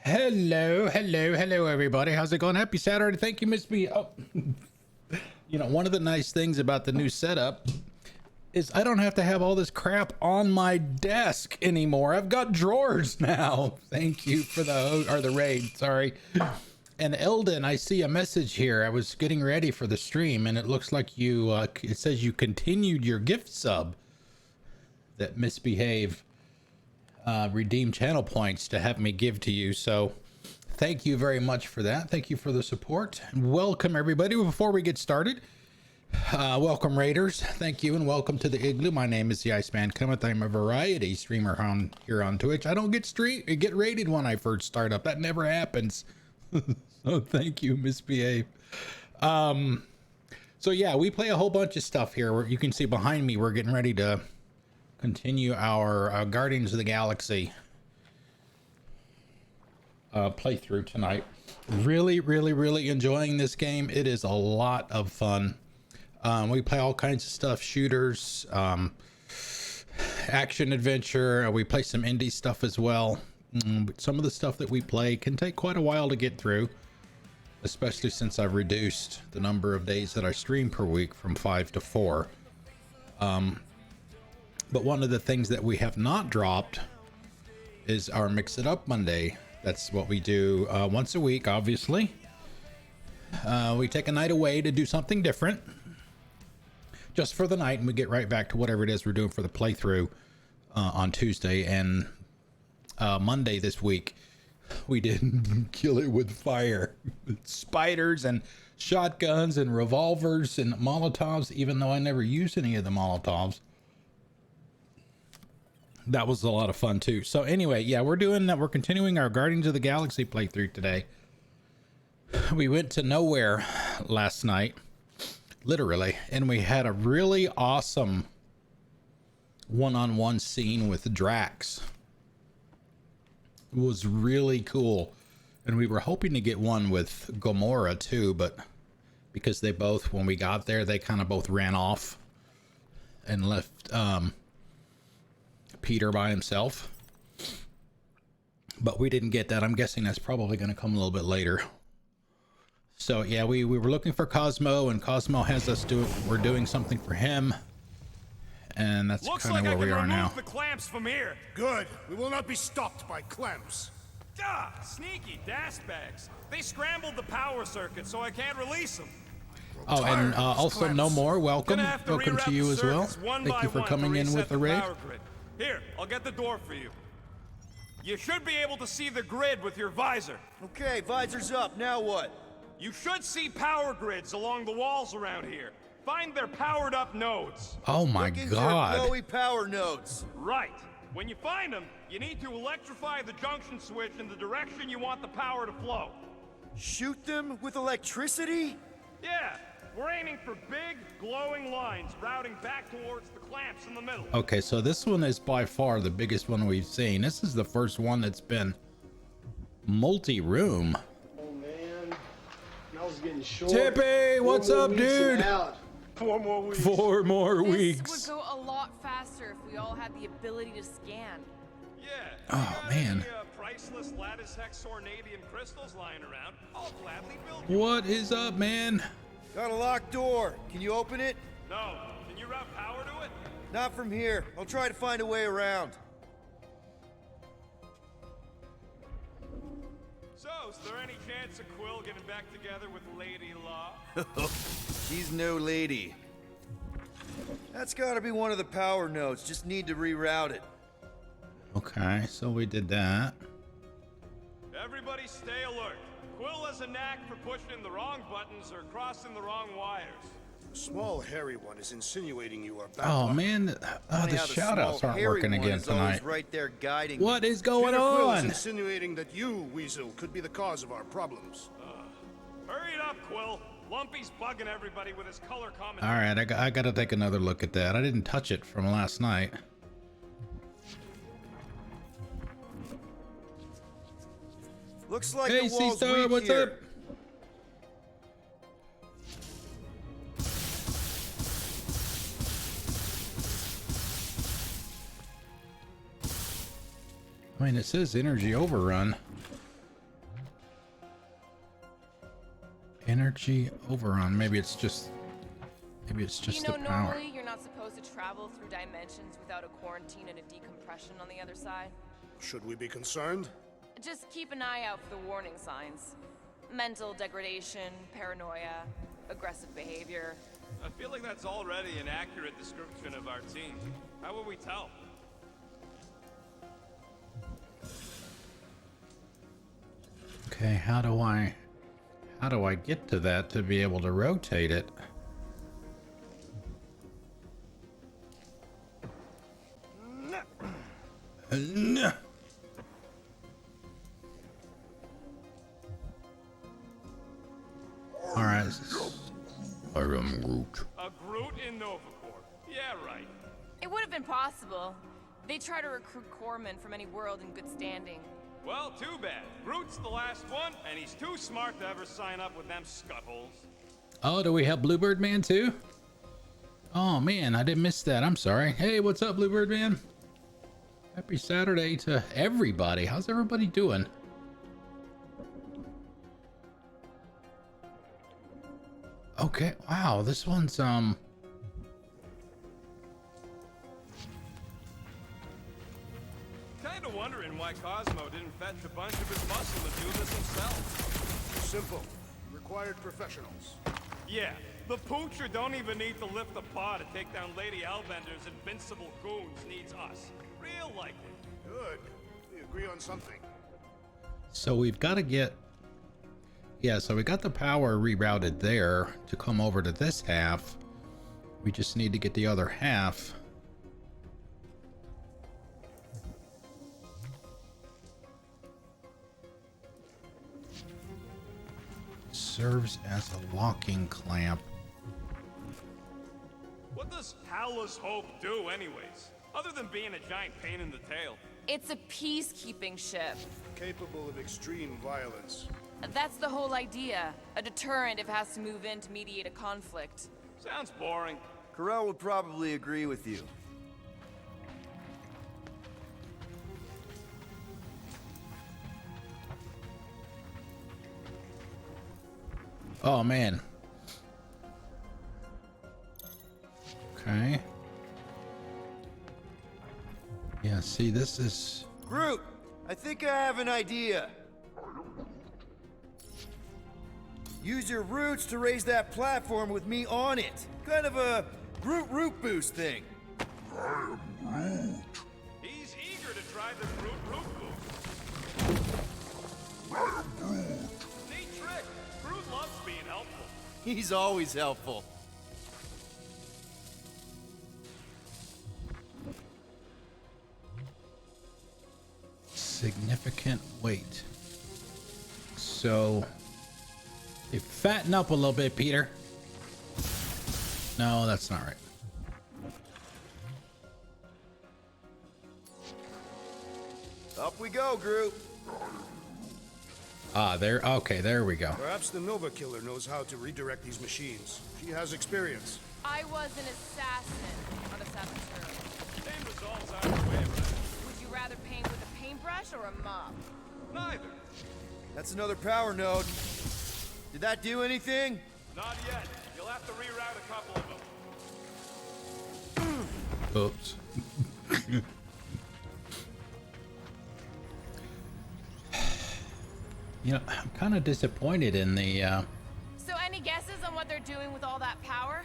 Hello, everybody. How's it going? Happy Saturday. Thank you, Miss B. Oh, you know, one of the nice things about the new setup is I don't have to have all this crap on my desk anymore. I've got drawers now. Thank you for the raid. Sorry. And Eldon, I see a message here. I was getting ready for the stream, and it looks like you. It says you continued your gift sub. That misbehave. Redeem channel points to have me give to you, so thank you very much for that. Thank you for the support. Welcome everybody. Before we get started, welcome raiders. Thank you and welcome to the Igloo. My name is the Iceman Cometh. I'm a variety streamer here on Twitch. I don't get raided when I first start up. That never happens. So thank you, misbehave. So yeah, we play a whole bunch of stuff here. You can see behind me we're getting ready to continue our Guardians of the Galaxy playthrough tonight. Really enjoying this game. It is a lot of fun. We play all kinds of stuff, shooters, action adventure. We play some indie stuff as well. But some of the stuff that we play can take quite a while to get through, especially since I've reduced the number of days that I stream per week from 5 to 4. But one of the things that we have not dropped is our Mix It Up Monday. That's what we do once a week, obviously. We take a night away to do something different just for the night, and we get right back to whatever it is we're doing for the playthrough on Tuesday. And Monday this week, we did kill it with fire. Spiders and shotguns and revolvers and Molotovs, even though I never used any of the Molotovs. That was a lot of fun too. So anyway, yeah, we're doing that. We're continuing our Guardians of the Galaxy playthrough today. We went to nowhere last night, literally, and we had a really awesome one-on-one scene with Drax. It was really cool. And we were hoping to get one with Gamora too, but because they both, when we got there, they kind of both ran off and left Peter by himself, but we didn't get that. I'm guessing that's probably going to come a little bit later. So yeah, we were looking for Cosmo, and Cosmo has us we're doing something for him, and that's kind of where we are now. The clamps from here. Good. We will not be stopped by clamps. Ah, sneaky bags. They scrambled the power circuit, so I can't release them. Oh, and also No More, welcome to you as well. Thank you for coming in with the raid. Here, I'll get the door for you. You should be able to see the grid with your visor. Okay, visor's up. Now what? You should see power grids along the walls around here. Find their powered up nodes. Oh my God. Looking for glowy power nodes. Right. When you find them, you need to electrify the junction switch in the direction you want the power to flow. Shoot them with electricity? Yeah. We're aiming for big, glowing lines routing back towards the clamps in the middle. Okay, so this one is by far the biggest one we've seen. This is the first one that's been multi-room. Oh man, nose getting short. Tippy, what's up, dude? 4 more weeks. 4 more weeks. This would go a lot faster if we all had the ability to scan. Yeah. Oh man. Any, priceless lattice hex ornadium crystals lying around? I'll gladly build you. What is up, man? Got a locked door. Can you open it? No. Can you route power to it? Not from here. I'll try to find a way around. So, is there any chance of Quill getting back together with Lady Law? She's no lady. That's gotta be one of the power nodes. Just need to reroute it. Okay, so we did that. Everybody stay alert. Quill has a knack for pushing the wrong buttons or crossing the wrong wires. The small hairy one is insinuating you are back. Oh man, the shoutouts aren't working again tonight. Right there guiding. What is going Quill is on? insinuating that you, Weasel, could be the cause of our problems. Hurry it up, Quill. Lumpy's bugging everybody with his color commentary. All right, I gotta take another look at that. I didn't touch it from last night. Looks like Hey, the wall's C-Star, weak what's here. up? I mean, it says energy overrun. Energy overrun. Maybe it's just You know, the power. normally you're not supposed to travel through dimensions without a quarantine and a decompression on the other side. Should we be concerned? Just keep an eye out for the warning signs. Mental degradation, paranoia, aggressive behavior. I feel like that's already an accurate description of our team. How will we tell? Okay, how do I get to that to be able to rotate it? No. All right. I am Groot. A Groot in Novacore. Yeah, right. It would have been possible. They try to recruit corpsmen from any world in good standing. Well, too bad. Groot's the last one, and he's too smart to ever sign up with them scuttholes. Oh, do we have Bluebird Man too? Oh man, I didn't miss that. I'm sorry. Hey, what's up, Bluebird Man? Happy Saturday to everybody. How's everybody doing? Okay, wow, this one's Kinda wondering why Cosmo didn't fetch a bunch of his muscle and do this himself. Simple. Required professionals. Yeah, the poocher don't even need to lift a paw to take down Lady Hellbender's invincible goons. Needs us. Real likely. Good. We agree on something. so we've got to get, yeah, so we got the power rerouted there to come over to this half. We just need to get the other half. Serves as a locking clamp. What does Howler's Hope do anyways? Other than being a giant pain in the tail. It's a peacekeeping ship. Capable of extreme violence. That's the whole idea. A deterrent if it has to move in to mediate a conflict. Sounds boring. Corell would probably agree with you. Oh man. Okay. Yeah, see, this is... Groot, I think I have an idea. Use your roots to raise that platform with me on it. Kind of a Groot root boost thing. He's eager to try the Groot root boost. Neat trick. Groot loves being helpful. He's always helpful. Significant weight. So... They fatten up a little bit, Peter. No, that's not right. Up we go, Groot. Ah, there. Okay, there we go. Perhaps the Nova Killer knows how to redirect these machines. She has experience. I was an assassin on a saboteur. Same results either way, right? Would you rather paint with a paintbrush or a mop? Neither. That's another power node. Did that do anything? Not yet. You'll have to reroute a couple of them. Oops. You know, I'm kind of disappointed in the, So any guesses on what they're doing with all that power?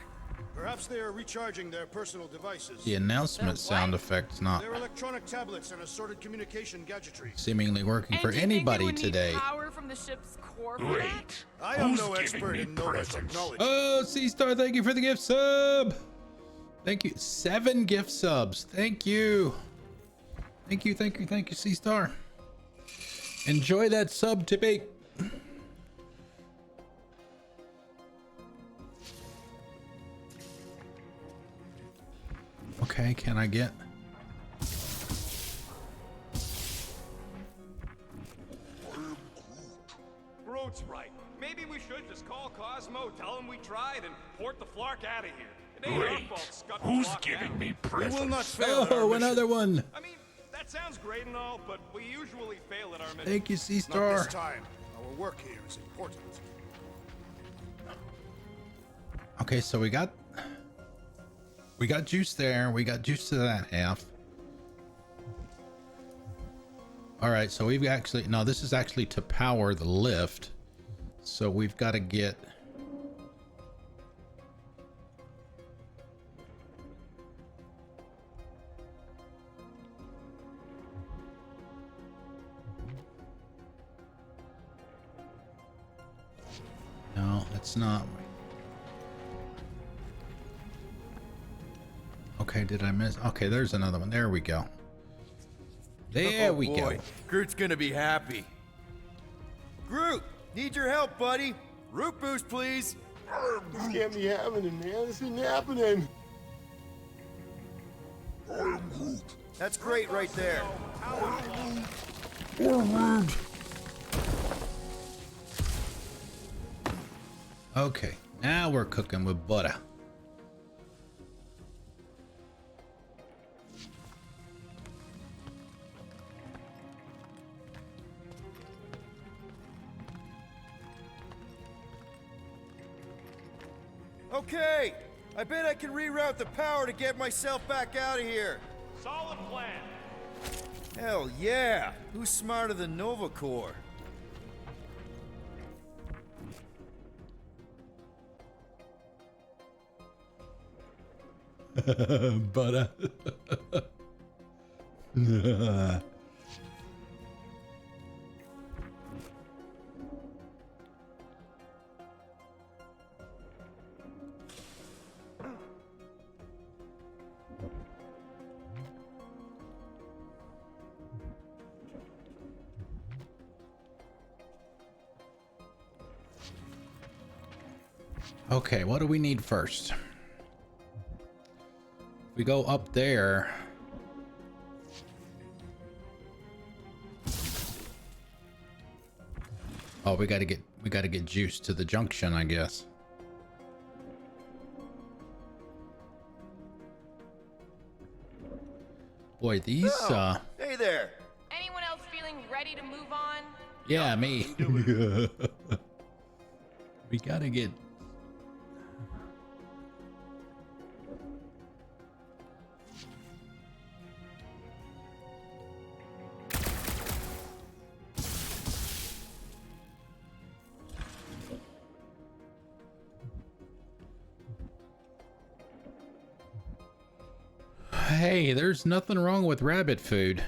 Perhaps they are recharging their personal devices. the announcement What? sound effect's not Their electronic tablets and assorted communication gadgetry. seemingly working And for do you think they anybody would need today. power from the ship's core for that? I am no expert in Nova technology. Oh, C-Star, thank you for the gift sub. Thank you. 7 gift subs. Thank you. Thank you, C-Star. Enjoy that sub, Tippy. Okay, can I get... Groot's right. Maybe we should just call Cosmo, tell him we tried, and port the Flark out of here. It ain't our fault Scott Who's blocked giving out. me We will presents? not fail. in our Oh, mission. another one. I mean, that's sounds great and all, but we usually fail at our mission. Thank you, Sea Not Star. this time. Our work here is important. Okay, so we got juice there. We got juice to that half. All right, so we've actually, no, this is actually to power the lift. So we've got to get, no, it's not. Okay, did I miss? Okay, there's another one. There we go. There we go. Groot's gonna be happy. Groot, need your help, buddy. Root boost, please. This can't be happening, man. This isn't happening. That's great right there. Okay, now we're cooking with butter. Okay, I bet I can reroute the power to get myself back out of here. Solid plan. Hell yeah! Who's smarter than Nova Corps? Butter. Okay, what do we need first? We go up there. Oh, we gotta get juice to the junction, I guess. Boy, these Hey there! Anyone else feeling ready to move on? yeah, me. We gotta get. Hey, there's nothing wrong with rabbit food.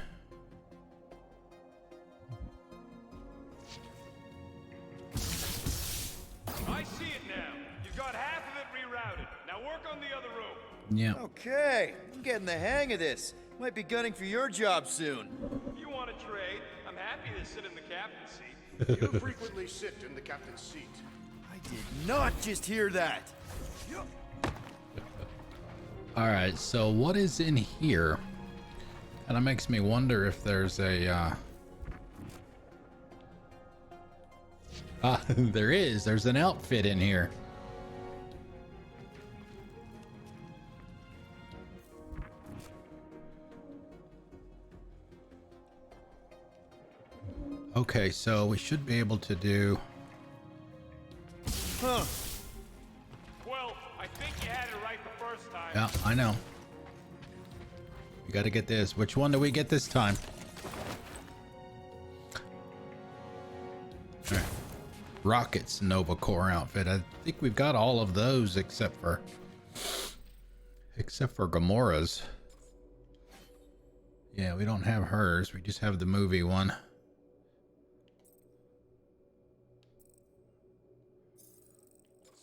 I see it now. You've got half of it rerouted. Now work on the other room. Yeah. Okay, I'm getting the hang of this. Might be gunning for your job soon. If you want to trade, I'm happy to sit in the captain's seat. You frequently sit in the captain's seat. I did not just hear that. All right, so what is in here? Kind of makes me wonder if there's a there is. There's an outfit in here. Okay, so we should be able to do. Huh. Well, I think you had it right the first time. Yeah, I know. We got to get this. Which one do we get this time? All right. Rocket's Nova Corps outfit. I think we've got all of those except for Gamora's. Yeah, we don't have hers. We just have the movie one.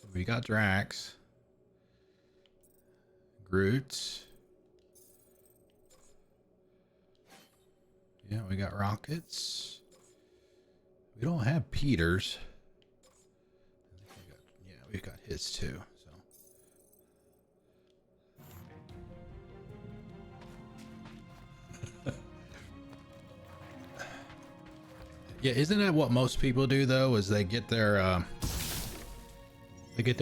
So we got Drax. Groot. Yeah, we got Rockets. We don't have Peter's. We've got his too. So. Yeah, isn't that what most people do though? Is they get their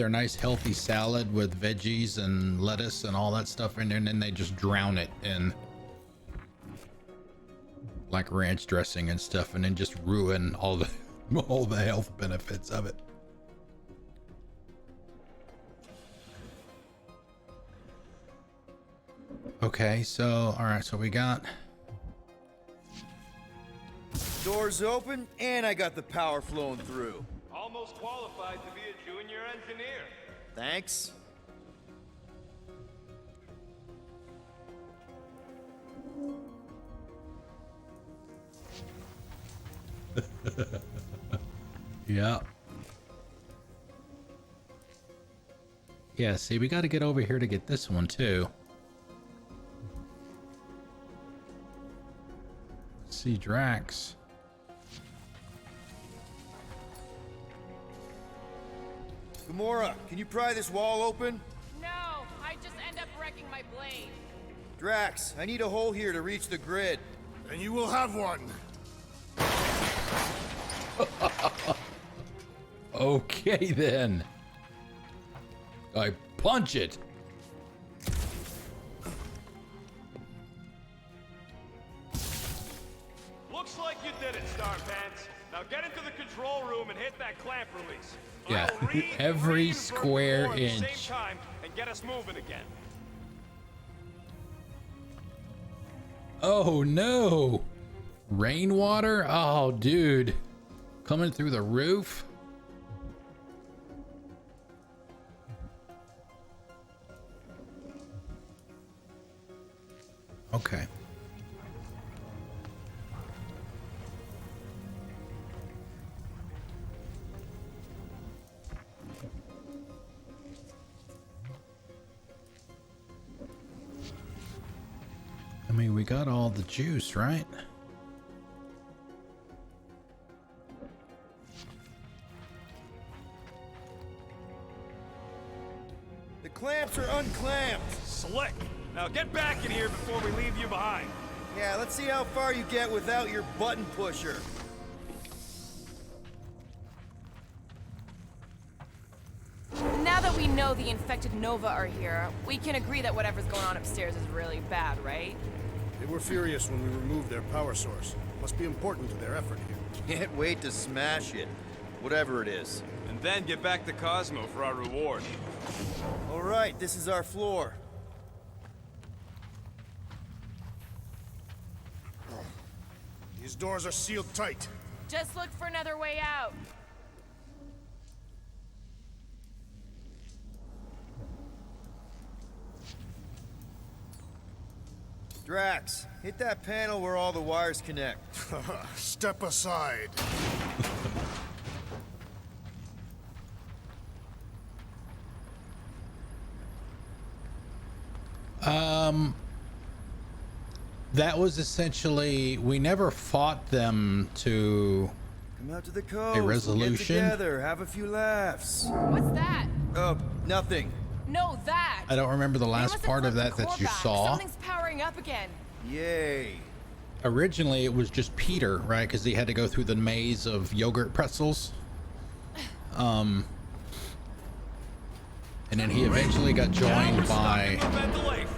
nice healthy salad with veggies and lettuce and all that stuff in there, and then they just drown it in like ranch dressing and stuff, and then just ruin all the all the health benefits of it. Okay, so all right, so we got Doors open, and I got the power flowing through. Almost qualified to be a junior engineer. Thanks. yeah. Yeah, see, we got to get over here to get this one too. Let's see, Drax. Gamora, can you pry this wall open? No, I just end up wrecking my blade. Drax, I need a hole here to reach the grid. And you will have one. Okay then. I punch it. Looks like you did it, Starpants. Now get into the control room and hit that clamp release. Yeah, I'll every reinvert square the core at the inch. same time and get us moving again. Oh no. Rainwater? Oh, dude. Coming through the roof? Okay. I mean, we got all the juice, right? The clamps are unclamped. Slick. Now get back in here before we leave you behind. Yeah, let's see how far you get without your button pusher. Now that we know the infected Nova are here, we can agree that whatever's going on upstairs is really bad, right? They were furious when we removed their power source. Must be important to their effort here. Can't wait to smash it. Whatever it is. And then get back to Cosmo for our reward. All right, this is our floor. These doors are sealed tight. Just look for another way out. Drax, hit that panel where all the wires connect. Step aside. That was essentially, we never fought them to Come out to the coast. resolution? We'll get together, have a few laughs. What's that? Oh, nothing. No, that. I don't remember the They last must have part of flipped that the core you back. saw. Something's powering up again. Yay. Originally, it was just Peter, right? Because he had to go through the maze of yogurt pretzels. And then he eventually got Now joined we're stuck by in the ventilation.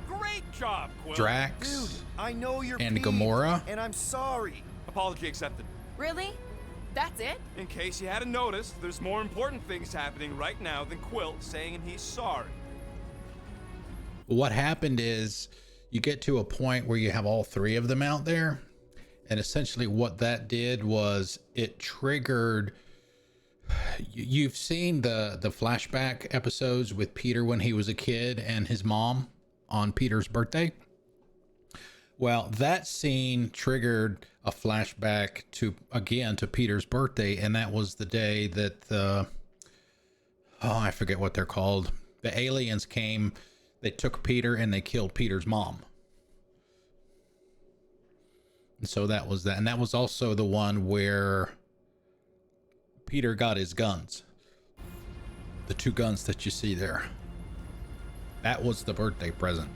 Great job, Quill. Drax. Dude, I know you're And peeved, Gamora? and I'm sorry. Apology accepted. Really? That's it? In case you hadn't noticed, there's more important things happening right now than Quill saying he's sorry. What happened is you get to a point where you have all three of them out there, and essentially what that did was it triggered. You've seen the flashback episodes with Peter when he was a kid and his mom on Peter's birthday. Well, that scene triggered a flashback to Peter's birthday, and that was the day that I forget what they're called. The aliens came. They took Peter and they killed Peter's mom. And so that was that. And that was also the one where Peter got his guns. The two guns that you see there. That was the birthday present.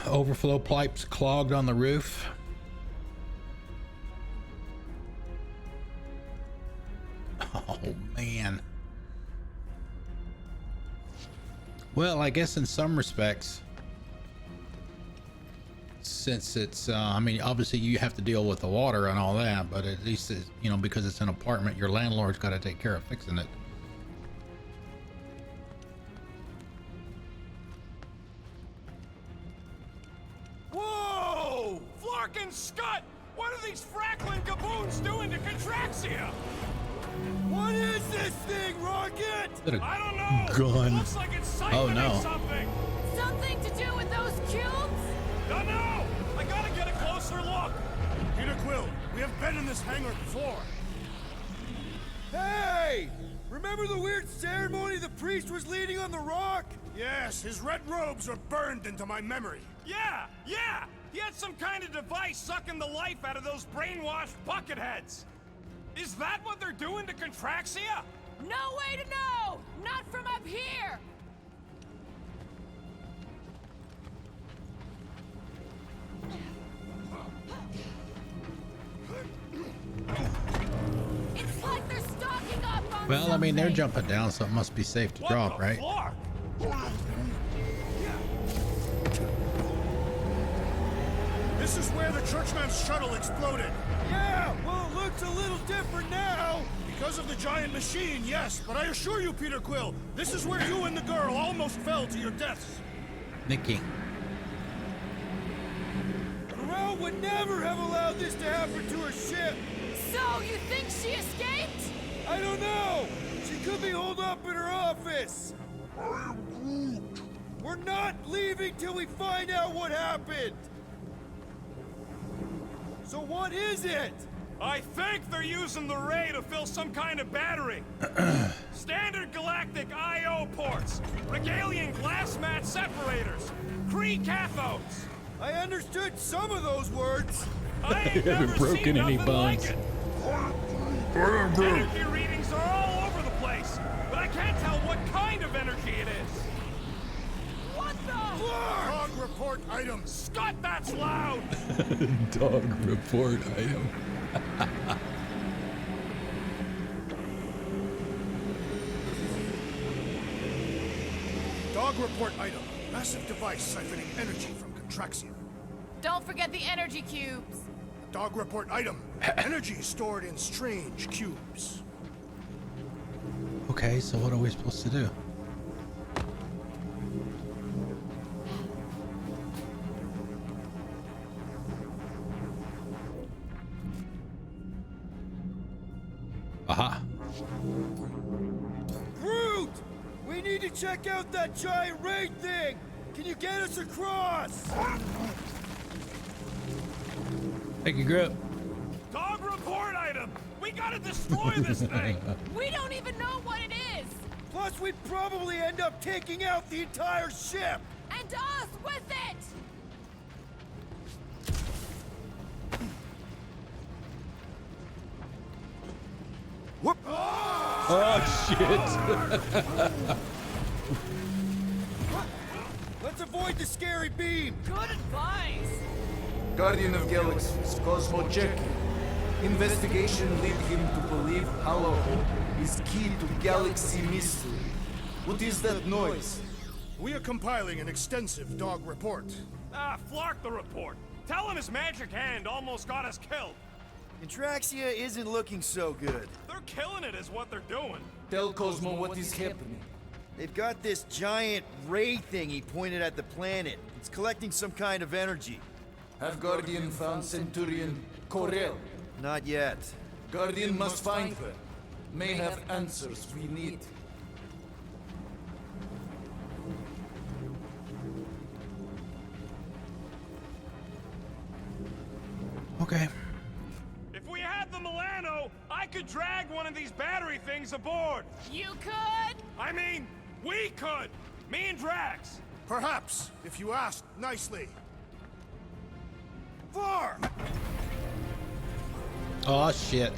Overflow pipes clogged on the roof. Oh man. Well, I guess in some respects, since it's, I mean, obviously you have to deal with the water and all that, but at least, it's, you know, because it's an apartment, your landlord's got to take care of fixing it. Whoa! Flark and Scott! What are these frackling gaboons doing to Contraxia? What is this thing, Rocket? I don't know! Gun. Looks like it's siphoning Oh, no. something! Something to do with those cubes? Don't know! I gotta get a closer look! Peter Quill, we have been in this hangar before. Hey! Remember the weird ceremony the priest was leading on the rock? Yes, his red robes are burned into my memory. Yeah! Yeah! He had some kind of device sucking the life out of those brainwashed bucketheads! Is that what they're doing to Contraxia? No way to know! Not from up here! It's like they're stocking up on Well, I mean, they're something. jumping down, so it must be safe to What drop, the right? Flark? This is where the Churchman's shuttle exploded. Yeah, well, it looks a little different now. Because of the giant machine, yes, but I assure you, Peter Quill, this is where you and the girl almost fell to your deaths. Nikki. Corral would never have allowed this to happen to her ship. So, you think she escaped? I don't know. She could be holed up in her office. We're not leaving till we find out what happened. So what is it? I think they're using the ray to fill some kind of battery. Standard galactic I.O. ports, Regalian glass mat separators, Kree cathodes. I understood some of those words. I ain't never broken seen any nothing bones. like it. Energy readings are all over the place, but I can't tell what kind of energy it is. What the? Log report items. Scott, that's loud! Dog report item. Dog report item. Massive device siphoning energy from Contraxia. Don't forget the energy cubes. Dog report item. Energy stored in strange cubes. Okay, so what are we supposed to do? Aha. Groot! We need to check out that giant ray thing! Can you get us across? Thank you, Grip. Dog report item! We gotta destroy this thing! We don't even know what it is! Plus, we'd probably end up taking out the entire ship! And us with it! Whoop! Oh, shit. Let's avoid the scary beam! Good advice! Guardian of Galaxies, Cosmo Check. Investigation lead him to believe Holoho is key to galaxy mystery. What is that noise? We are compiling an extensive dog report. Ah, Flark the report. Tell him his magic hand almost got us killed. Contraxia isn't looking so good. They're killing it is what they're doing. Tell Cosmo what is happening. They've got this giant ray thingy pointed at the planet. It's collecting some kind of energy. Have Guardian found Centurion Corel? Not yet. Guardian must find her. May have answers we need. Okay. If we had the Milano, I could drag one of these battery things aboard. You could? I mean, we could. Me and Drax. Perhaps, if you asked nicely. Far! Oh, shit.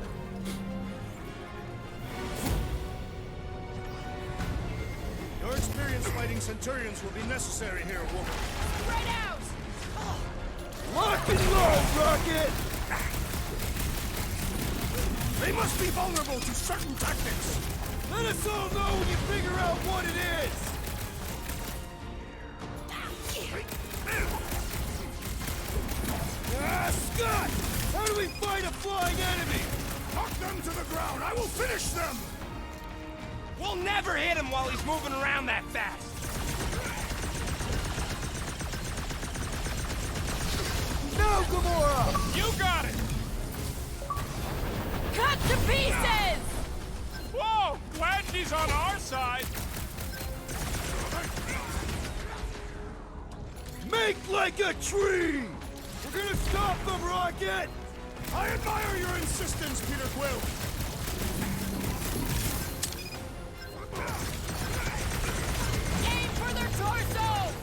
Your experience fighting Centurions will be necessary here, woman. Spread out! Lock and load, Rocket! They must be vulnerable to certain tactics. Let us all know when you figure out what it is! do we fight a flying enemy? Knock them to the ground! I will finish them! We'll never hit him while he's moving around that fast! Now, Gamora! You got it! Cut to pieces! Whoa! Glad she's on our side! Make like a tree! We're gonna stop them, Rocket! I admire your insistence, Peter Quill! Aim for their torsos!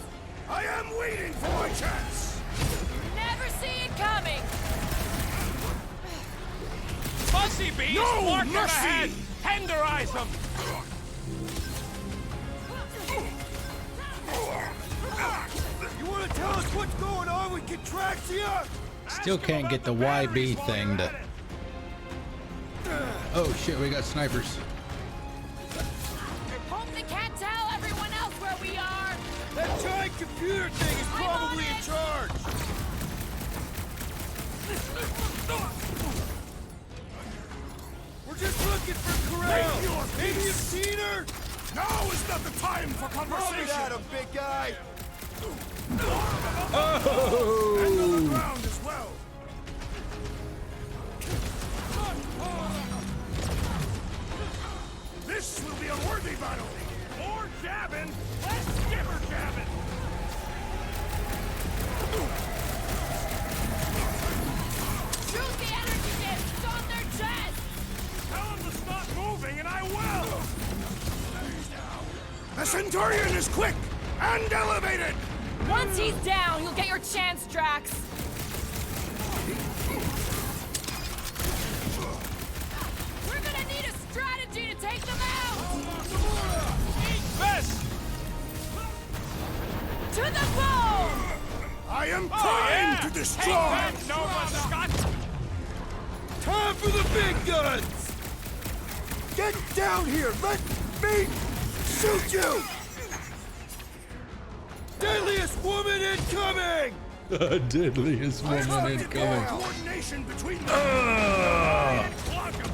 I am waiting for my chance! Never see it coming! Fuzzy Beast, No mark him mercy! ahead! Tenderize him! You wanna tell us what's going on with Contraxia? Still can't get the YB thing to... Oh shit, we got snipers. Hope they can't tell everyone else where we are! That giant computer thing is I'm on probably in it! charge! We're just looking for Corral! Maybe you've seen her? Now is not the time for Throw it conversation! at him, big guy! Oh! And on the ground as well! This will be a worthy battle! More jabbing, less skipper jabbing! Shoot the energy disc! It's on their chest! Tell them to stop moving and I will! The Centurion is quick and elevated! Once he's down, you'll get your chance, Drax! We're gonna need a strategy to take them out! Eat this! To the bone! I am Oh, primed yeah! to destroy! Take that, Nova Scott! Time for the big guns! Get down here! Let me shoot you! Deadliest woman incoming! Deadliest woman incoming. Coordination between them! Block him!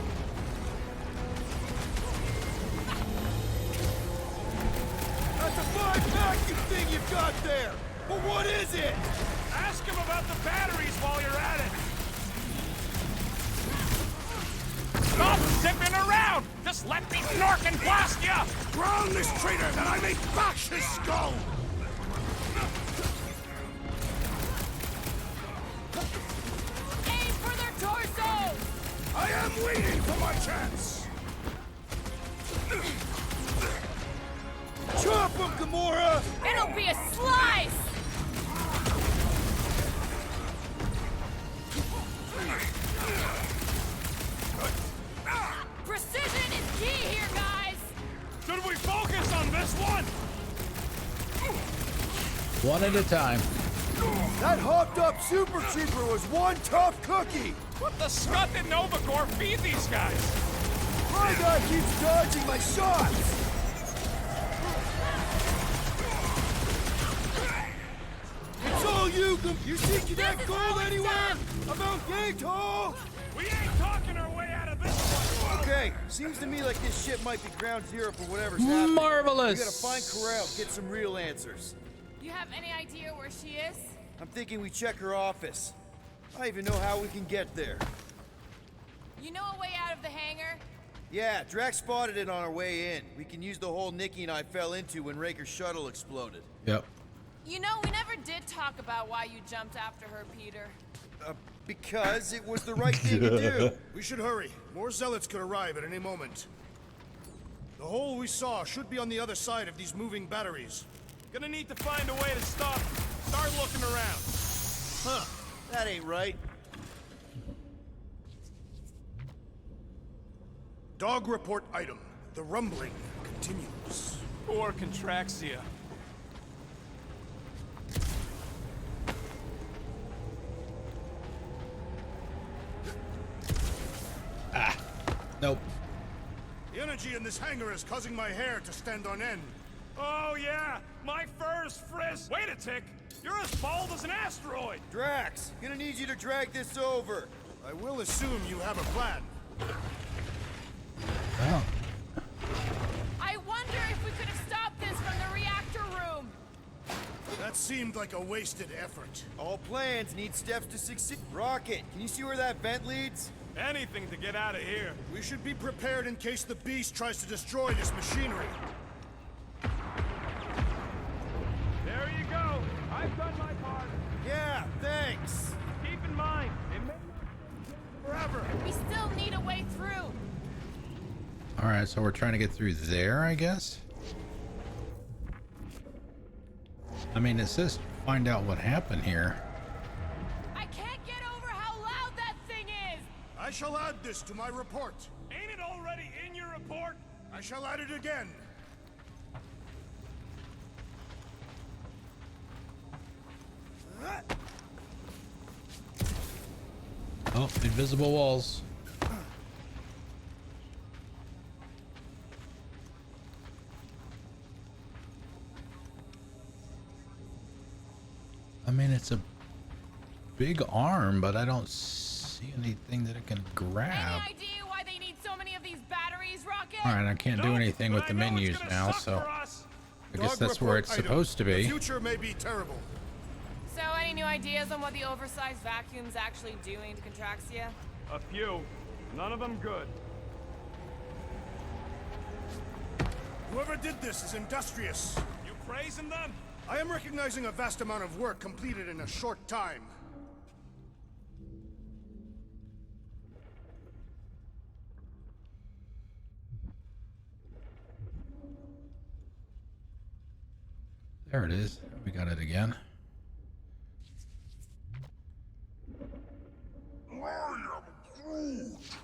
That's a 5-vacuum thing you've got there! But what is it? Ask him about the batteries while you're at it! Stop zipping around! Just let me snork and blast ya! Ground this traitor that I may bash his skull! Aim for their torsos! I am waiting for my chance! Chop him, Gamora! It'll be a slice! Precision is key here, guys! Should we focus on this one? One at a time. That hopped-up Super Trooper was one tough cookie! What the scut did Nova Corps feed these guys? My guy keeps dodging my shots! It's all you, you see that This is gold how it's anywhere? done. About gate hole? We ain't talking our way out of this one. Okay, seems to me like this ship might be ground zero for whatever's happening. Marvelous. We gotta find Corral, get some real answers. You have any idea where she is? I'm thinking we check her office. I don't even know how we can get there. You know a way out of the hangar? Yeah, Drax spotted it on our way in. We can use the hole Nikki and I fell into when Raker's shuttle exploded. Yep. You know, we never did talk about why you jumped after her, Peter. Because it was the right thing to do. We should hurry. More zealots could arrive at any moment. The hole we saw should be on the other side of these moving batteries. Gonna need to find a way to stop them. Start looking around. Huh, that ain't right. Dog report item. The rumbling continues. Poor Contraxia. Nope. The energy in this hangar is causing my hair to stand on end. Oh yeah, my fur's frizz. Wait a tick. You're as bald as an asteroid. Drax, gonna need you to drag this over. I will assume you have a plan. Oh. I wonder if we could have stopped this from the reactor room. That seemed like a wasted effort. All plans need steps to succeed. Rocket, can you see where that vent leads? Anything to get out of here. We should be prepared in case the beast tries to destroy this machinery. There you go. I've done my part. Yeah, thanks. Keep in mind, it may not be forever. We still need a way through. All right, so we're trying to get through there, I guess. I mean, it says find out what happened here. I can't get over how loud that thing is. I shall add this to my report. Ain't it already in your report? I shall add it again. Oh, invisible walls. I mean, it's a big arm, but I don't see anything that it can grab. Any idea why they need so many of these batteries, Rocket? All right, I can't do anything with the menus now, so I guess that's where it's supposed to The be. future may be terrible. So, any new ideas on what the oversized vacuum's actually doing to Contraxia? A few. None of them good. Whoever did this is industrious. You praising them? I am recognizing a vast amount of work completed in a short time. There it is. We got it again.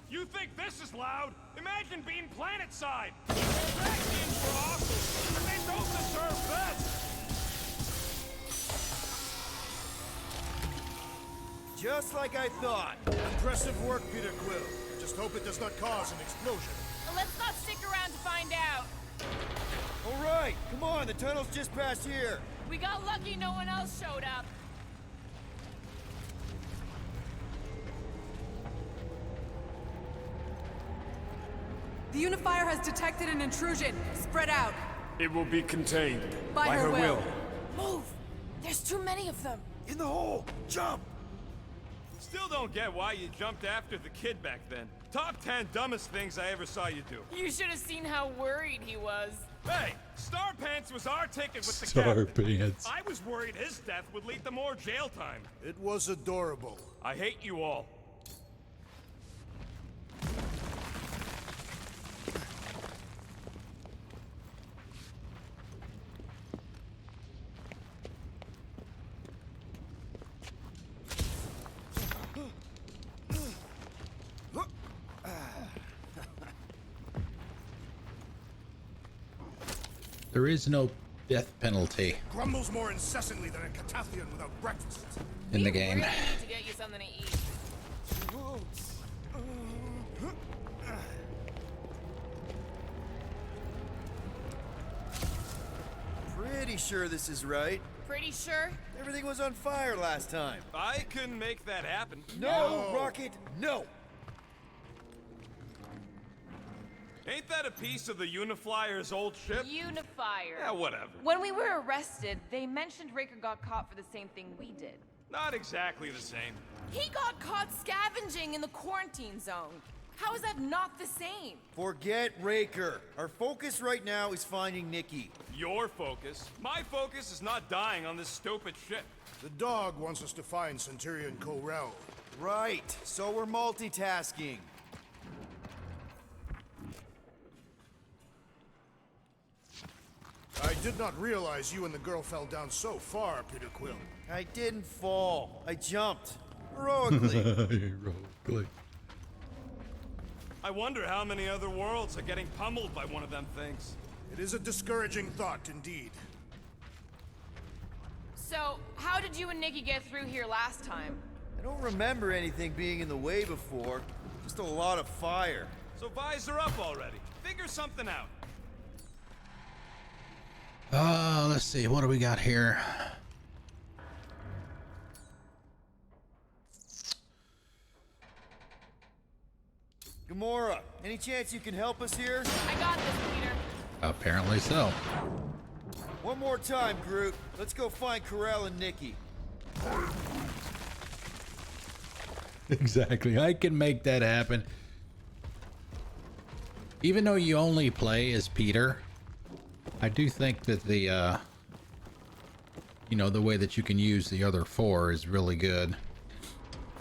You think this is loud? Imagine being planet-side. Vacuums were awesome, but they don't deserve this. Just like I thought. Impressive work, Peter Quill. Just hope it does not cause an explosion. Well, let's not stick around to find out. All right, come on, the tunnel's just past here. We got lucky no one else showed up. The unifier has detected an intrusion. Spread out. It will be contained. By her will. Move! There's too many of them. In the hole! Jump! Still don't get why you jumped after the kid back then. Top 10 dumbest things I ever saw you do. You should have seen how worried he was. Hey, Star Pants was our ticket with the Star captain. Pants. I was worried his death would lead to more jail time. It was adorable. I hate you all. There is no death penalty Grumbles more incessantly than a Catathian without breakfast. in the We game. really need to get you something to eat. Pretty sure this is right. Pretty sure? Everything was on fire last time. I couldn't make that happen. No, Rocket, no! Ain't that a piece of the Uniflyer's old ship? Unifier. Yeah, whatever. When we were arrested, they mentioned Raker got caught for the same thing we did. Not exactly the same. He got caught scavenging in the quarantine zone. How is that not the same? Forget Raker. Our focus right now is finding Nikki. Your focus. My focus is not dying on this stupid ship. The dog wants us to find Centurion Corel. Right, so we're multitasking. I did not realize you and the girl fell down so far, Peter Quill. I didn't fall. I jumped. Heroically. Heroically. I wonder how many other worlds are getting pummeled by one of them things. It is a discouraging thought, indeed. So, how did you and Nikki get through here last time? I don't remember anything being in the way before. Just a lot of fire. So visor up already. Figure something out. Let's see. What do we got here? Gamora, any chance you can help us here? I got this, Peter. Apparently so. One more time, Groot. Let's go find Karel and Nikki. Exactly. I can make that happen. Even though you only play as Peter, I do think that the you know, the way that you can use the other four is really good.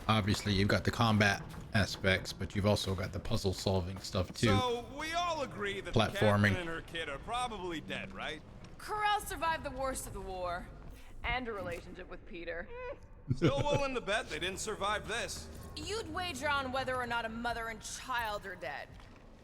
Obviously, you've got the combat aspects, but you've also got the puzzle solving stuff too. So we all agree that Platforming. Catherine and her kid are probably dead, right? Karel survived the worst of the war. And a relationship with Peter. Still willing to bet they didn't survive this. You'd wager on whether or not a mother and child are dead.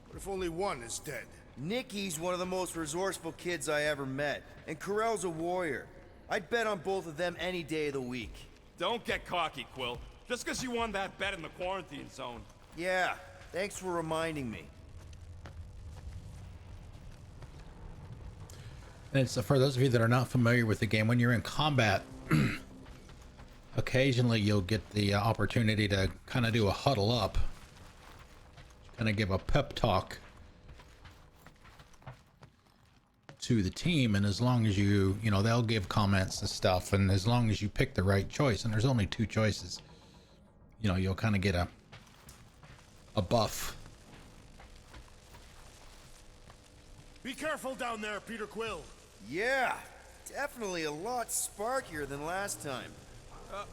What if only one is dead? Nikki's one of the most resourceful kids I ever met, and Karel's a warrior. I'd bet on both of them any day of the week. Don't get cocky, Quill. Just because you won that bet in the quarantine zone. Yeah, thanks for reminding me. And it's for those of you that are not familiar with the game, when you're in combat, occasionally you'll get the opportunity to kind of do a huddle up, kind of give a pep talk to the team, and as long as you know, they'll give comments and stuff, and as long as you pick the right choice, and there's only two choices, you know, you'll kind of get a buff. Be careful down there, Peter Quill. Yeah, definitely a lot sparkier than last time.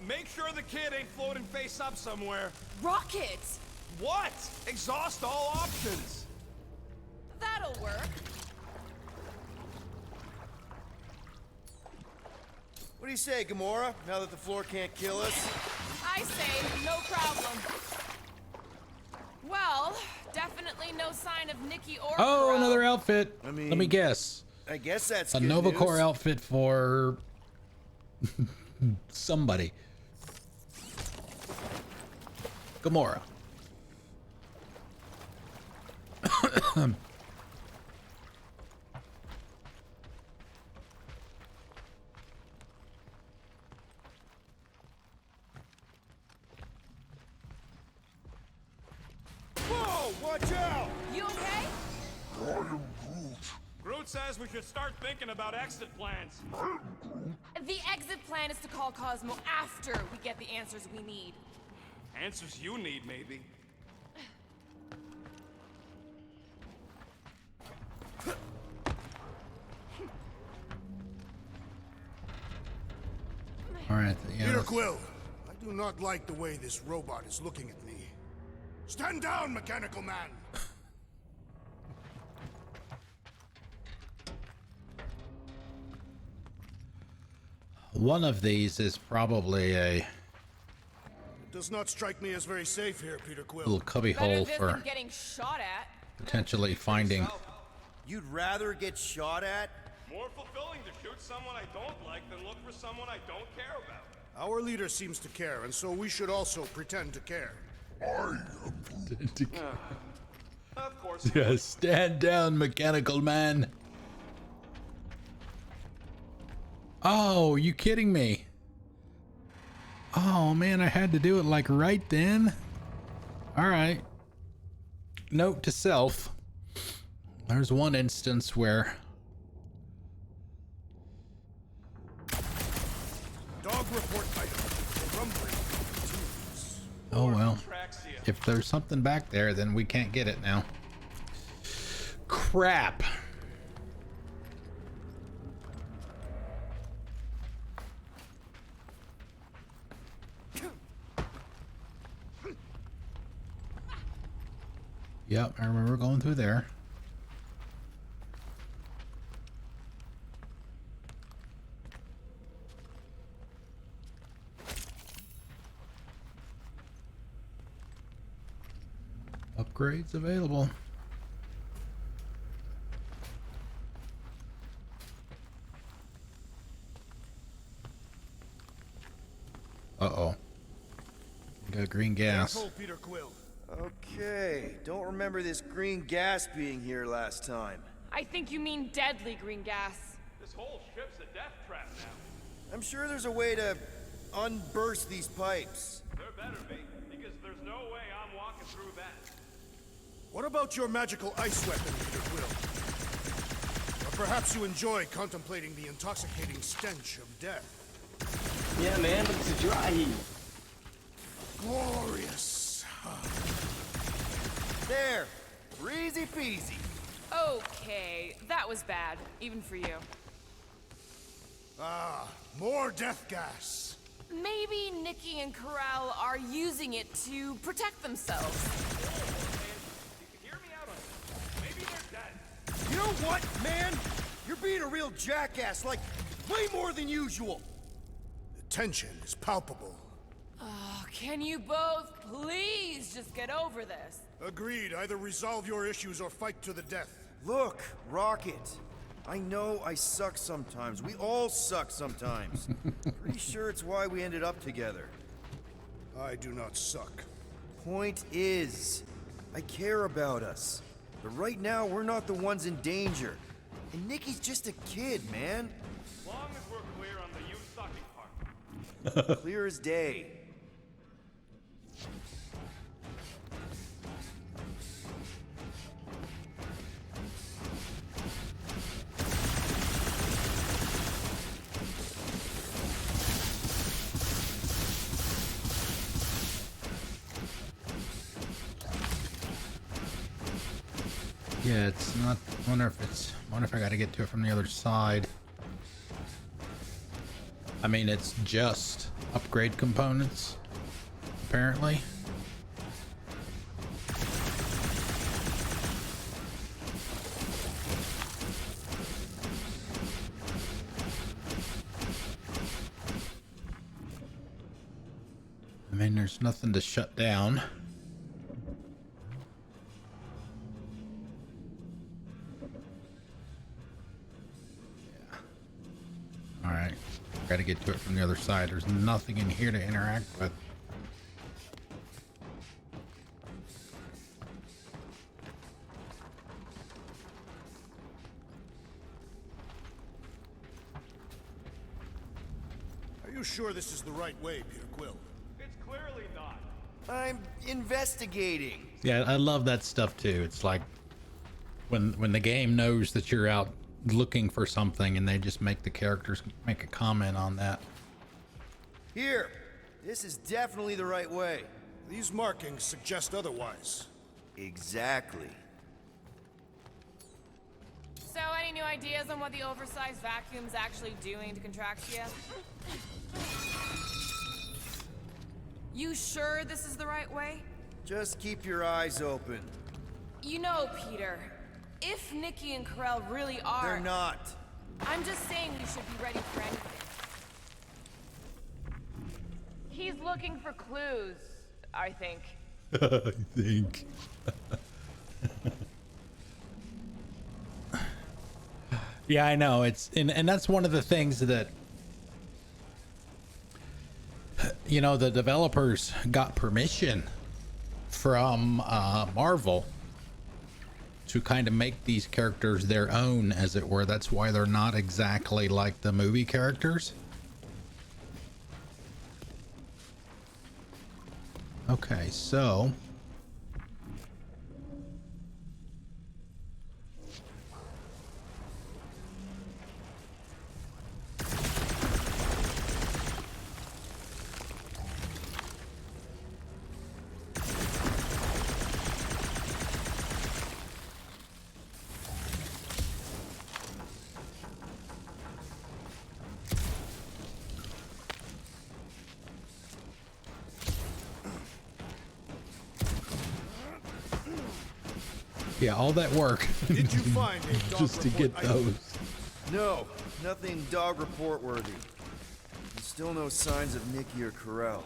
Make sure the kid ain't floating face up somewhere. Rockets! What? Exhaust all options. That'll work. What do you say, Gamora, now that the floor can't kill us? I say, no problem. Well, definitely no sign of Nikki or Oh, Karel. another outfit. I mean, let me guess. I guess that's A good Nova news. Corps outfit for somebody. Gamora. Whoa, watch out! You okay? Groot says we should start thinking about exit plans. The exit plan is to call Cosmo after we get the answers we need. Answers you need, maybe. All right. Yeah, Peter let's- Quill, I do not like the way this robot is looking at me. Stand down, Mechanical Man! One of these is probably a It does not strike me as very safe here, Peter Quill. little cubby Better hole this for than getting shot at. potentially finding. You'd rather get shot at? More fulfilling to shoot someone I don't like than look for someone I don't care about. Our leader seems to care, and so we should also pretend to care. Of course. Yeah, stand down, Mechanical Man. Oh, you kidding me? Oh man, I had to do it like right then. All right. Note to self. There's one instance where Dog report item. Rumbling continues. oh well. Traxia. If there's something back there, then we can't get it now. Crap. Yep, I remember going through there. Upgrades available. Uh-oh. Got green gas. Careful, Peter Quill. Okay, don't remember this green gas being here last time. I think you mean deadly green gas. This whole ship's a death trap now. I'm sure there's a way to unburst these pipes. There better be, because there's no way I'm walking through that. What about your magical ice weapon, Peter Quill? Or perhaps you enjoy contemplating the intoxicating stench of death. Yeah, man, but it's a dry heat. Glorious. There! Easy peasy. Okay, that was bad, even for you. Ah, more death gas. Maybe Nikki and Corral are using it to protect themselves. Hear me out on this. Maybe they're dead. You know what, man? You're being a real jackass, like, way more than usual. The tension is palpable. Oh, can you both please just get over this? Agreed. Either resolve your issues or fight to the death. Look, Rocket. I know I suck sometimes. We all suck sometimes. Pretty sure it's why we ended up together. I do not suck. Point is, I care about us. But right now, we're not the ones in danger. And Nikki's just a kid, man. As long as we're clear on the you sucking part. Clear as day. Yeah, it's not. Wonder if I got to get to it from the other side. I mean, it's just upgrade components, apparently. I mean, there's nothing to shut down. Alright, gotta get to it from the other side. There's nothing in here to interact with. Are you sure this is the right way, Peter Quill? It's clearly not. I'm investigating. Yeah, I love that stuff too. It's like when the game knows that you're out looking for something and they just make the characters make a comment on that. Here, this is definitely the right way. These markings suggest otherwise. Exactly. So, any new ideas on what the oversized vacuum's actually doing to Contraxia? You sure this is the right way? Just keep your eyes open. You know, Peter, if Nikki and Corral really are... They're not. I'm just saying we should be ready for anything. He's looking for clues, I think. I think. Yeah, I know. It's and that's one of the things that, you know, the developers got permission from Marvel to kind of make these characters their own, as it were. That's why they're not exactly like the movie characters. Okay, so yeah, all that work Did you find a dog just to report get item? those. No, nothing dog report worthy. And still no signs of Nikki or Corral.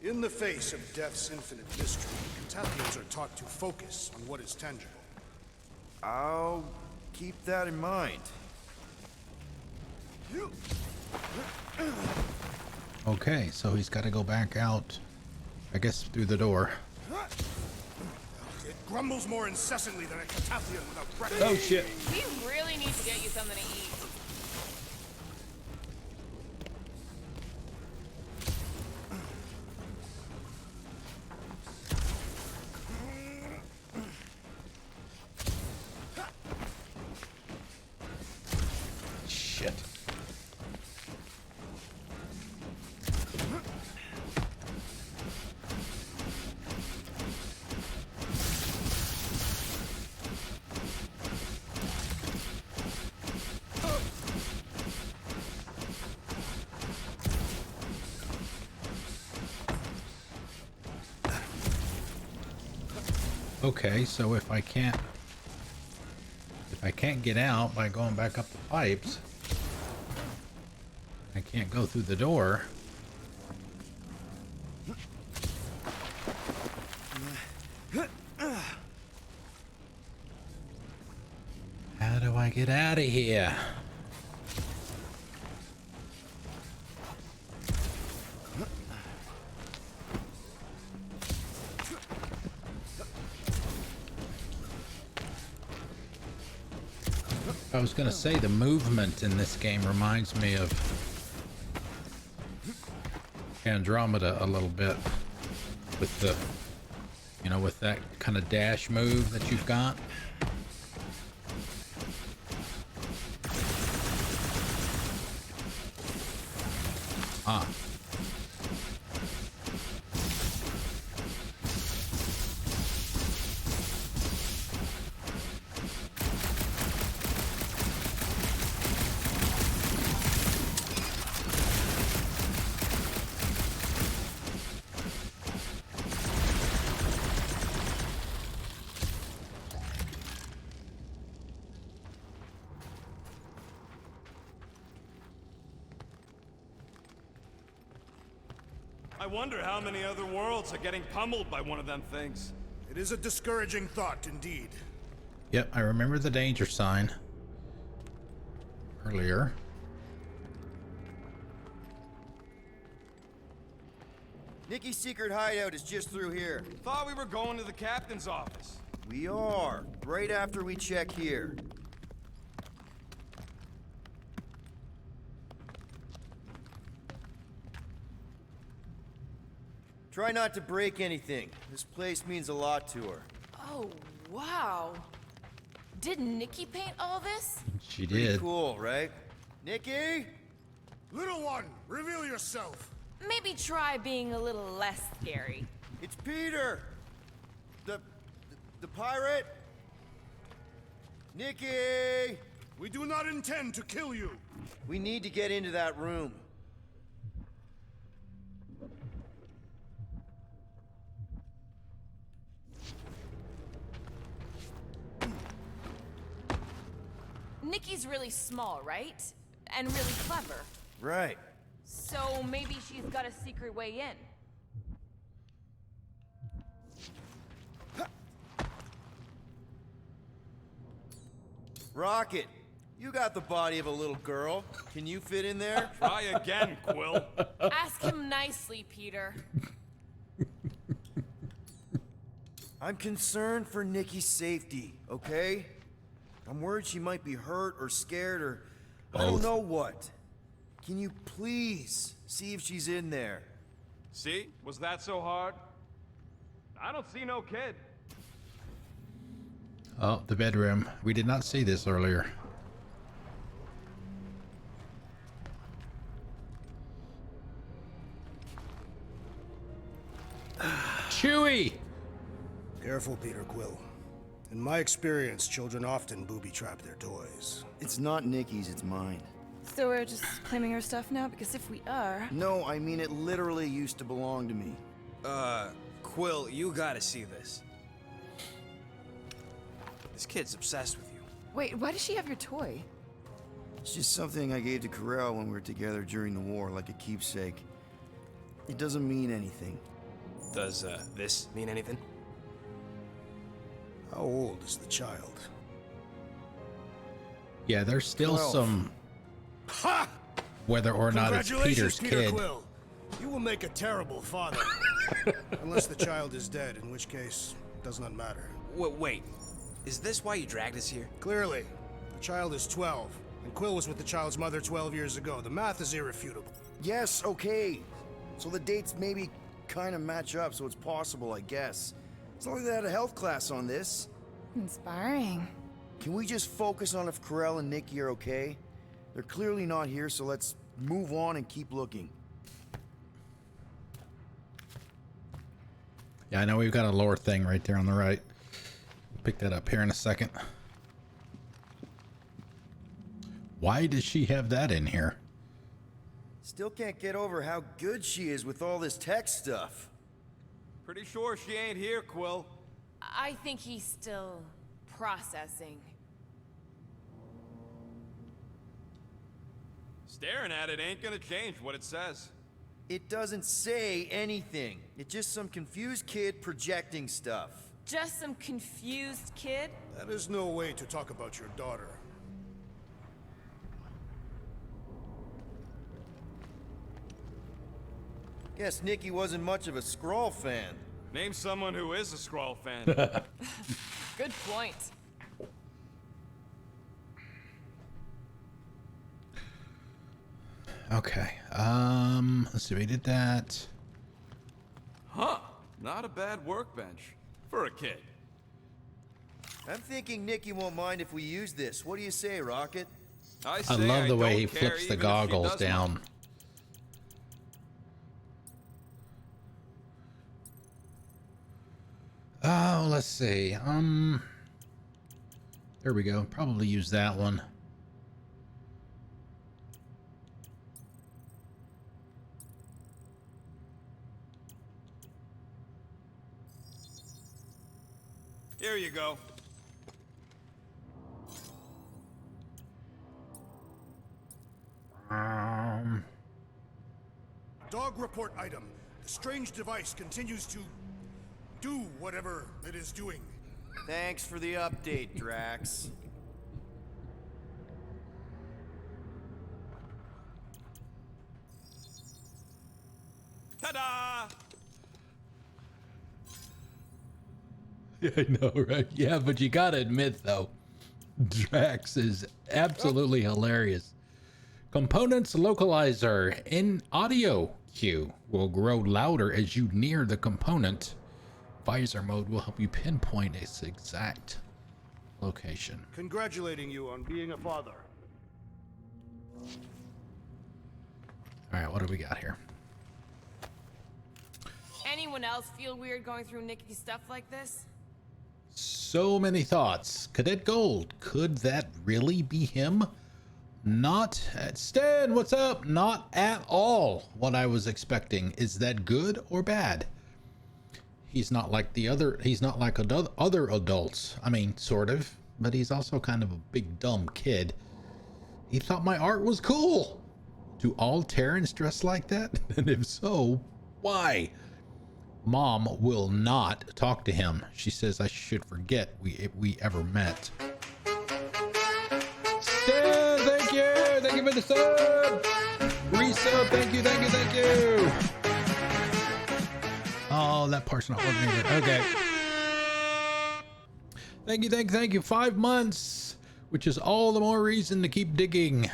In the face of death's infinite mystery, Cataphians are taught to focus on what is tangible. I'll keep that in mind. Okay, so he's got to go back out, I guess, through the door. It grumbles more incessantly than a Cataphian without breakfast. Oh shit. We really need to get you something to eat. Okay, so if I can't get out by going back up the pipes, I can't go through the door. How do I get out of here? I was gonna say the movement in this game reminds me of Andromeda a little bit, with the, you know, with that kind of dash move that you've got. Ah. I wonder how many other worlds are getting pummeled by one of them things. It is a discouraging thought, indeed. Yep, I remember the danger sign earlier. Nikki's secret hideout is just through here. Thought we were going to the captain's office. We are, right after we check here. Try not to break anything. This place means a lot to her. Oh, wow. Did Nikki paint all this? She Pretty did. cool, right? Nikki? Little one, reveal yourself. Maybe try being a little less scary. It's Peter! The pirate? Nikki! We do not intend to kill you. We need to get into that room. Nikki's really small, right? And really clever. Right. So maybe she's got a secret way in. Rocket, you got the body of a little girl. Can you fit in there? Try again, Quill. Ask him nicely, Peter. I'm concerned for Nikki's safety, okay? I'm worried she might be hurt or scared or I don't know what. Can you please see if she's in there? See? Was that so hard? I don't see no kid. Oh, the bedroom. We did not see this earlier. Chewie! Careful, Peter Quill. In my experience, children often booby-trap their toys. It's not Nikki's, it's mine. So we're just claiming her stuff now? Because if we are... No, I mean it literally used to belong to me. Quill, you gotta see this. This kid's obsessed with you. Wait, why does she have your toy? It's just something I gave to Corral when we were together during the war, like a keepsake. It doesn't mean anything. Does, this mean anything? How old is the child? Yeah, there's still 12. some... Ha! Whether or not it's Congratulations, Peter's Peter kid. Quill. You will make a terrible father. Unless the child is dead, in which case, it does not matter. Wait. Is this why you dragged us here? Clearly, the child is 12, and Quill was with the child's mother 12 years ago. The math is irrefutable. Yes, okay. So the dates maybe kind of match up, so it's possible, I guess. It's not like they had a health class on this. Inspiring. Can we just focus on if Corell and Nikki are okay? They're clearly not here, so let's move on and keep looking. Yeah, I know we've got a lore thing right there on the right. Pick that up here in a second. Why does she have that in here? Still can't get over how good she is with all this tech stuff. Pretty sure she ain't here, Quill. I think he's still processing. Staring at it ain't gonna change what it says. It doesn't say anything. It's just some confused kid projecting stuff. Just some confused kid? That is no way to talk about your daughter. Guess Nikki wasn't much of a Skrull fan. Name someone who is a Skrull fan. Good point. Okay. Let's see. We did that. Huh. Not a bad workbench. For a kid. I'm thinking Nikki won't mind if we use this. What do you say, Rocket? I love the way he flips the goggles down. Mind. Oh, let's see. There we go. Probably use that one. Here you go. Dog report item. The strange device continues to do whatever it is doing. Thanks for the update, Drax. Ta-da! Yeah, I know, right? Yeah, but you gotta admit, though, Drax is absolutely hilarious. Components localizer in audio cue will grow louder as you near the component. Visor mode will help you pinpoint its exact location. Congratulating you on being a father. All right, what do we got here? Anyone else feel weird going through Nikki's stuff like this? So many thoughts. Cadet Gold, could that really be him? Not at Stan, what's up? Not at all what I was expecting. Is that good or bad? He's not like other adults. I mean, sort of, but he's also kind of a big dumb kid. He thought my art was cool. Do all Terrans dress like that? And if so, why? Mom will not talk to him. She says I should forget we ever met. Stan, thank you! Thank you for the sub! Resub, thank you, thank you, thank you! Oh, that part's not working either. Okay. Thank you. 5 months, which is all the more reason to keep digging.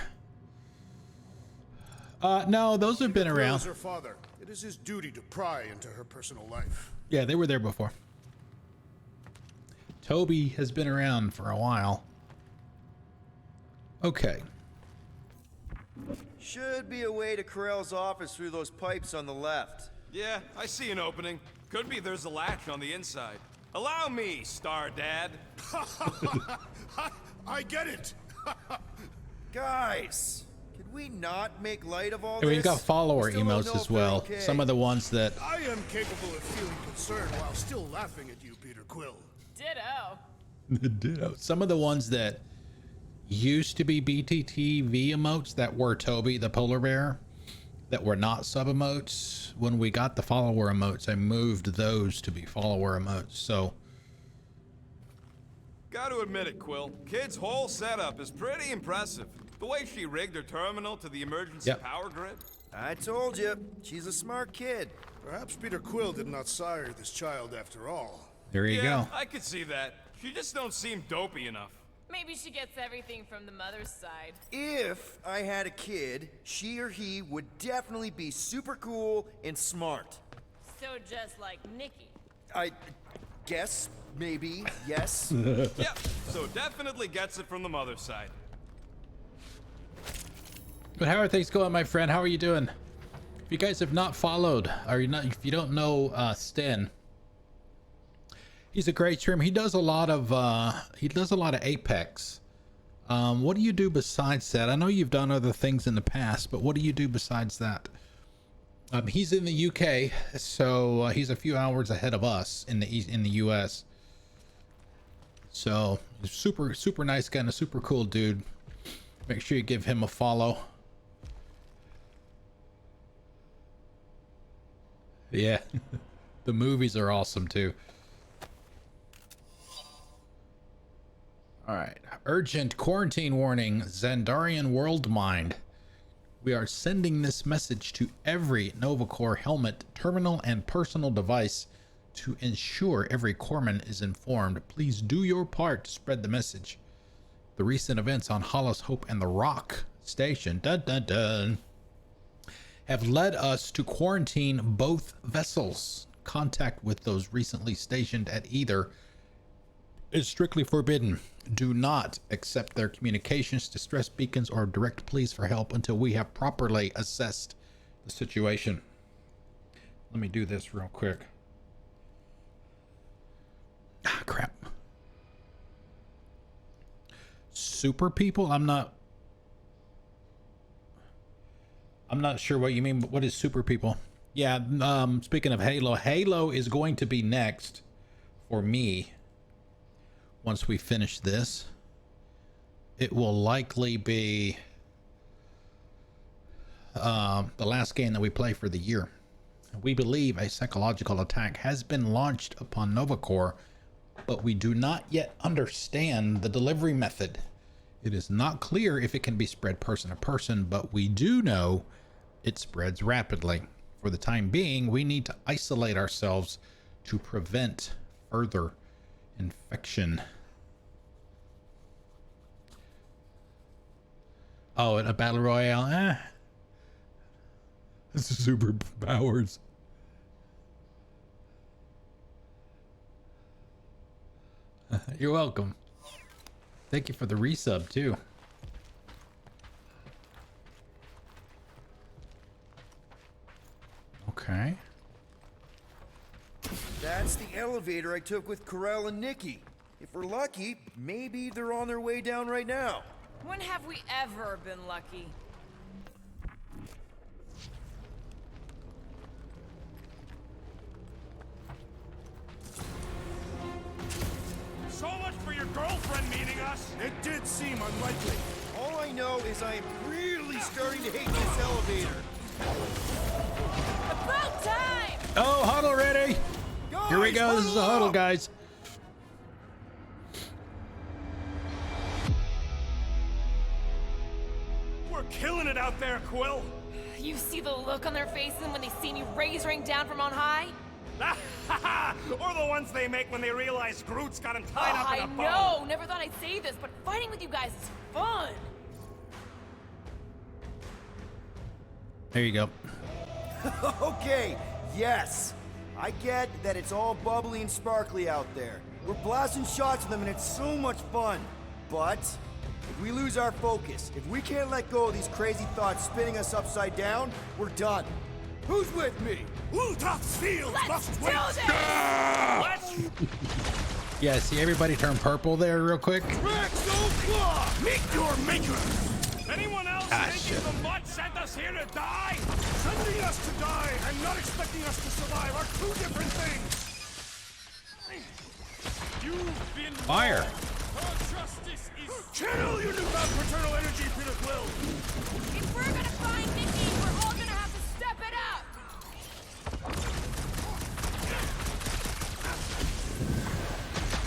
No, those have been around. Her father. It is his duty to pry into her personal life. Yeah, they were there before. Toby has been around for a while. Okay. Should be a way to Corell's office through those pipes on the left. Yeah, I see an opening. Could be there's a latch on the inside. Allow me, Star Dad. I get it. Guys, could we not make light of all And this? we've got follower Still don't emotes know as if they're well. okay. Some of the ones that I am capable of feeling concern while still laughing at you, Peter Quill. Ditto. some of the ones that used to be BTTV emotes that were Toby the polar bear, that were not sub emotes. When we got the follower emotes, I moved those to be follower emotes. So Gotta admit it, Quill. Kid's whole setup is pretty impressive. The way she rigged her terminal to the emergency power grid. I told you, she's a smart kid. Perhaps Peter Quill did not sire this child after all. there you go. I could see that. She just don't seem dopey enough. Maybe she gets everything from the mother's side. If I had a kid, she or he would definitely be super cool and smart. So just like Nikki. I guess, maybe, yes. Yep, so definitely gets it from the mother's side. But how are things going, my friend? How are you doing? If you guys have not followed, or if you don't know Stan, he's a great streamer. He does a lot of Apex. What do you do besides that? I know you've done other things in the past, but what do you do besides that? He's in the UK, so he's a few hours ahead of us in the US. So super nice guy and a super cool dude. Make sure you give him a follow. Yeah. The movies are awesome too. All right. Urgent quarantine warning, Xandarian world mind. We are sending this message to every Nova Corps helmet, terminal, and personal device to ensure every corpsman is informed. Please do your part to spread the message. The recent events on Hollis Hope and the Rock Station have led us to quarantine both vessels. Contact with those recently stationed at either is strictly forbidden. Do not accept their communications, distress beacons, or direct pleas for help until we have properly assessed the situation. Let me do this real quick. Ah, crap. Super people? I'm not sure what you mean, but what is super people? Yeah, speaking of Halo is going to be next for me. Once we finish this, it will likely be the last game that we play for the year. We believe a psychological attack has been launched upon Nova Corps, but we do not yet understand the delivery method. It is not clear if it can be spread person to person, but we do know it spreads rapidly. For the time being, we need to isolate ourselves to prevent further infection. Oh, and a battle royale? This is superpowers. You're welcome. Thank you for the resub too. Okay. That's the elevator I took with Corell and Nikki. If we're lucky, maybe they're on their way down right now. When have we ever been lucky? So much for your girlfriend meeting us. It did seem unlikely. All I know is I am really starting to hate this elevator. About time! Oh, huddle ready. Guys, Here we go. This is the huddle, guys. We're killing it out there, Quill. You see the look on their faces when they see you rays rain down from on high? Or the ones they make when they realize Groot's got him tied up in a bow. I know. Never thought I'd say this, but fighting with you guys is fun. There you go. Okay, yes. I get that it's all bubbly and sparkly out there. We're blasting shots at them and it's so much fun. But if we lose our focus, if we can't let go of these crazy thoughts spinning us upside down, we're done. Who's with me? Lutoff's field must Let's wait. do this! Let's Yeah, see everybody turn purple there real quick. meet your maker. Anyone else Ah, thinking shit. the mutt sent us here to die? Sending us to die and not expecting us to survive are two different things. You've been Fire. wrong. Our justice is channel your newfound paternal energy, Peter Quill. If we're gonna find Nikki, we're all gonna have to step it up.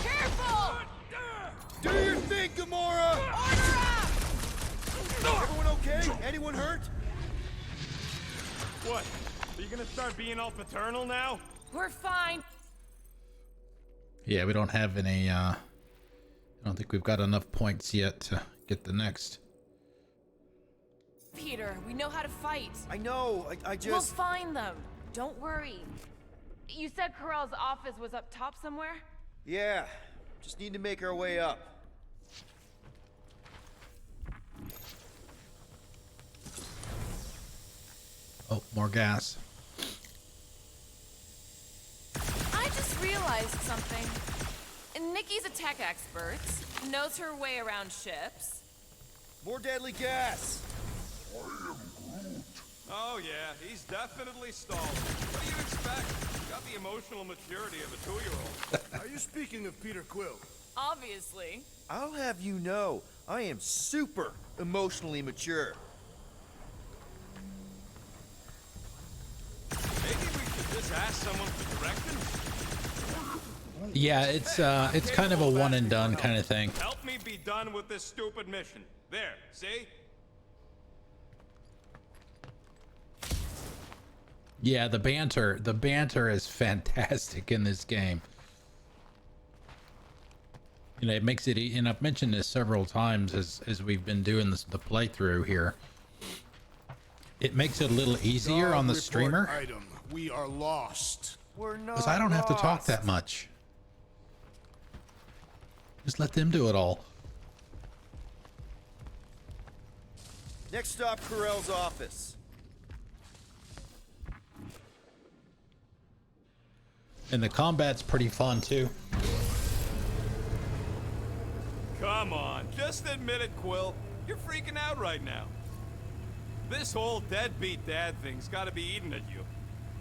Careful! Do your thing, Gamora! Order up! Everyone okay? Anyone hurt? What? Are you gonna start being all paternal now? We're fine. Yeah, we don't have any, I don't think we've got enough points yet to get the next. Peter, we know how to fight. I know, I just... We'll find them. Don't worry. You said Corell's office was up top somewhere? Yeah, just need to make our way up. Oh, more gas. I just realized something. Nikki's a tech expert, knows her way around ships. More deadly gas! Oh yeah, he's definitely stalled. What do you expect? Got the emotional maturity of a 2-year-old. Are you speaking of Peter Quill? Obviously. I'll have you know, I am super emotionally mature. Maybe we should just ask someone for directions. Yeah, it's kind of a one and done kind of thing. Help me be done with this stupid mission. There, see? Yeah, the banter is fantastic in this game. You know, it makes it, and I've mentioned this several times as we've been doing the playthrough here. It makes it a little easier on the streamer. Item. We are lost. We're not Because I don't have to talk lost. that much. Just let them do it all. Next stop, Carell's office. And the combat's pretty fun too. Come on, just admit it, Quill. You're freaking out right now. This whole deadbeat dad thing's gotta be eating at you.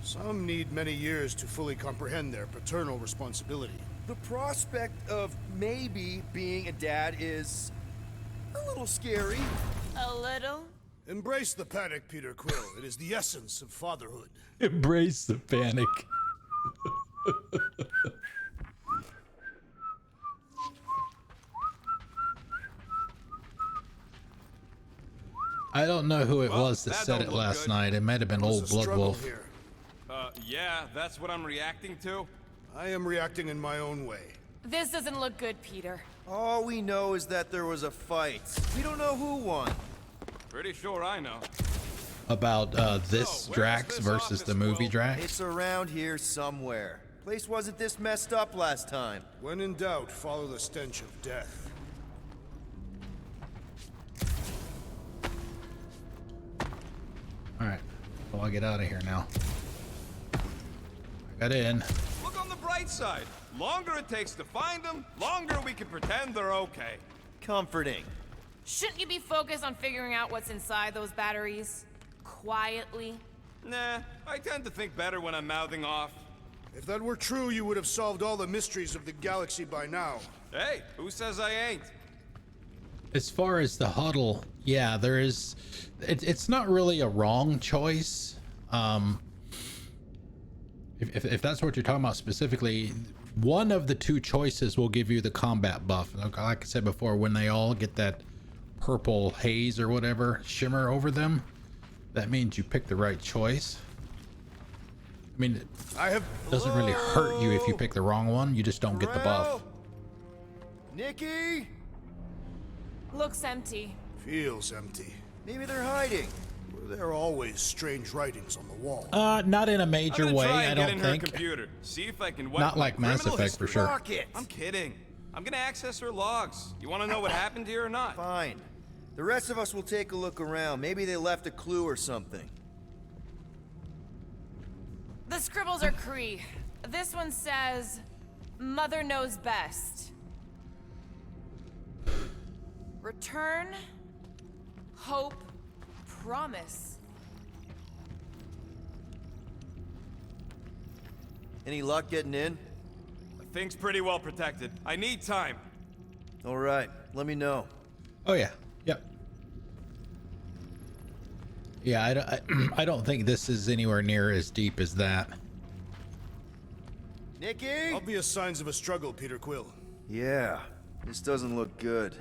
Some need many years to fully comprehend their paternal responsibility. The prospect of maybe being a dad is a little scary. A little? Embrace the panic, Peter Quill. It is the essence of fatherhood. Embrace the panic. I don't know who it was that that said don't it look last good. night. It might have been There was old a Blood struggle Wolf. here. Yeah, that's what I'm reacting to? I am reacting in my own way. This doesn't look good, Peter. All we know is that there was a fight. We don't know who won. Pretty sure I know. About this So, where's Drax this versus office, the movie Quill? Drax. It's around here somewhere. Place wasn't this messed up last time. When in doubt, follow the stench of death. All right, well, I'll get out of here now. I got in. Look on the bright side. Longer it takes to find them, longer we can pretend they're okay. Comforting. Shouldn't you be focused on figuring out what's inside those batteries? Quietly? Nah, I tend to think better when I'm mouthing off. If that were true, you would have solved all the mysteries of the galaxy by now. Hey, who says I ain't? As far as the huddle, yeah, there is. It's not really a wrong choice. If that's what you're talking about specifically, one of the two choices will give you the combat buff. Like I said before, when they all get that purple haze or whatever shimmer over them, that means you pick the right choice. I mean, it doesn't really hurt you if you pick the wrong one. You just don't get the buff. Nikki? Looks empty. Feels empty. Maybe they're hiding. There are always strange writings on the wall. Not in a I'm major gonna way, try I and get don't in think. her computer. See if I can. Not like Mass Effect for sure. Rocket. I'm kidding. I'm gonna access her logs. You want to know what happened here or not? Fine. The rest of us will take a look around. Maybe they left a clue or something. The scribbles are Kree. This one says, Mother knows best. Return, hope, promise. Any luck getting in? The thing's pretty well protected. I need time. All right, let me know. Oh yeah, yep. Yeah, I don't think this is anywhere near as deep as that. Nikki? Obvious signs of a struggle, Peter Quill. Yeah, this doesn't look good.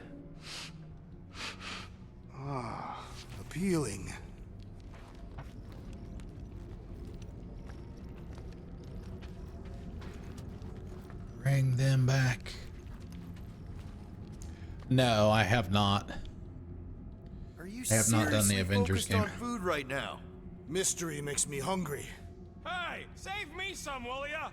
Ah, appealing. Bring them back. No, I have not. Are you I have not done the seriously Avengers focused game. on food right now? Mystery makes me hungry. Hey, save me some, will ya?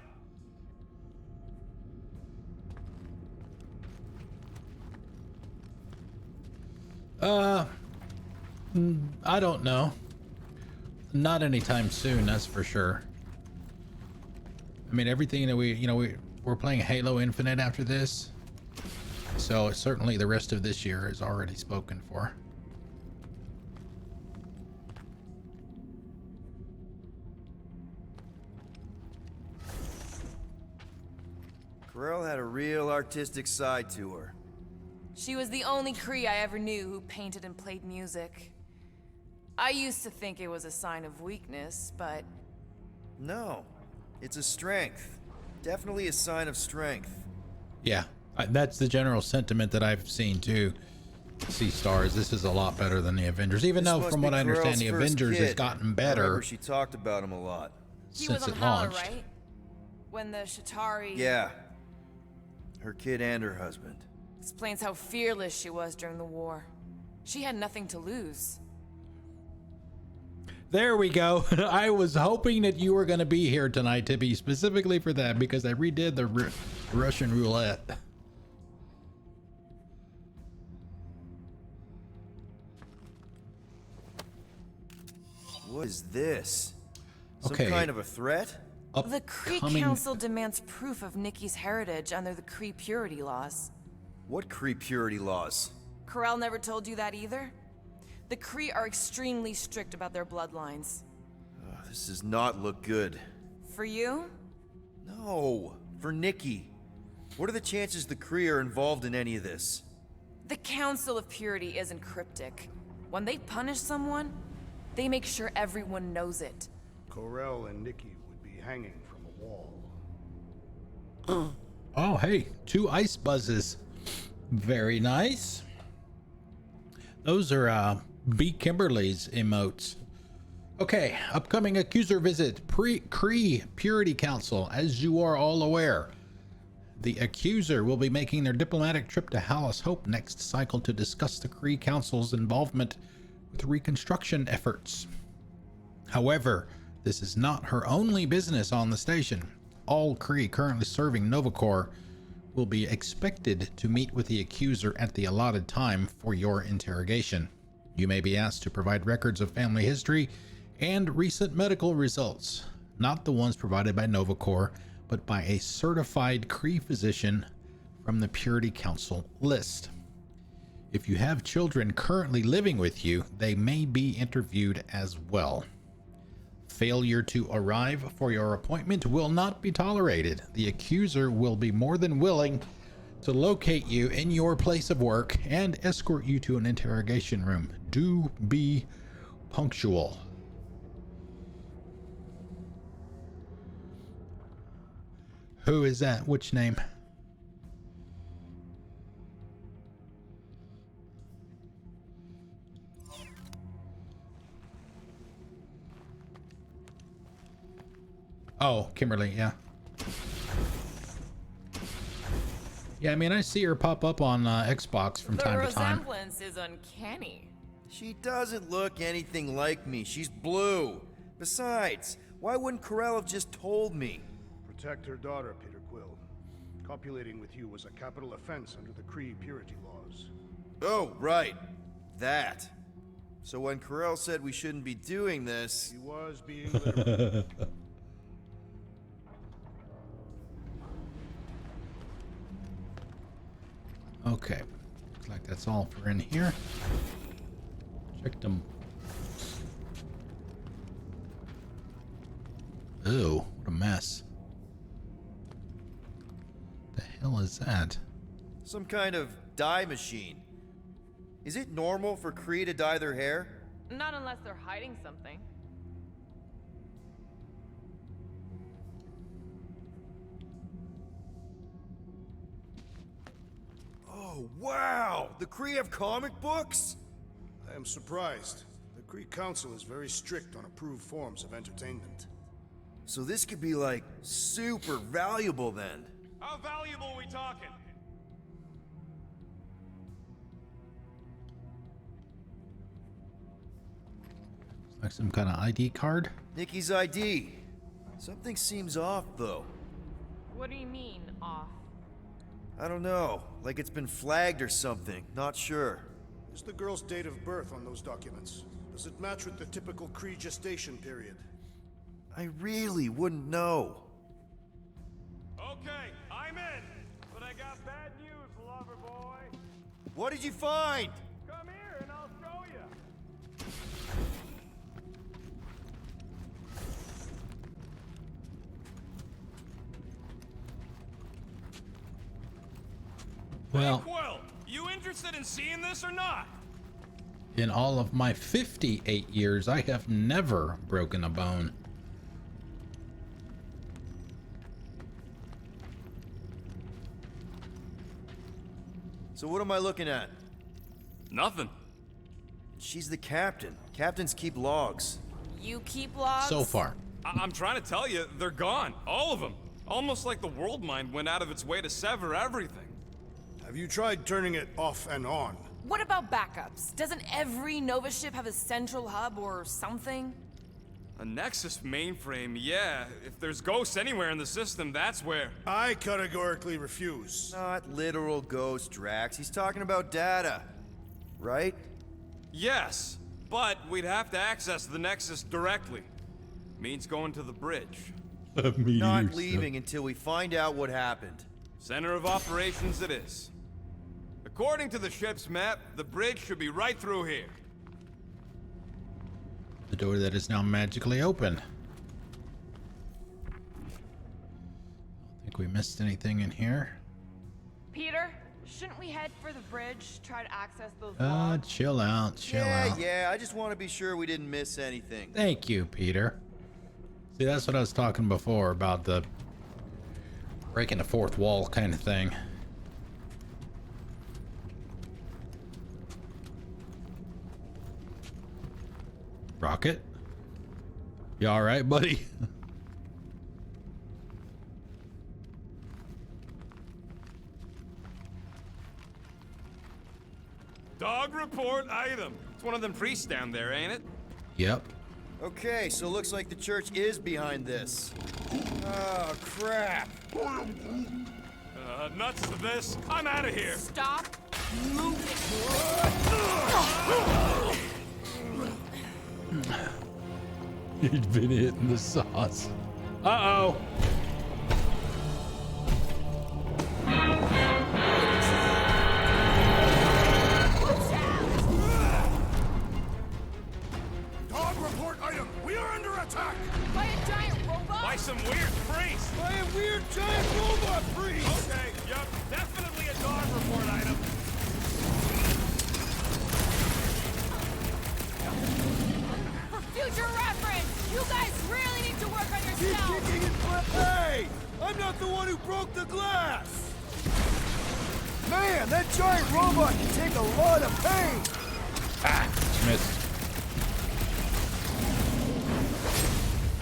I don't know. Not anytime soon, that's for sure. I mean, everything that we're playing Halo Infinite after this, so certainly the rest of this year is already spoken for. Corell had a real artistic side to her. She was the only Cree I ever knew who painted and played music. I used to think it was a sign of weakness, but... No, it's a strength. Definitely a sign of strength. Yeah, that's the general sentiment that I've seen too. Sea Stars, this is a lot better than the Avengers, even though from what I understand the Avengers has gotten I better. remember she talked about him a lot. He was since on it Hala, launched. right? When the Shatari... Yeah. Her kid and her husband. Explains how fearless she was during the war. She had nothing to lose. There we go. I was hoping that you were going to be here tonight, Tippy, specifically for that, because I redid the Russian roulette. What is this? Some Okay. kind of a threat? The Kree Council demands proof of Nikki's heritage under the Kree purity laws. What Kree purity laws? Corell never told you that either? The Kree are extremely strict about their bloodlines. This does not look good. For you? No, for Nikki. What are the chances the Kree are involved in any of this? The Council of Purity isn't cryptic. When they punish someone, they make sure everyone knows it. Corell and Nikki would be hanging from a wall. Oh, hey, 2 ice buzzes. Very nice. Those are B. Kimberly's emotes. Okay, upcoming accuser visit. Kree Purity Council. As you are all aware, the accuser will be making their diplomatic trip to Hallis Hope next cycle to discuss the Kree Council's involvement with reconstruction efforts. However, this is not her only business on the station. All Kree currently serving Nova Corps will be expected to meet with the accuser at the allotted time for your interrogation. You may be asked to provide records of family history and recent medical results, not the ones provided by Nova Corps, but by a certified Kree physician from the Purity Council list. If you have children currently living with you, they may be interviewed as well. Failure to arrive for your appointment will not be tolerated. The accuser will be more than willing to locate you in your place of work and escort you to an interrogation room. Do be punctual. Who is that? Which name? Oh, Kimberly, yeah. Yeah, I mean, I see her pop up on Xbox from time to time. The resemblance is uncanny. She doesn't look anything like me. She's blue. Besides, why wouldn't Corell have just told me? Protect her daughter, Peter Quill. Copulating with you was a capital offense under the Kree purity laws. Oh, right. That. So when Corell said we shouldn't be doing this... He was being literal. Okay, looks like that's all for in here. Check them. Ew, what a mess. The hell is that? Some kind of dye machine. Is it normal for Kree to dye their hair? Not unless they're hiding something. Oh, wow! The Kree have comic books? I am surprised. The Kree Council is very strict on approved forms of entertainment. So this could be like super valuable then. How valuable are we talking? Like some kind of ID card? Nikki's ID. Something seems off though. What do you mean, off? I don't know. Like it's been flagged or something. Not sure. Is the girl's date of birth on those documents? Does it match with the typical Kree gestation period? I really wouldn't know. Okay, I'm in. But I got bad news, lover boy. What did you find? Come here and I'll show you. Well, Hey, Quill, you interested in seeing this or not? in all of my 58 years, I have never broken a bone. So what am I looking at? Nothing. She's the captain. Captains keep logs. You keep logs? So far. I'm trying to tell you, they're gone. All of them. Almost like the world mind went out of its way to sever everything. Have you tried turning it off and on? What about backups? Doesn't every Nova ship have a central hub or something? A Nexus mainframe, yeah. If there's ghosts anywhere in the system, that's where. I categorically refuse. Not literal ghost, Drax. He's talking about data. Right? Yes, but we'd have to access the Nexus directly. Means going to the bridge. Not leaving until we find out what happened. Center of operations it is. According to the ship's map, the bridge should be right through here. The door that is now magically open. Don't think we missed anything in here. Peter, shouldn't we head for the bridge, try to access those logs? Chill out, chill out. Yeah, I just want to be sure we didn't miss anything. Thank you, Peter. See, that's what I was talking before about the breaking the fourth wall kind of thing. Rocket? You all right, buddy? Dog report item. It's one of them priests down there, ain't it? Yep. Okay, so looks like the church is behind this. Oh, crap. Nuts to this. I'm out of here. Stop moving. He'd been hitting the sauce. Uh-oh. Dog report item. We are under attack. By a giant robot? By some weird priest. By a weird giant robot priest! Okay, yup. Definitely a dog report item. For future reference, you guys really need to work on Keep yourselves. kicking and Hey! I'm not the one who broke the glass! Man, that giant robot can take a lot of pain! Ah, missed.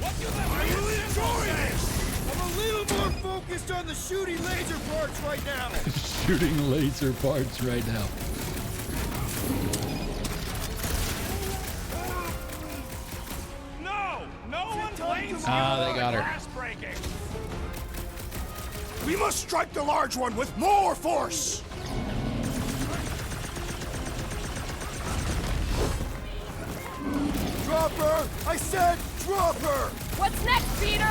What you I really enjoy this! I'm a little more focused on the shooting laser parts right now! Shooting laser parts right now. No one blames They got her. glass breaking. We must strike the large one with more force. Drop her! I said drop her! What's next, Peter?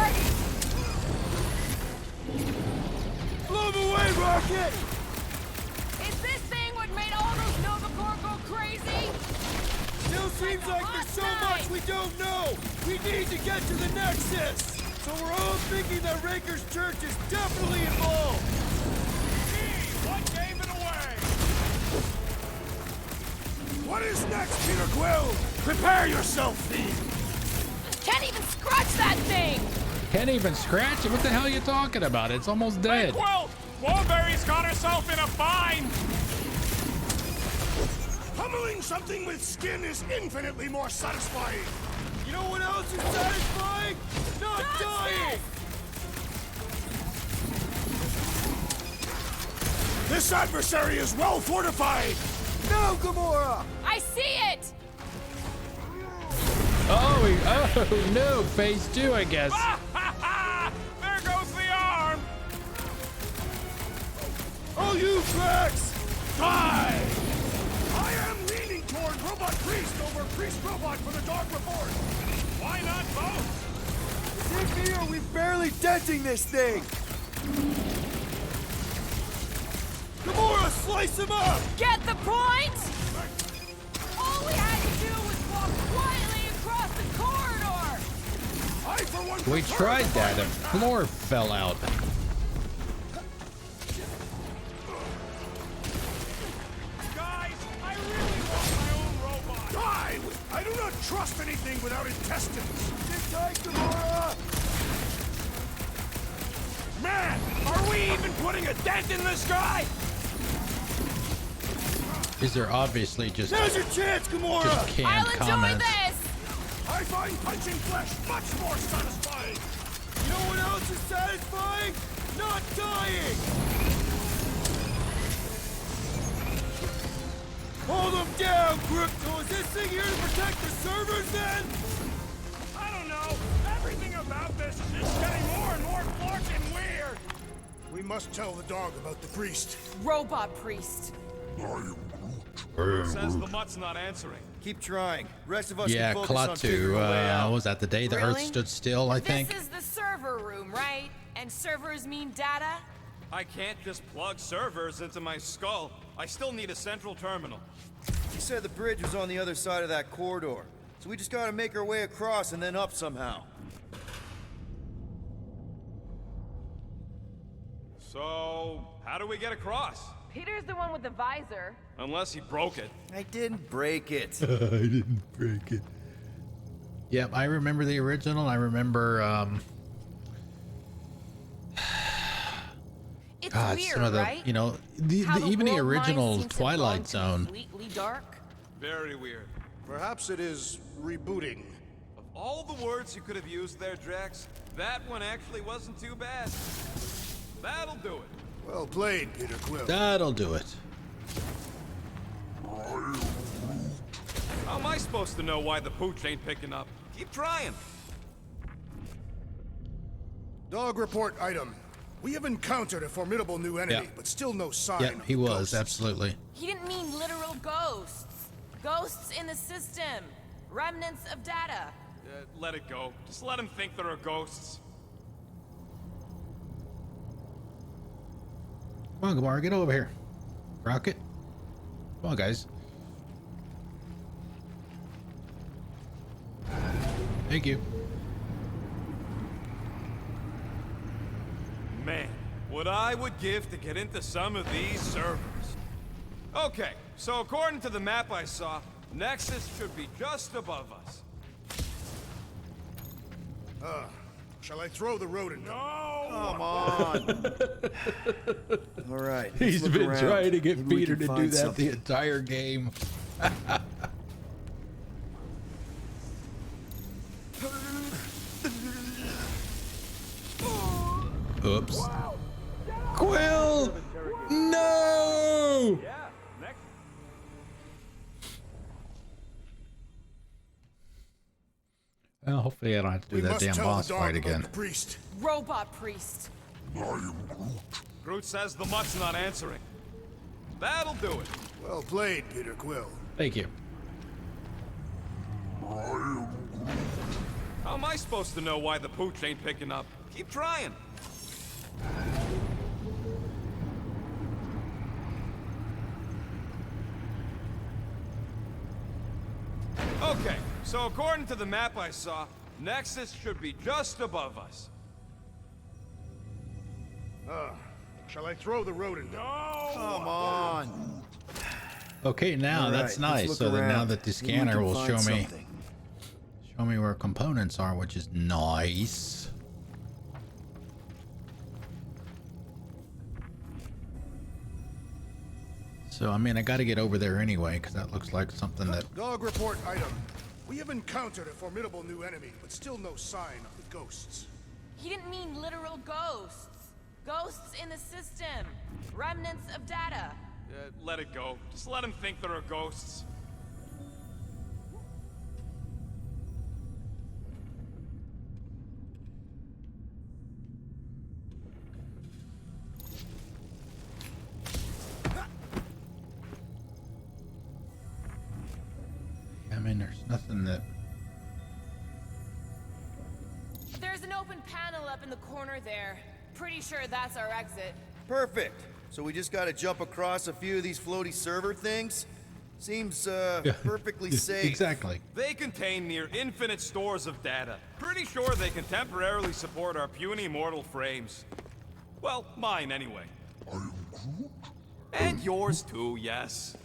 Blow them away, Rocket! Is this thing what made all those Nova Corps go crazy? Still seems like there's so much we don't know! We need to get to the Nexus! So we're all thinking that Raker's Church is definitely involved! Gee, what gave it away? What is next, Peter Quill? Prepare yourself, Fiend. Can't even scratch that thing! Can't even scratch it. What the hell are you talking about? It's almost dead. Quill, Warberry's got herself in a bind. Pummeling something with skin is infinitely more satisfying. You know what else is satisfying? Not dying! This adversary is well fortified. No, Gamora! I see it! Oh no, phase 2, I guess. There goes the arm. Oh, you Drax! Die! I am leaning toward Robot Priest over Priest Robot for the dog report. Why not both? Is it me or are we barely denting this thing? Gamora, slice him up! Get the point? All we had to do was walk quietly across the corridor! I, for one, We prefer tried the that and violence. floor fell out. Do not trust anything without intestines! Sit tight, Gamora! Man, are we even putting a dent in this guy? These are obviously just Now's your chance, Gamora! just canned I'll enjoy comments. this! I find punching flesh much more satisfying. You know what else is satisfying? Not dying! Hold them down, Crypto! Is this thing here to protect the servers, then? I don't know. Everything about this is just getting more and more fucking weird. We must tell the dog about the priest. Robot priest. Says the mutt's not answering. Keep trying. Rest of us Yeah, can focus on figuring Klaatu. a way out. Was that the day the Earth Really? stood still? I think. This is the server room, right? And servers mean data? I can't just plug servers into my skull. I still need a central terminal. You said the bridge was on the other side of that corridor, so we just gotta make our way across and then up somehow. So, how do we get across? Peter's the one with the visor. Unless he broke it. I didn't break it. I didn't break it. Yep, I remember the original. I remember It's God, weird, some of the, right? you know, How the even the world original mind seems to have Twilight gone Zone. Completely dark. Very weird. Perhaps it is rebooting. Of all the words you could have used there, Drax, that one actually wasn't too bad. That'll do it. Well played, Peter Quill. That'll do it. How am I supposed to know why the pooch ain't picking up? Keep trying. Dog report item. We have encountered a formidable new enemy, Yeah. but still no sign Yep, of he the was, ghosts. absolutely. He didn't mean literal ghosts. Ghosts in the system. Remnants of data. Let it go. Just let him think there are ghosts. Come on, Gamora, get over here. Rocket. Come on, guys. Thank you. Man, what I would give to get into some of these servers. Okay, so according to the map I saw, Nexus should be just above us. Shall I throw the rodent? No! Come on. All right. let's He's look been around. trying to get Maybe we Peter can to do find that something. the entire game. Oops. Quill! No! Yeah, next. Well, hopefully I don't have to do We that must damn tell boss the dog fight about again. the priest. Robot priest. Groot says the mutt's not answering. That'll do it. Well played, Peter Quill. Thank you. How am I supposed to know why the pooch ain't picking up? Keep trying. Okay, so according to the map I saw, Nexus should be just above us. Shall I throw the rodent? No! Come on. Okay, now All that's right, let's nice. look So that now around. that the Maybe we scanner can will find show me something. where components are, which is nice. So I mean, I got to get over there anyway because that looks like something that. Dog report item. We have encountered a formidable new enemy, but still no sign of the ghosts. He didn't mean literal ghosts. Ghosts in the system. Remnants of data. Let it go. Just let him think there are ghosts. I mean, there's nothing that. There's an open panel up in the corner there. Pretty sure that's our exit. Perfect. So we just gotta jump across a few of these floaty server things? Seems, perfectly safe. Exactly. They contain near infinite stores of data. Pretty sure they can temporarily support our puny mortal frames. Well, mine anyway. And yours too, yes.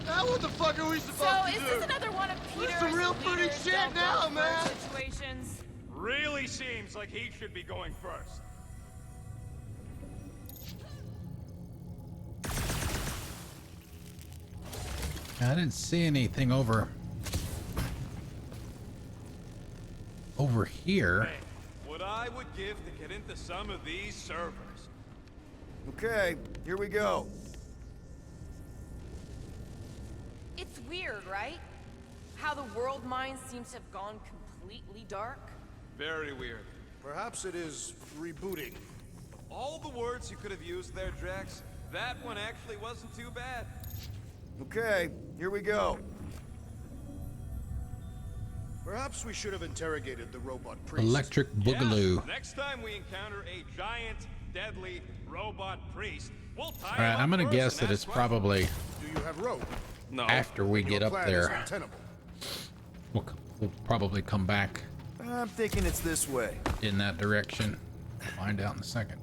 Now what the fuck are we supposed So to is do? this another one of Peter's some real funny leaders shit don't now, go man. first situations? Really seems like he should be going first. I didn't see anything over here. Hey, what I would give to get into some of these servers. Okay, here we go. It's weird, right? How the world mind seems to have gone completely dark. Very weird. Perhaps it is rebooting. All the words you could have used there, Drax, that one actually wasn't too bad. Okay, here we go. Perhaps we should have interrogated the robot priest. Electric Boogaloo. Yeah, next time we encounter a giant, deadly robot priest, we'll tie All him right, up I'm gonna first guess and that it's ask probably Do you have rope? No. after we get Your up plan is there. untenable. We'll probably come back I'm thinking it's this way. in that direction. Find out in a second.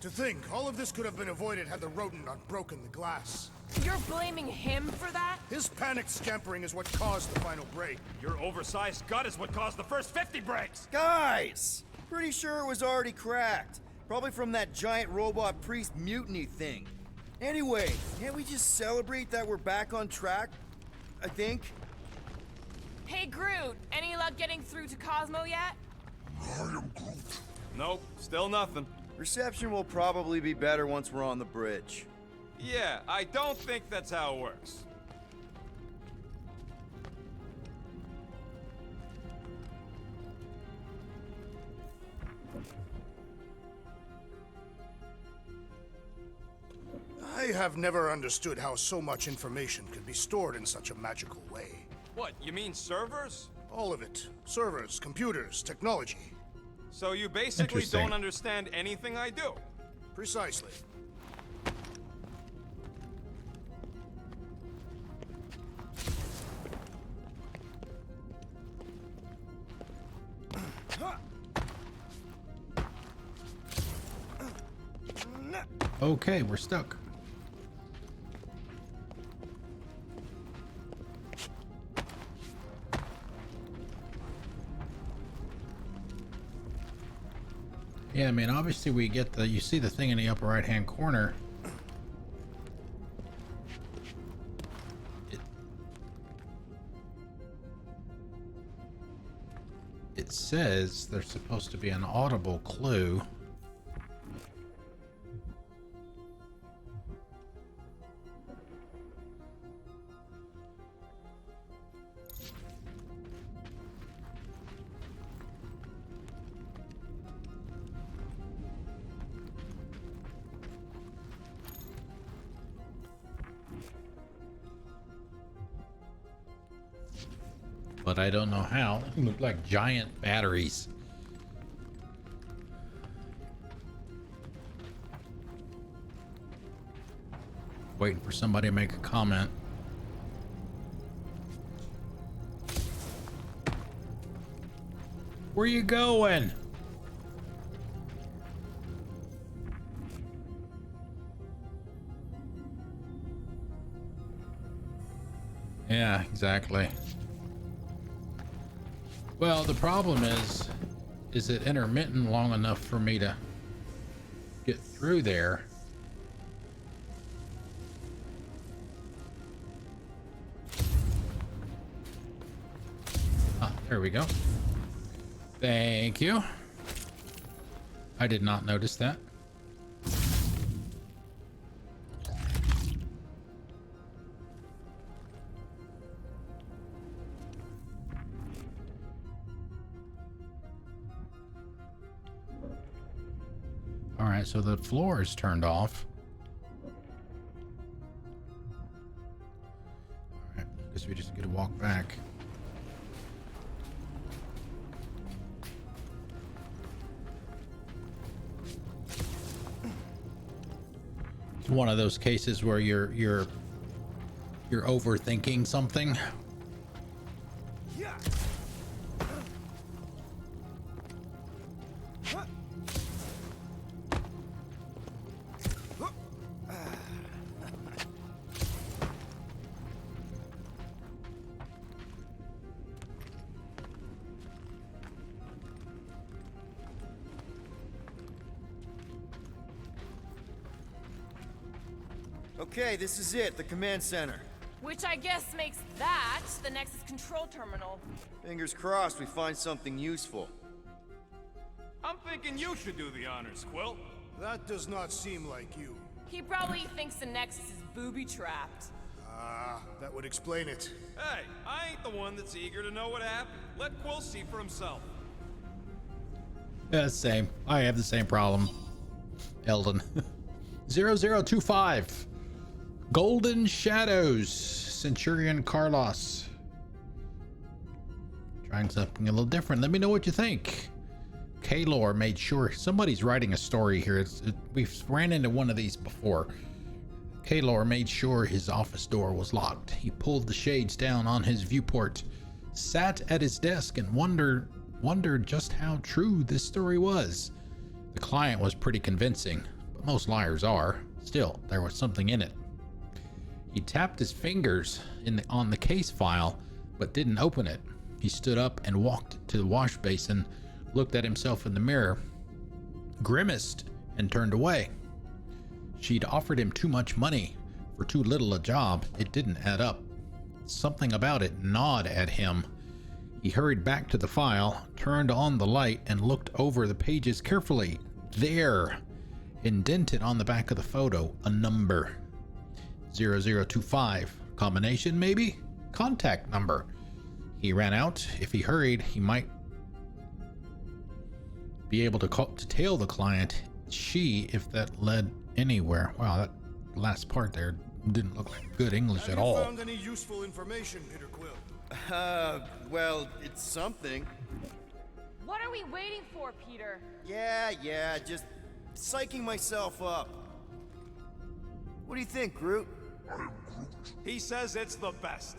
To think, all of this could have been avoided had the rodent not broken the glass. You're blaming him for that? His panicked scampering is what caused the final break. Your oversized gut is what caused the first 50 breaks. Guys! Pretty sure it was already cracked. Probably from that giant robot priest mutiny thing. Anyway, can't we just celebrate that we're back on track? I think. Hey, Groot, any luck getting through to Cosmo yet? Nope, still nothing. Reception will probably be better once we're on the bridge. Yeah, I don't think that's how it works. I have never understood how so much information could be stored in such a magical way. What, you mean servers? All of it. Servers, computers, technology. So you basically Interesting. don't understand anything I do? Precisely. Okay, we're stuck. Yeah, I mean, obviously we get you see the thing in the upper right hand corner. It says there's supposed to be an audible clue. But I don't know how. They look like giant batteries. Waiting for somebody to make a comment. Where you going? Yeah, exactly. Well, the problem is it intermittent long enough for me to get through there? Ah, there we go. Thank you. I did not notice that. All right, so the floor is turned off. All right, guess we just get to walk back. It's one of those cases where you're overthinking something. Okay, this is it, the command center. Which I guess makes that the Nexus control terminal. Fingers crossed we find something useful. I'm thinking you should do the honors, Quill. That does not seem like you. He probably thinks the Nexus is booby-trapped. Ah, that would explain it. Hey, I ain't the one that's eager to know what happened. Let Quill see for himself. Yeah, same. I have the same problem. Eldon. 0025. Golden Shadows. Centurion Carlos. Trying something a little different. Let me know what you think. Kaylor made sure somebody's writing a story here. We've ran into one of these before. Kaylor made sure his office door was locked. He pulled the shades down on his viewport, sat at his desk, and wondered just how true this story was. The client was pretty convincing, but most liars are. Still, there was something in it. He tapped his fingers on the case file, but didn't open it. He stood up and walked to the wash basin, looked at himself in the mirror, grimaced, and turned away. She'd offered him too much money for too little a job. It didn't add up. Something about it gnawed at him. He hurried back to the file, turned on the light, and looked over the pages carefully. There, indented on the back of the photo, a number. 0025. Combination, maybe? Contact number. He ran out. If he hurried, he might be able to tail the client. If that led anywhere. Wow, that last part there didn't look like good English at all. Have you found any useful information, Peter Quill? Well, it's something. What are we waiting for, Peter? Yeah, just psyching myself up. What do you think, Groot? He says it's the best.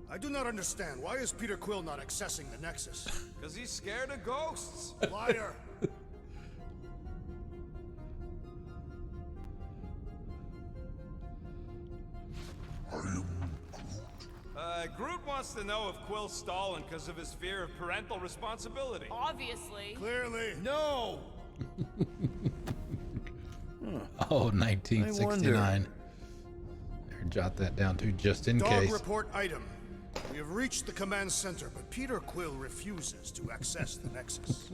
I do not understand. Why is Peter Quill not accessing the Nexus? Because he's scared of ghosts. Liar! Groot wants to know if Quill's stalling because of his fear of parental responsibility. Obviously. Clearly. No! Oh, 1969. There, jot that down too, just in case. Dog report item. We have reached the command center, but Peter Quill refuses to access the Nexus.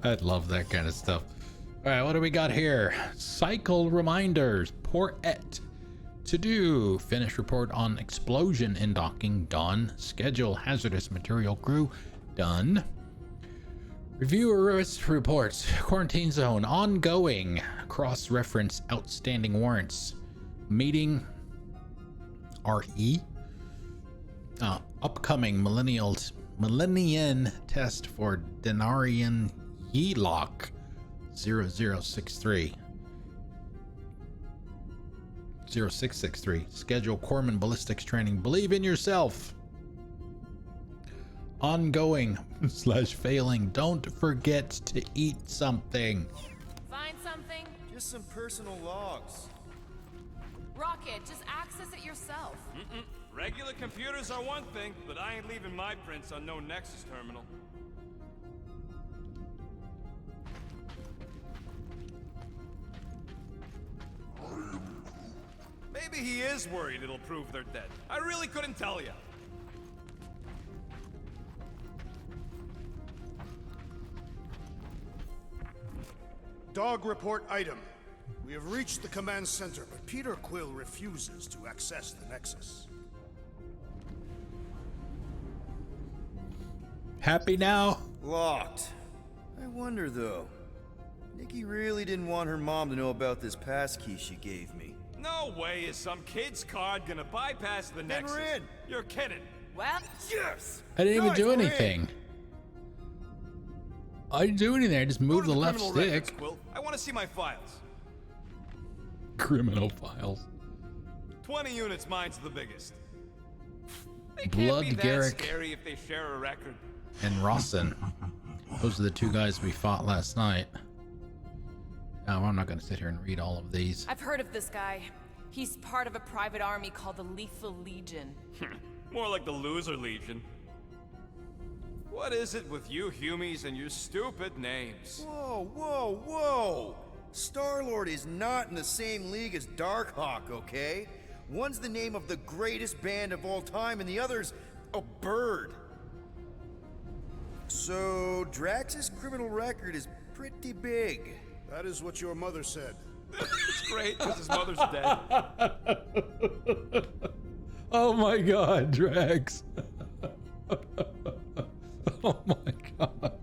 I'd love that kind of stuff. All right, what do we got here? Cycle reminders. Portet. To do. Finish report on explosion in docking. Done. Schedule hazardous material crew. Done. Review arrest reports. Quarantine zone. Ongoing. Cross-reference outstanding warrants. Meeting. RE. Upcoming Millennian test for Denarian Yelock. 0063. 0663. Schedule Corpsman ballistics training. Believe in yourself. Ongoing / failing. Don't forget to eat something. Find something? Just some personal logs. Rocket, just access it yourself. Regular computers are one thing, but I ain't leaving my prints on no Nexus terminal. Maybe he is worried it'll prove they're dead. I really couldn't tell you. Dog report item. We have reached the command center, but Peter Quill refuses to access the Nexus. Happy now? Locked. I wonder though. Nikki really didn't want her mom to know about this passkey she gave me. No way is some kid's card gonna bypass the Nexus. we're in. You're kidding. Well, Yes! I didn't even Guys, do we're in. anything. I didn't do anything. I just moved the Go to left criminal records, stick. Quill. I want to see my files. Criminal files. 20 units, mine's the biggest. They Blood can't be that Garrick. scary if they share a record. And Rawson. Those are the two guys we fought last night. Now, I'm not going to sit here and read all of these. I've heard of this guy. He's part of a private army called the Lethal Legion. More like the Loser Legion. What is it with you Humies and your stupid names? Whoa, whoa, whoa! Star-Lord is not in the same league as Darkhawk, okay? One's the name of the greatest band of all time, and the other's a bird. So, Drax's criminal record is pretty big. That is what your mother said. It's great, because his mother's dead. Oh my god, Drax. Oh my god.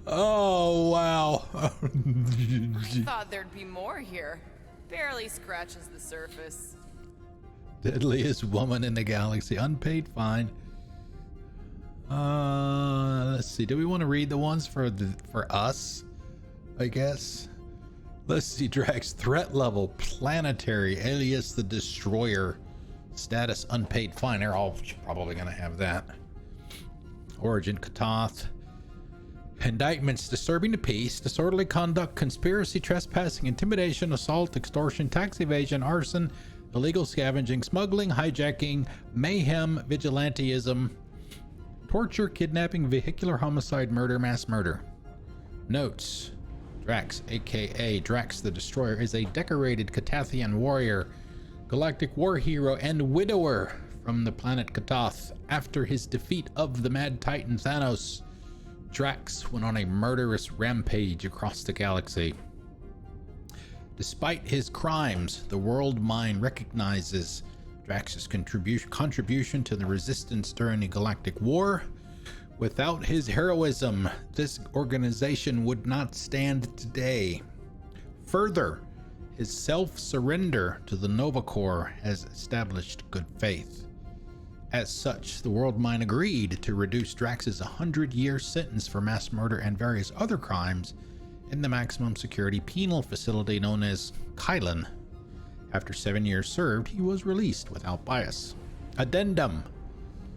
Oh wow. Thought there'd be more here. Barely scratches the surface. Deadliest woman in the galaxy. Unpaid fine. Let's see. Do we want to read the ones for us? I guess. Let's see. Drax threat level planetary alias the Destroyer. Status unpaid fine. They're all probably gonna have that. Origin Katoth. Indictments: disturbing the peace, disorderly conduct, conspiracy, trespassing, intimidation, assault, extortion, tax evasion, arson, illegal scavenging, smuggling, hijacking, mayhem, vigilantism, torture, kidnapping, vehicular homicide, murder, mass murder. Notes: Drax, aka Drax the Destroyer, is a decorated Catathian warrior, galactic war hero, and widower from the planet Katoth. After his defeat of the Mad Titan Thanos, Drax went on a murderous rampage across the galaxy. Despite his crimes, the World Mind recognizes Drax's contribution to the resistance during the Galactic War. Without his heroism, this organization would not stand today. Further, his self-surrender to the Nova Corps has established good faith. As such, the World Mind agreed to reduce Drax's 100-year sentence for mass murder and various other crimes in the maximum security penal facility known as Kylan. After 7 years served, he was released without bias. Addendum: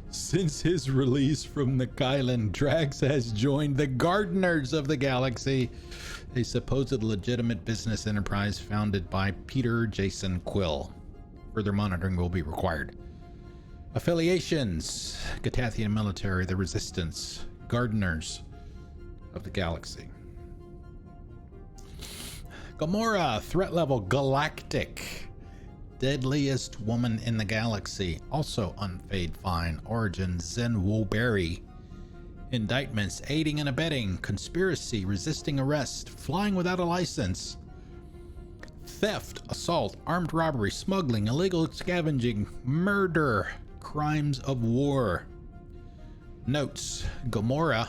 since his release from the Kylan, Drax has joined the Gardeners of the Galaxy, a supposed legitimate business enterprise founded by Peter Jason Quill. Further monitoring will be required. Affiliations: Catathian military, the Resistance, Gardeners of the Galaxy. Gamora, threat level galactic, deadliest woman in the galaxy, also unpaid fine. Origin Zen Woberry. Indictments: aiding and abetting, conspiracy, resisting arrest, flying without a license, theft, assault, armed robbery, smuggling, illegal scavenging, murder, crimes of war. Notes: Gamora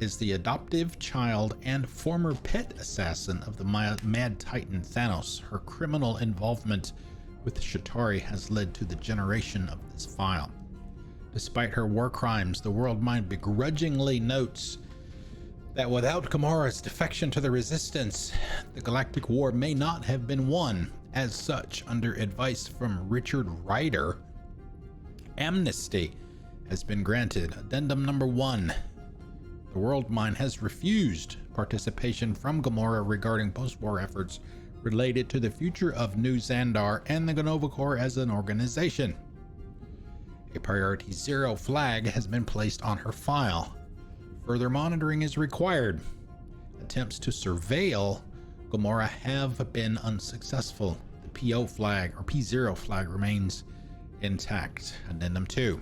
is the adoptive child and former pet assassin of the Mad Titan Thanos. Her criminal involvement with Chitauri has led to the generation of this file. Despite her war crimes, the World Mind begrudgingly notes that without Gamora's defection to the Resistance, the Galactic War may not have been won. As such, under advice from Richard Ryder, amnesty has been granted. Addendum number 1. The World Mind has refused participation from Gamora regarding post-war efforts related to the future of New Xandar and the Nova Corps as an organization. A Priority 0 flag has been placed on her file. Further monitoring is required. Attempts to surveil Gamora have been unsuccessful. The PO flag or P0 flag remains intact. Addendum 2.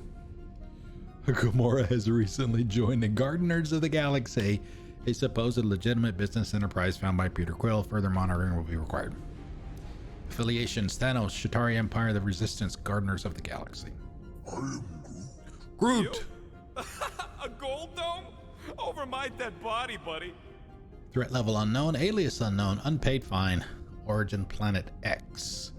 Gamora has recently joined the Gardeners of the Galaxy, a supposed legitimate business enterprise found by Peter Quill. Further monitoring will be required. Affiliations: Thanos, Chitauri Empire, the Resistance, Gardeners of the Galaxy. I am Groot! A gold dome? Over my dead body, buddy. Threat level unknown, alias unknown, unpaid fine. Origin Planet X.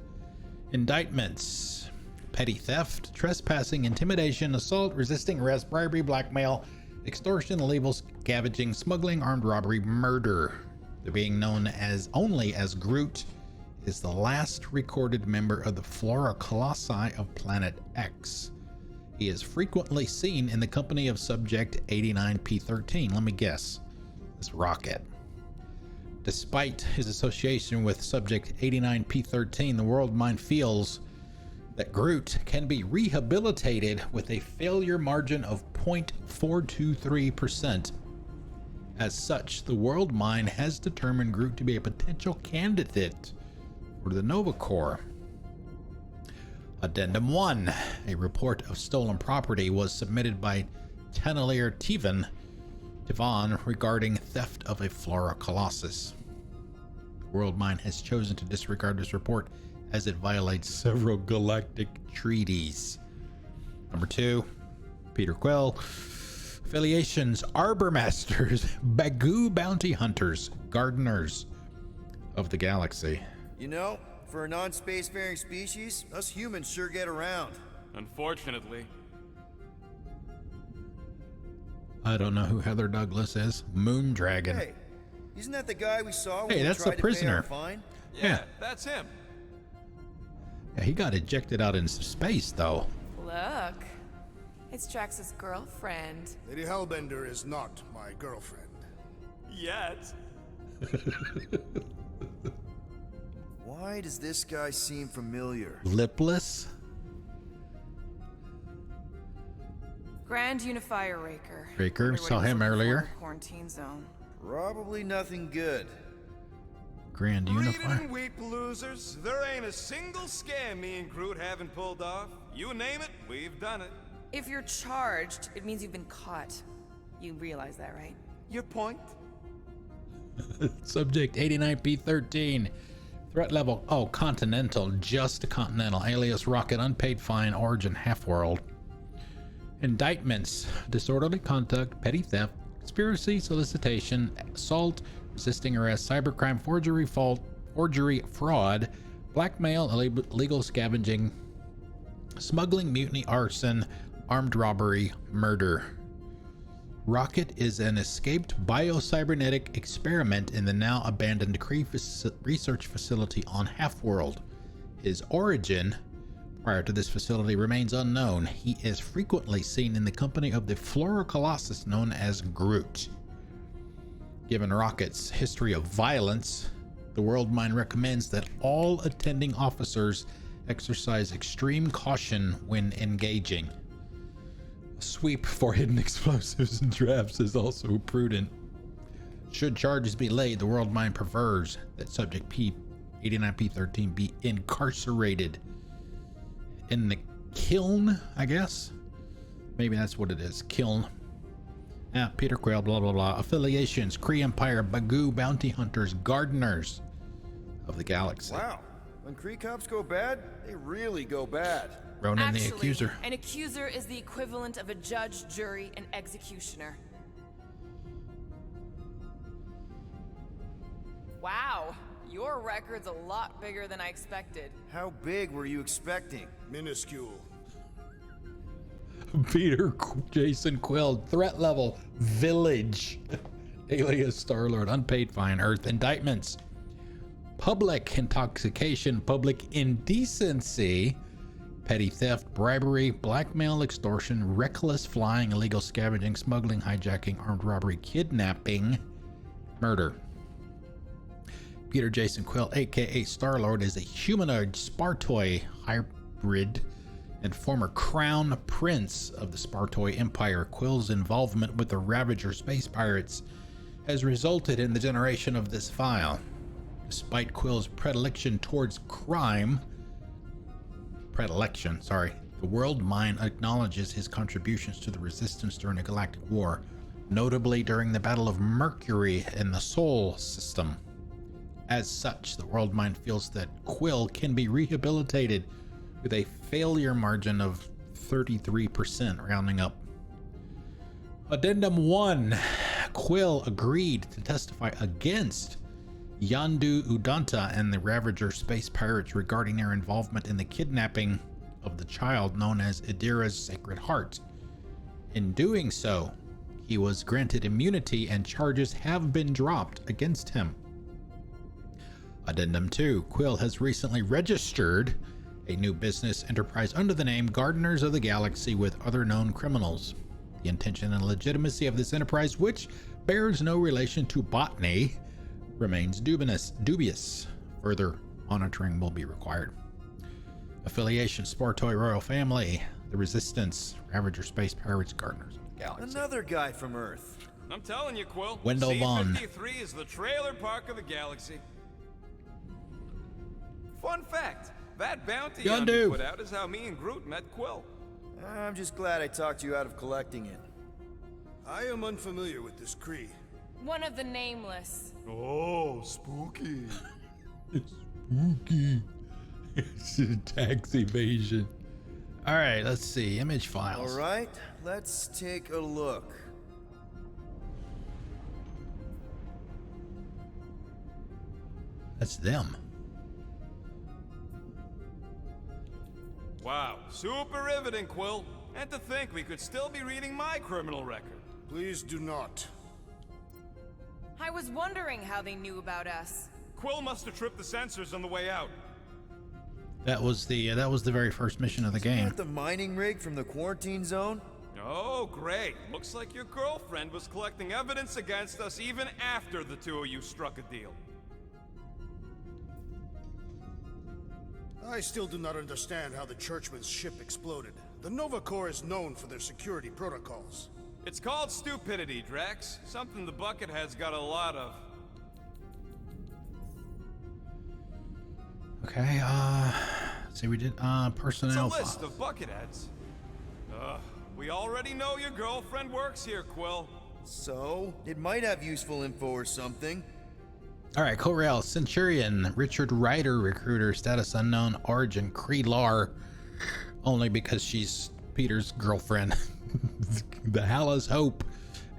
Indictments: petty theft, trespassing, intimidation, assault, resisting arrest, bribery, blackmail, extortion, illegal scavenging, smuggling, armed robbery, murder. The being known as only as Groot is the last recorded member of the Flora Colossi of Planet X. He is frequently seen in the company of Subject 89P13. Let me guess. This rocket. Despite his association with Subject 89P13, the World Mind feels that Groot can be rehabilitated with a failure margin of 0.423%. As such, the World Mine has determined Groot to be a potential candidate for the Nova Corps. Addendum 1. A report of stolen property was submitted by Tannelier Tivan regarding theft of a Flora Colossus. The World Mine has chosen to disregard this report as it violates several galactic treaties. Number 2. Peter Quill. Affiliations: Arbor Masters, Bagoo Bounty Hunters, Gardeners of the Galaxy. You know, for a non-spacefaring species, us humans sure get around. Unfortunately. I don't know who Heather Douglas is. Moondragon. Hey, isn't that the guy we saw when Hey, we that's tried the to pay our prisoner. fine? Yeah. That's him. Yeah, he got ejected out into space, though. Look, it's Drax's girlfriend. Lady Hellbender is not my girlfriend. Yet. Why does this guy seem familiar? Lipless? Grand Unifier Raker. Raker, saw him earlier. Quarantine zone. Probably nothing good. Grand Read it Unifier. in Weep Losers. There ain't a single scam me and Groot haven't pulled off. You name it, we've done it. If you're charged, it means you've been caught. You realize that, right? Your point? Subject 89P13. Threat level, Continental, just Continental. Alias Rocket, unpaid fine, origin Half-World. Indictments: disorderly conduct, petty theft, conspiracy, solicitation, assault, resisting arrest, cybercrime, forgery, fraud, blackmail, illegal scavenging, smuggling, mutiny, arson, armed robbery, murder. Rocket is an escaped biocybernetic experiment in the now abandoned Kree research facility on Half-World. His origin prior to this facility remains unknown. He is frequently seen in the company of the Flora Colossus known as Groot. Given Rocket's history of violence, the World Mine recommends that all attending officers exercise extreme caution when engaging. A sweep for hidden explosives and traps is also prudent. Should charges be laid, the World Mine prefers that subject P89P13 be incarcerated in the kiln, I guess. Maybe that's what it is. Kiln. Peter Quill, blah blah blah. Affiliations: Kree Empire, Bagoo Bounty Hunters, Gardeners of the Galaxy. Wow. When Kree cops go bad, they really go bad. Ronan Actually, the Accuser. An accuser is the equivalent of a judge, jury, and executioner. Wow, your record's a lot bigger than I expected. How big were you expecting? Minuscule. Peter Jason Quill, threat level, village, alias Star-Lord, unpaid fine, Earth. Indictments: public intoxication, public indecency, petty theft, bribery, blackmail, extortion, reckless flying, illegal scavenging, smuggling, hijacking, armed robbery, kidnapping, murder. Peter Jason Quill, aka Star-Lord, is a humanoid Spartoy hybrid and former crown prince of the Spartoy Empire. Quill's involvement with the Ravager space pirates has resulted in the generation of this file. Despite Quill's predilection towards crime, the World Mine acknowledges his contributions to the Resistance during the Galactic War, notably during the Battle of Mercury in the Sol system. As such, the World Mine feels that Quill can be rehabilitated with a failure margin of 33%, rounding up. Addendum 1. Quill agreed to testify against Yandu Udanta and the Ravager space pirates regarding their involvement in the kidnapping of the child known as Idira's Sacred Heart. In doing so, he was granted immunity and charges have been dropped against him. Addendum 2. Quill has recently registered a new business enterprise under the name Gardeners of the Galaxy with other known criminals. The intention and legitimacy of this enterprise, which bears no relation to botany, remains dubious. Further monitoring will be required. Affiliation, Sportoy Royal Family, the Resistance, Ravager Space Pirates, Gardeners of the Galaxy. Another guy from Earth. I'm telling you, Quill. Wendell Vaughn. C-53 is the trailer park of the galaxy. Fun fact, that bounty Yondu. you put out is how me and Groot met Quill. I'm just glad I talked you out of collecting it. I am unfamiliar with this Kree. One of the nameless. Oh, spooky. Spooky. It's a tax evasion. All right, let's see. Image files. All right, let's take a look. That's them. Wow, super riveting, Quill. And to think we could still be reading my criminal record. Please do not. I was wondering how they knew about us. Quill must have tripped the sensors on the way out. That was the very first mission of the game. Isn't that the mining rig from the quarantine zone? Oh, great. Looks like your girlfriend was collecting evidence against us even after the two of you struck a deal. I still do not understand how the Churchman's ship exploded. The Nova Corps is known for their security protocols. It's called stupidity, Drax. Something the Buckethead's got a lot of. Okay, let's see, we did personnel It's a list files. of Bucketheads. We already know your girlfriend works here, Quill. So, it might have useful info or something. All right, Corel, Centurion, Richard Ryder, recruiter, status unknown, origin, Kree-Lar, only because she's Peter's girlfriend. The Hallows Hope,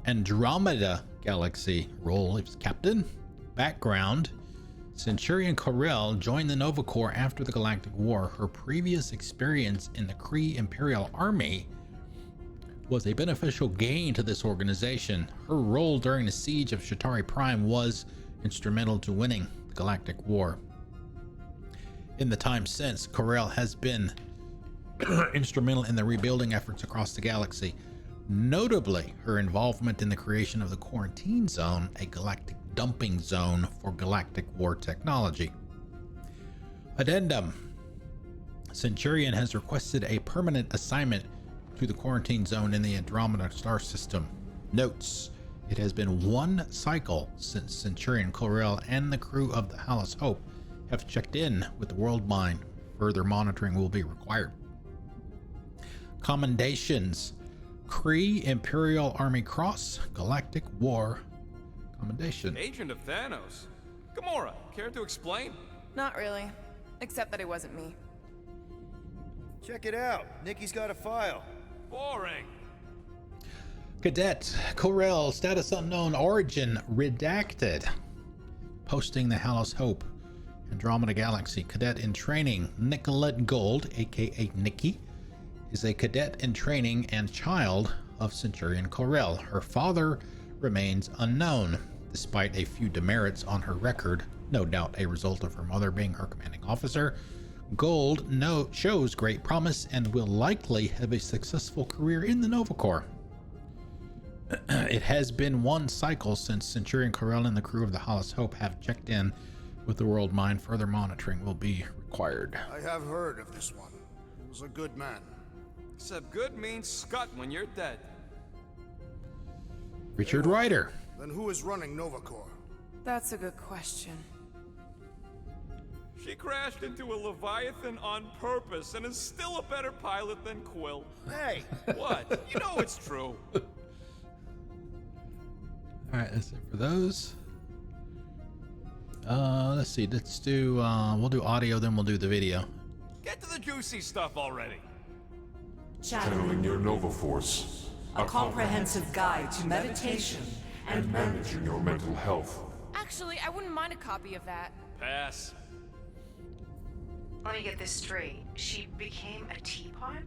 Andromeda Galaxy, role is captain. Background, Centurion Corel joined the Nova Corps after the Galactic War. Her previous experience in the Kree Imperial Army was a beneficial gain to this organization. Her role during the siege of Shatari Prime was instrumental to winning the Galactic War. In the time since, Corel has been instrumental in the rebuilding efforts across the galaxy, notably her involvement in the creation of the Quarantine Zone, a galactic dumping zone for Galactic War technology. Addendum: Centurion has requested a permanent assignment to the Quarantine Zone in the Andromeda star system. Notes: it has been one cycle since Centurion Corel and the crew of the Hallows Hope have checked in with the World Mine. Further monitoring will be required. Commendations: Kree Imperial Army Cross, Galactic War Commendation. Agent of Thanos. Gamora, care to explain? Not really. Except that it wasn't me. Check it out. Nikki's got a file. Boring. Cadet Corel, status unknown, origin redacted. Posting the Hallows Hope, Andromeda Galaxy. Cadet in training, Nicolette Gold, aka Nikki, is a cadet in training and child of Centurion Corel. Her father remains unknown, despite a few demerits on her record, no doubt a result of her mother being her commanding officer. Gold shows great promise and will likely have a successful career in the Nova Corps. It has been one cycle since Centurion Corel and the crew of the Hallows Hope have checked in with the World Mine. Further monitoring will be required. I have heard of this one. He was a good man. Except good means scut when you're dead. Richard Ryder. Then who is running Nova Corps? That's a good question. She crashed into a Leviathan on purpose and is still a better pilot than Quill. Hey! What? You know it's true. All right, that's it for those. Let's see. Let's do. We'll do audio, then we'll do the video. Get to the juicy stuff already. Channeling your Nova Force. A comprehensive guide to meditation and managing your mental health. Actually, I wouldn't mind a copy of that. Pass. Let me get this straight. She became a teapot?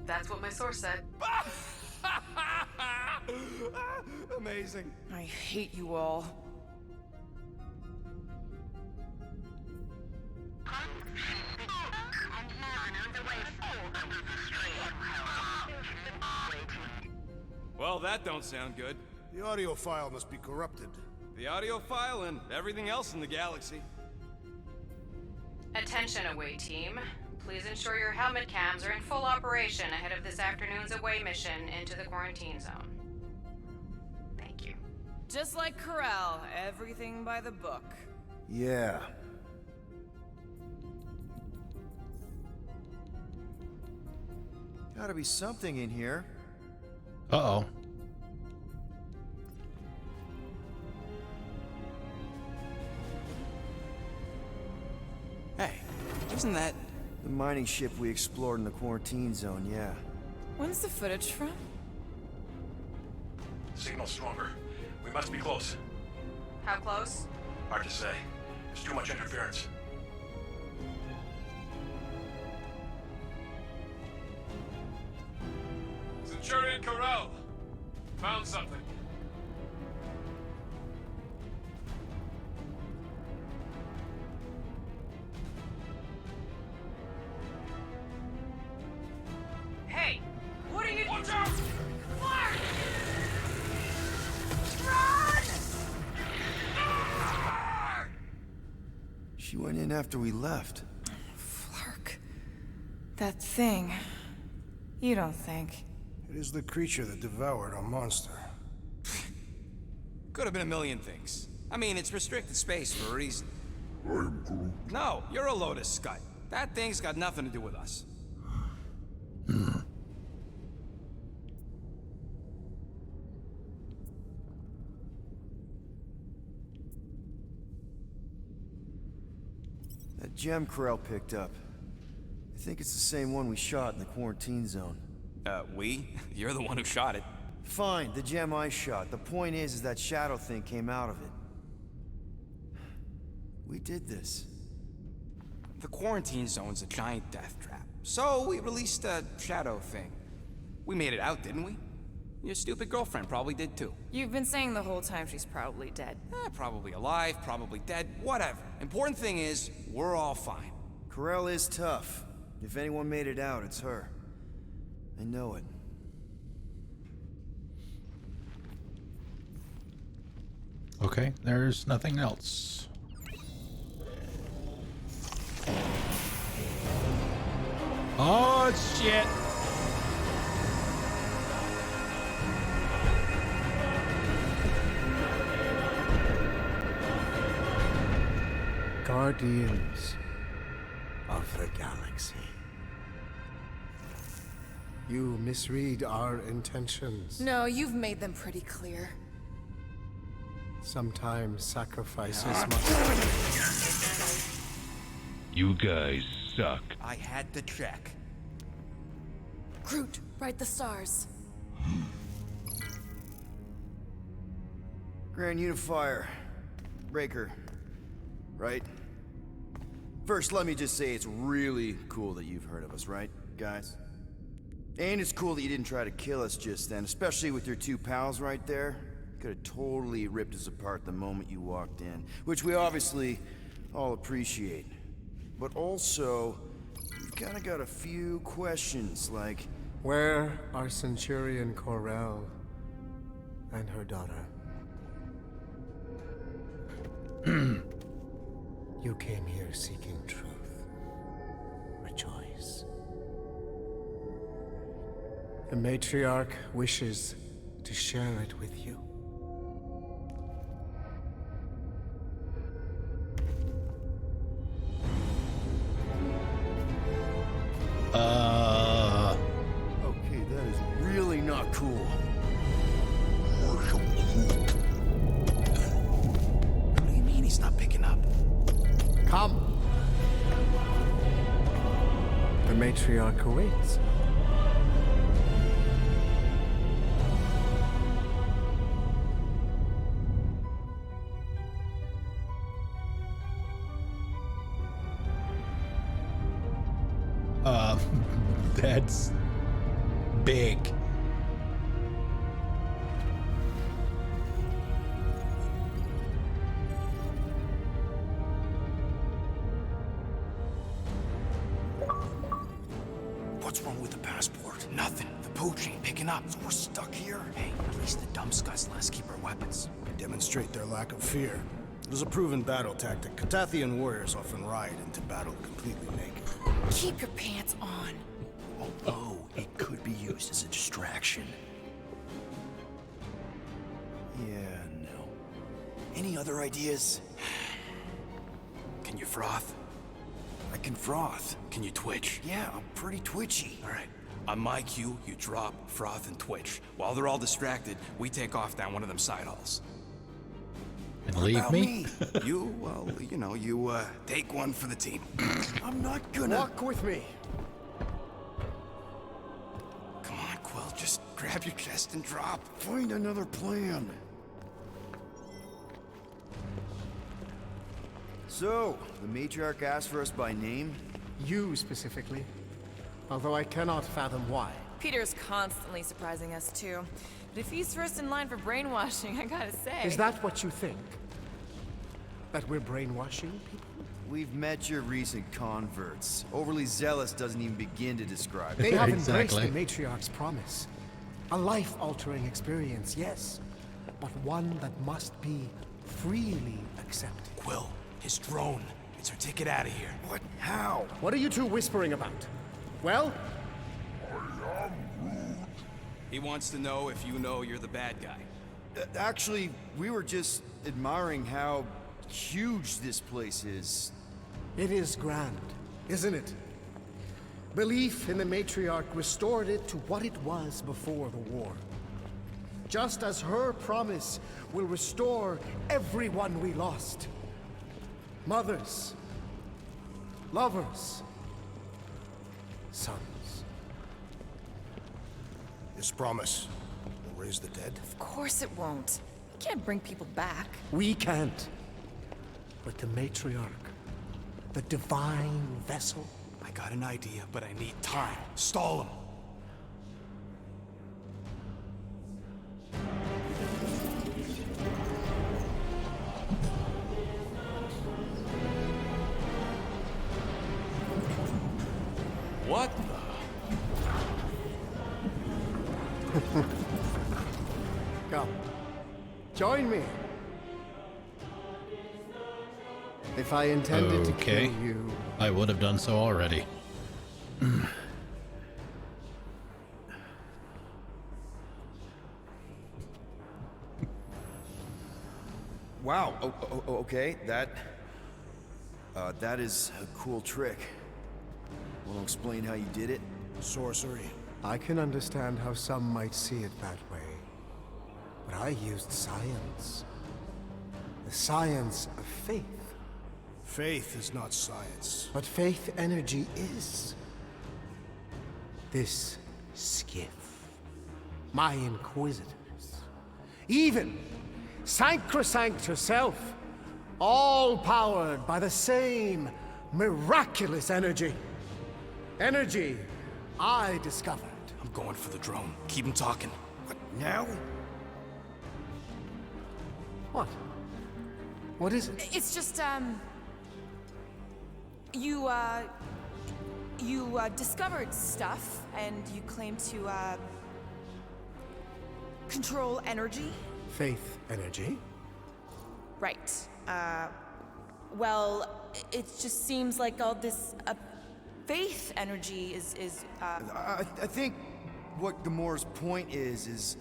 That's what my source said. Amazing. I hate you all. Well, that don't sound good. The audio file must be corrupted. The audio file and everything else in the galaxy. Attention away team. please ensure your helmet cams are in full operation ahead of this afternoon's away mission into the quarantine zone. Thank you. Just like Corel, everything by the book. Yeah. Gotta be something in here. Uh-oh. Hey, isn't that... The mining ship we explored in the quarantine zone, yeah. When's the footage from? Signal's stronger. We must be close. How close? Hard to say. There's too much interference. Centurion Corel! Found something. Hey! What are you... Watch out! Clark! Run! She went in after we left. Flark. That thing. You don't think. It is the creature that devoured our monster. Could have been a million things. I mean, it's restricted space for a reason. No, you're a Lotus Scud. That thing's got nothing to do with us. That gem Corel picked up. I think it's the same one we shot in the quarantine zone. We? You're the one who shot it. Fine, the gem I shot. The point is that shadow thing came out of it. We did this. The quarantine zone's a giant death trap. So we released a shadow thing. We made it out, didn't we? Your stupid girlfriend probably did too. You've been saying the whole time she's probably dead. Probably alive, probably dead, whatever. Important thing is, we're all fine. Corel is tough. If anyone made it out, it's her. I know it. Okay, there's nothing else. Oh, shit! Guardians of the Galaxy. You misread our intentions. No, you've made them pretty clear. Sometimes sacrifices must... You guys suck. I had to check. Groot, write the stars. Grand Unifier. Breaker. Right? First, let me just say it's really cool that you've heard of us, right, guys? And it's cool that you didn't try to kill us just then, especially with your two pals right there. Could have totally ripped us apart the moment you walked in, which we obviously all appreciate. But also, we've kind of got a few questions, like... Where are Centurion Corel and her daughter? You came here seeking truth. Rejoice. The Matriarch wishes to share it with you. Okay, that is really not cool. What do you mean he's not picking up? Come! The Matriarch awaits. That's big. What's wrong with the passport? Nothing. The pooch ain't picking up. So we're stuck here? Hey, at least the dumb scuds let us keep our weapons. Demonstrate their lack of fear. It is a proven battle tactic. Catathian warriors often ride into battle completely naked. Keep your pants on. Although it could be used as a distraction. Yeah, no. Any other ideas? Can you froth? I can froth. Can you twitch? Yeah, I'm pretty twitchy. All right. On my cue, you drop, froth, and twitch. While they're all distracted, we take off down one of them side halls. And leave me? You, well, you know, you take one for the team. I'm not gonna... Walk with me. Come on, Quill, just grab your chest and drop. Find another plan. So, the Matriarch asked for us by name? You specifically. Although I cannot fathom why. Peter's constantly surprising us, too. But if he's first in line for brainwashing, I gotta say... Is that what you think? That we're brainwashing people? We've met your recent converts. Overly zealous doesn't even begin to describe it. They have embraced the Matriarch's promise. A life-altering experience, yes. But one that must be freely accepted. Quill, his drone. It's our ticket out of here. What? How? What are you two whispering about? Well? He wants to know if you know you're the bad guy. Actually, we were just admiring how huge this place is. It is grand, isn't it? Belief in the Matriarch restored it to what it was before the war. Just as her promise will restore everyone we lost. Mothers, lovers, sons. This promise will raise the dead? Of course it won't. We can't bring people back. We can't. But the Matriarch, the divine vessel. I got an idea, but I need time. Stall him. What the? Come. Join me. If I intended to kill you... I would have done so already. Wow. Okay. That is a cool trick. Want to explain how you did it? Sorcery. I can understand how some might see it that way. But I used science. The science of faith. Faith is not science. But faith energy is. This skiff. My inquisitors. Even Sacrosanct herself. All powered by the same miraculous energy. Energy I discovered. I'm going for the drone. Keep him talking. What, now? What? What is it? It's just, You discovered stuff, and you claim to, control energy? Faith energy? Right. Well, it just seems like all this, faith energy is I think what Gamora's point is,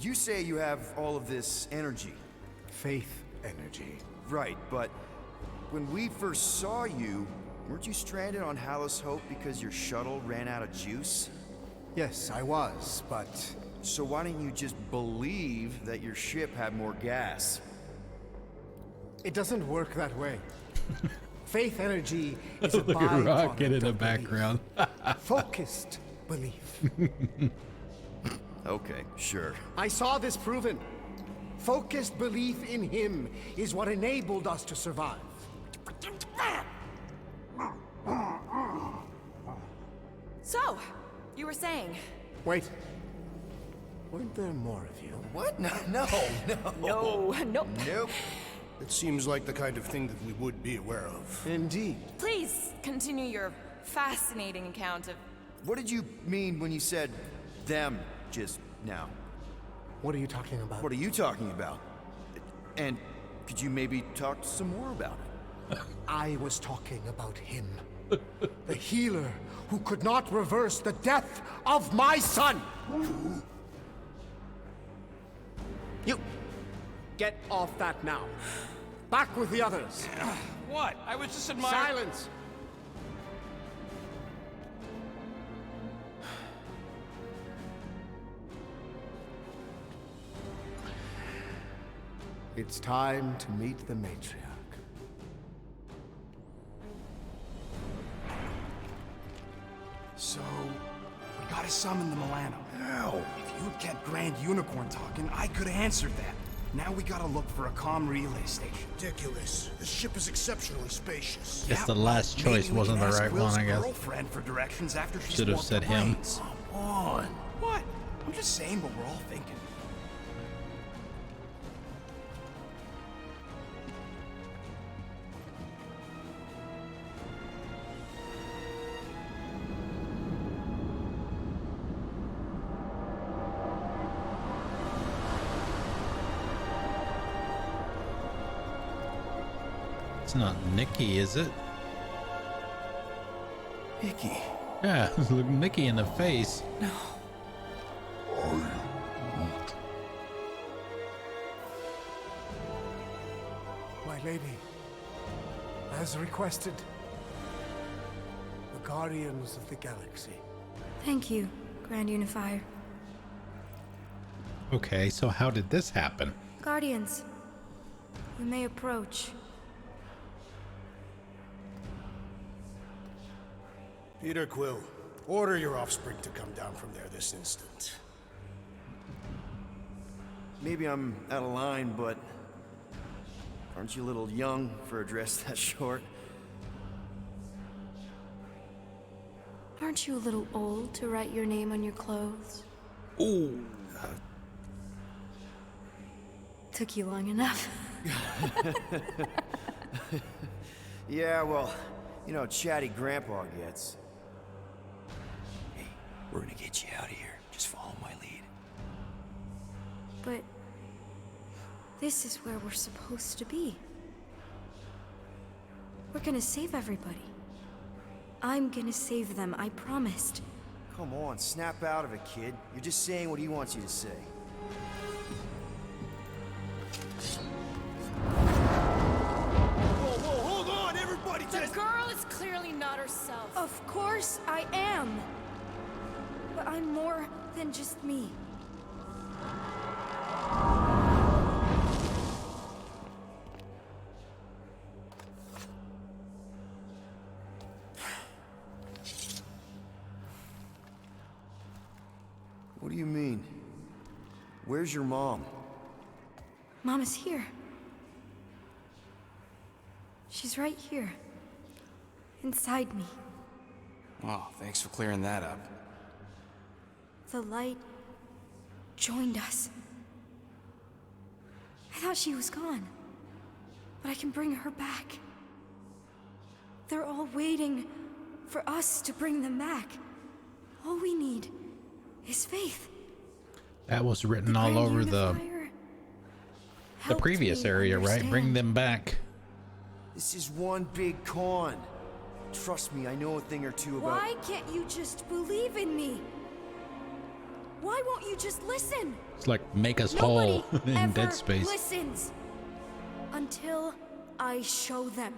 you say you have all of this energy. Faith energy. Right, but when we first saw you, weren't you stranded on Hallows Hope because your shuttle ran out of juice? Yes, I was, but... So why didn't you just believe that your ship had more gas? It doesn't work that way. Faith energy is a Look at byproduct Rocket in the of background. Focused belief. Okay, sure. I saw this proven. Focused belief in him is what enabled us to survive. So, you were saying... Wait. Weren't there more of you? What? No. No, nope. Nope. It seems like the kind of thing that we would be aware of. Indeed. Please continue your fascinating account of... What did you mean when you said them just now? What are you talking about? What are you talking about? And could you maybe talk some more about it? I was talking about him. The healer who could not reverse the death of my son! You... get off that now. Back with the others. What? I was just admiring... Silence! It's time to meet the Matriarch. So, we gotta summon the Milano. Ow. If you'd kept Grand Unicorn talking, I could've answered that. Now we gotta look for a comm relay station. Ridiculous. This ship is exceptionally spacious. Guess the last choice wasn't the right one, I guess. Girlfriend for directions after she's should have said him. Come on. What? I'm just saying what we're all thinking. It's not Nikki, is it? Nikki. Yeah, look Nikki in the face. No. My lady, as requested, the Guardians of the Galaxy. Thank you, Grand Unifier. Okay, so how did this happen? Guardians, you may approach. Peter Quill, order your offspring to come down from there this instant. Maybe I'm out of line, but aren't you a little young for a dress that short? Aren't you a little old to write your name on your clothes? Ooh. Took you long enough. Yeah, well, you know how chatty Grandpa gets. Hey, we're gonna get you out of here. Just follow my lead. But this is where we're supposed to be. We're gonna save everybody. I'm gonna save them, I promised. Come on, snap out of it, kid. You're just saying what he wants you to say. Whoa, hold on, everybody! The girl is clearly not herself. Of course I am. But I'm more than just me. What do you mean? Where's your mom? Mama's here. She's right here. Inside me. Oh, thanks for clearing that up. The light joined us. I thought she was gone. But I can bring her back. They're all waiting for us to bring them back. All we need is faith. That was written all over the previous area, right? Bring them back. This is one big con. Trust me, I know a thing or two about... Why can't you just believe in me? Why won't you just listen? It's like make us Nobody whole in ever Dead Space. Listens until I show them.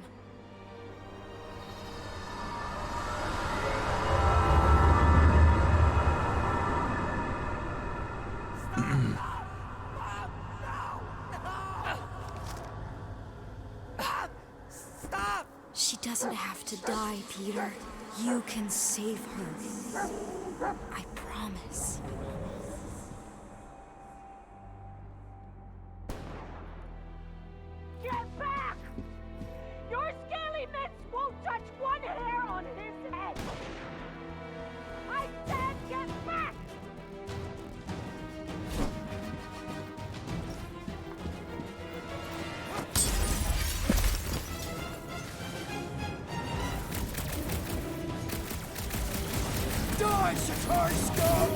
Stop! She doesn't have to die, Peter. You can save her. I promise. Get back! Your scaly mitts won't touch one hair on his head! I said get back! Die, Shatari scum!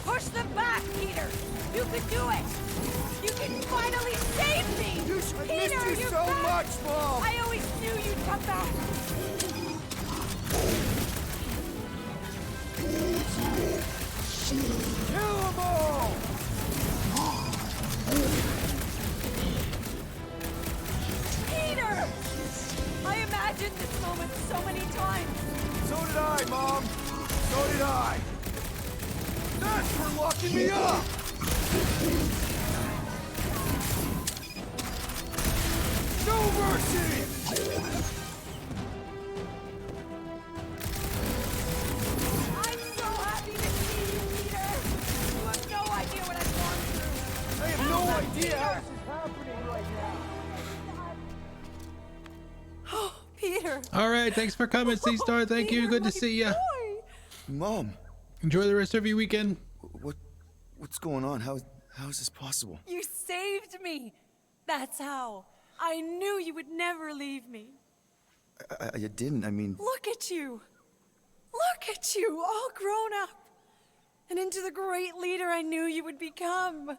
Push them back, Peter! You can do it! You can finally save me! I Peter, missed you you're so back! much, Mom! I always knew you'd come back! Kill them all! Peter! I imagined this moment so many times. So did I, Mom. So did I. That's for locking me up! No mercy! I'm so happy to see you, Peter! You have no idea what I've gone through! I have no idea how this is happening right now. Oh, Peter! All right, thanks for coming, C-Star. Thank you. Good to see you. Mom, Enjoy the rest of your weekend. what's going on? How is this possible? You saved me! That's how. I knew you would never leave me. I didn't. I mean, Look at you! Look at you, all grown up! And into the great leader I knew you would become.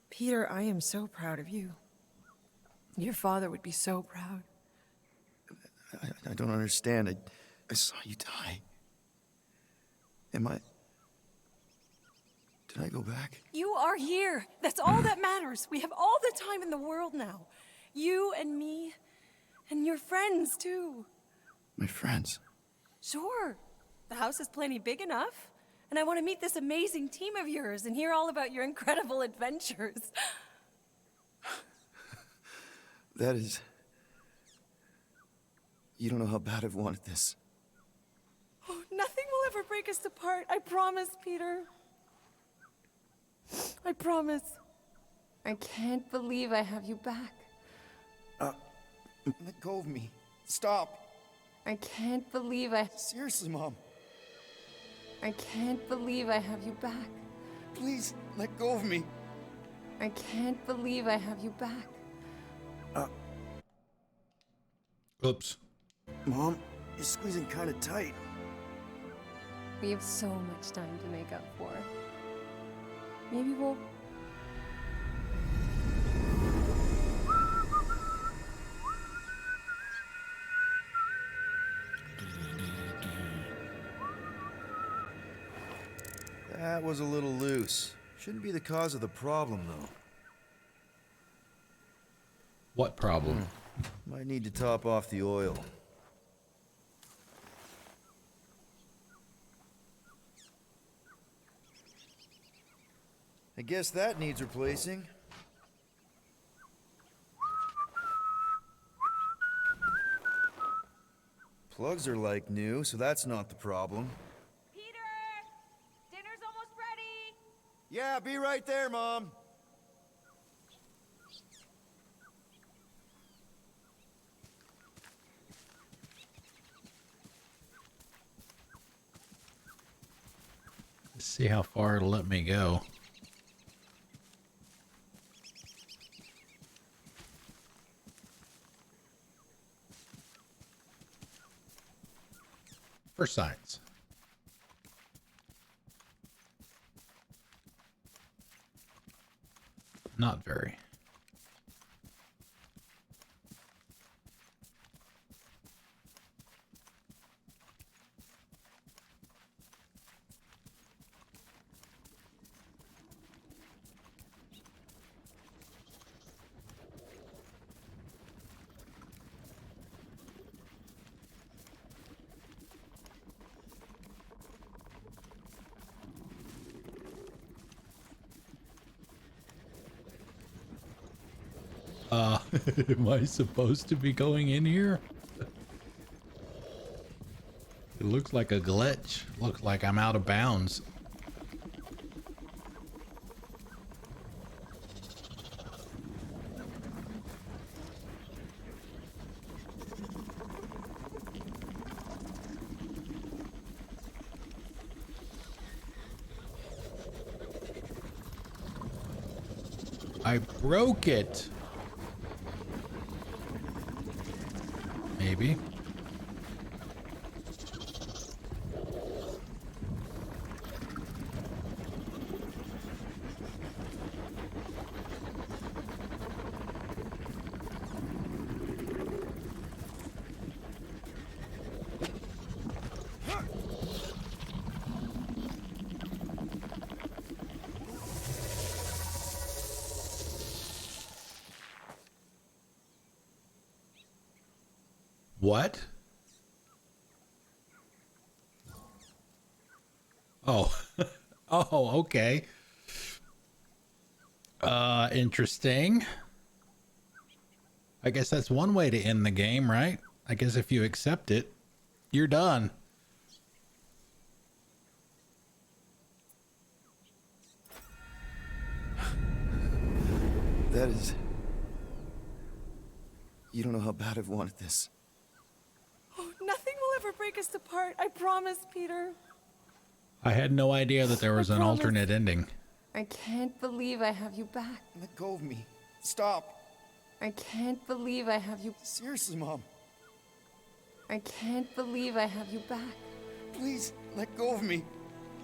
Peter, I am so proud of you. Your father would be so proud. I don't understand. I saw you die. Did I go back? You are here. That's all that matters. We have all the time in the world now. You and me, and your friends, too. My friends. Sure. The house is plenty big enough. And I want to meet this amazing team of yours and hear all about your incredible adventures. That is... You don't know how bad I've wanted this. Oh, nothing will ever break us apart. I promise, Peter. I promise. I can't believe I have you back. Let go of me. Stop. I can't believe I... Seriously, Mom. I can't believe I have you back. Please, let go of me. I can't believe I have you back. Oops. Mom, you're squeezing kind of tight. We have so much time to make up for. Maybe we'll... That was a little loose. Shouldn't be the cause of the problem, though. What problem? Might need to top off the oil. I guess that needs replacing. Plugs are like new, so that's not the problem. Peter! Dinner's almost ready! Yeah, be right there, Mom. Let's see how far it'll let me go. For science. Not very. Am I supposed to be going in here? It looks like a glitch. Looks like I'm out of bounds. I broke it. Maybe. What? Oh. Oh, okay. Interesting. I guess that's one way to end the game, right? I guess if you accept it, you're done. That is... You don't know how bad I've wanted this. Oh, nothing will ever break us apart. I promise, Peter. I had no idea that there was an alternate ending. I can't believe I have you back. Let go of me. Stop. I can't believe I have you... Seriously, Mom. I can't believe I have you back. Please, let go of me.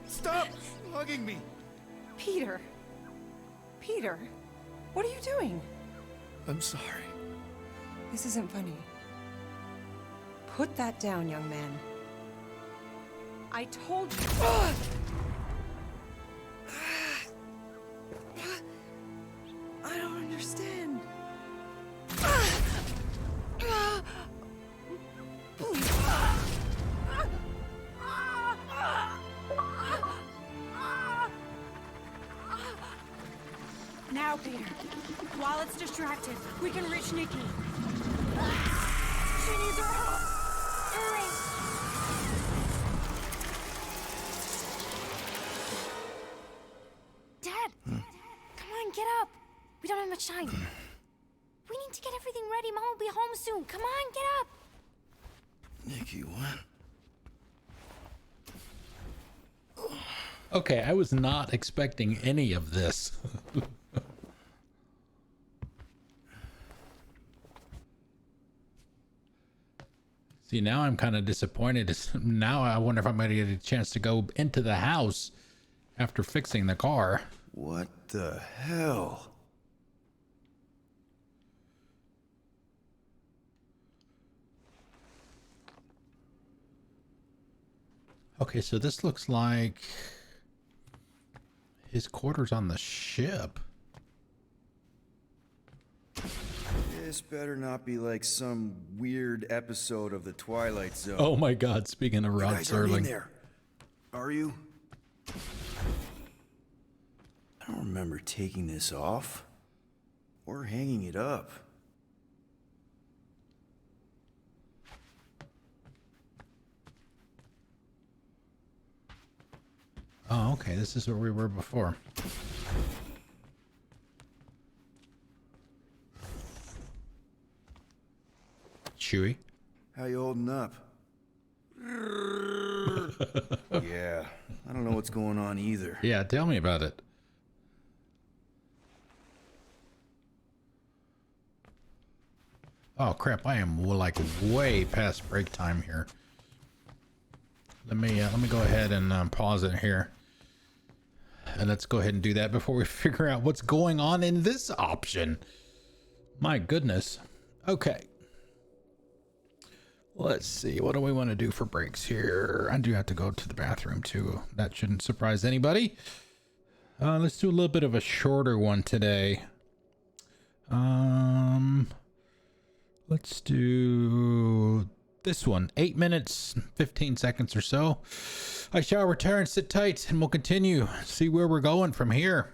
Stop hugging me. Peter. Peter, what are you doing? I'm sorry. This isn't funny. Put that down, young man. I told you. I don't understand. Please. Now, Peter. While it's distracted, we can reach Nikki. She needs our help. Hurry! Dad! Come on, get up! We don't have much time. We need to get everything ready. Mom will be home soon. Come on, get up! Nikki, what? Okay, I was not expecting any of this. See, now I'm kind of disappointed. Now I wonder if I'm going to get a chance to go into the house after fixing the car. What the hell? Okay, so this looks like his quarters on the ship. This better not be like some weird episode of the Twilight Zone. Oh my God! Speaking of Rod Serling, there, are you? I don't remember taking this off or hanging it up. oh, okay. This is where we were before. Chewie. How you holding up? Yeah, I don't know what's going on either. Yeah, tell me about it. Oh crap! I am like way past break time here. Let me go ahead and pause it here, and let's go ahead and do that before we figure out what's going on in this option. My goodness. Okay. Let's see. What do we want to do for breaks here? I do have to go to the bathroom too. That shouldn't surprise anybody. Let's do a little bit of a shorter one today. Let's do this one. 8 minutes, 15 seconds or so. I shall return. Sit tight and we'll continue. See where we're going from here.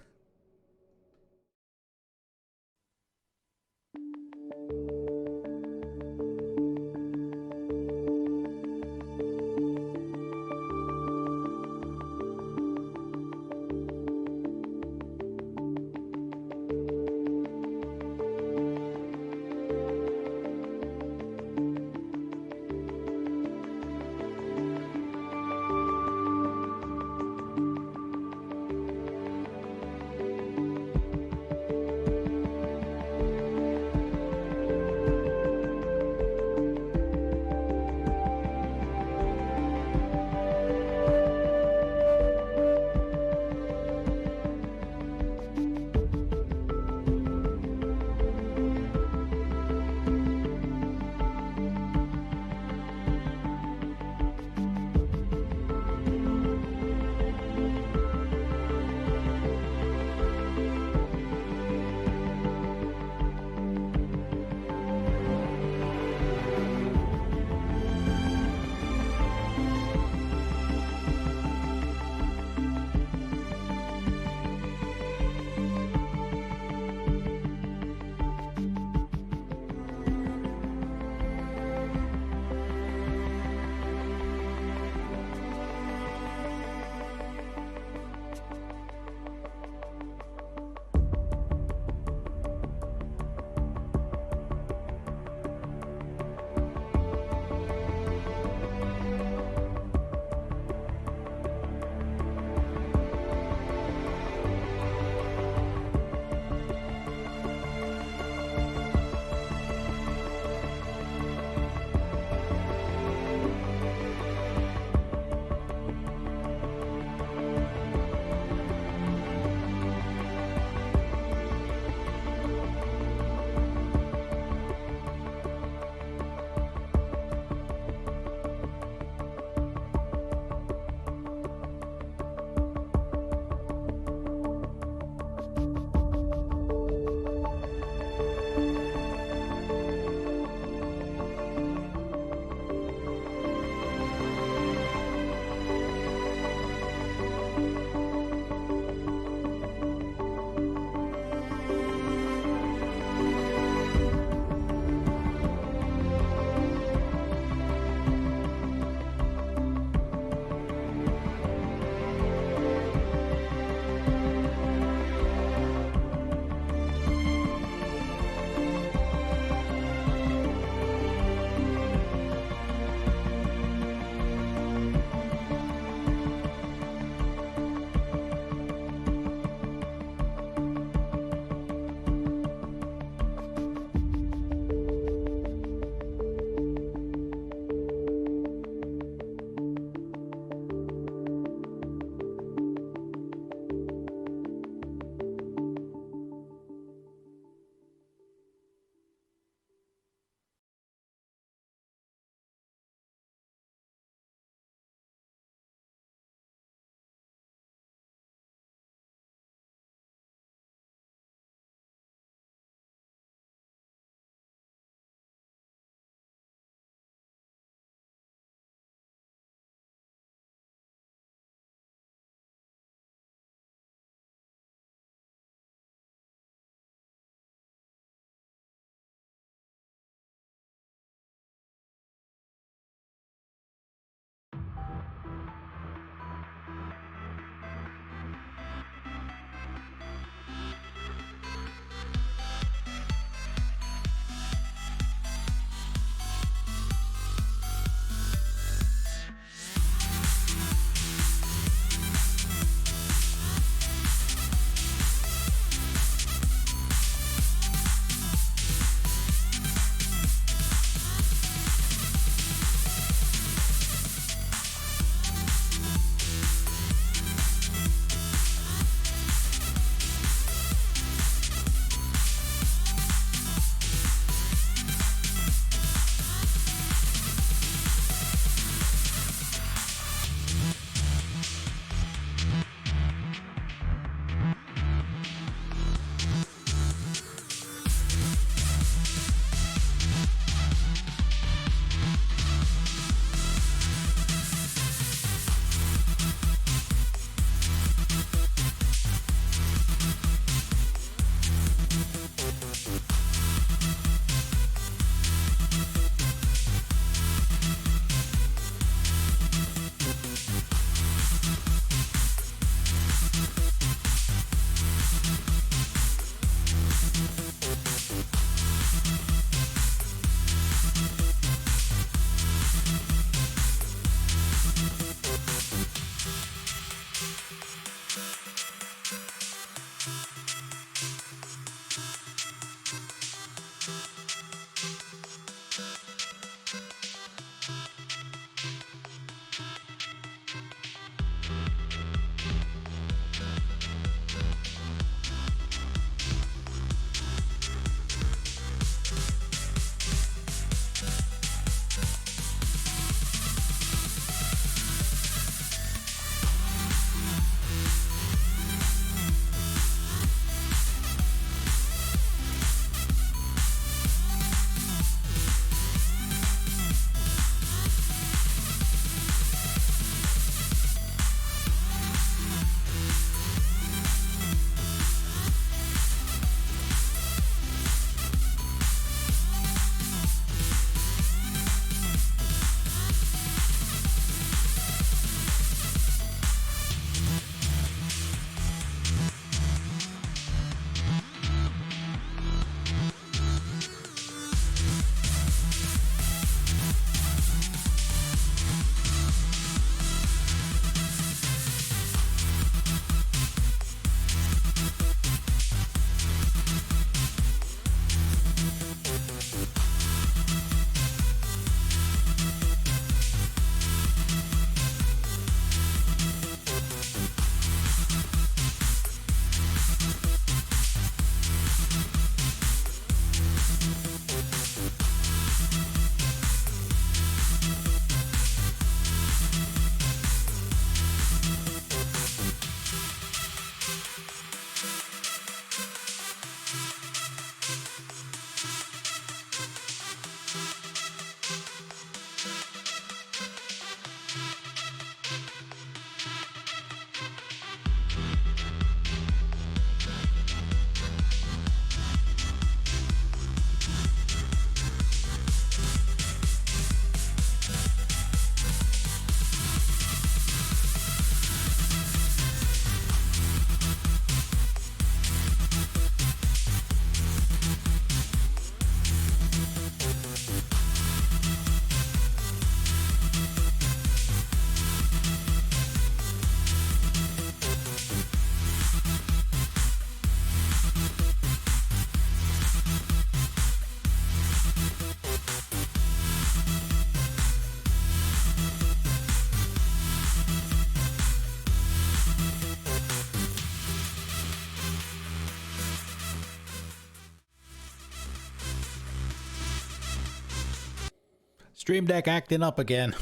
Stream Deck acting up again.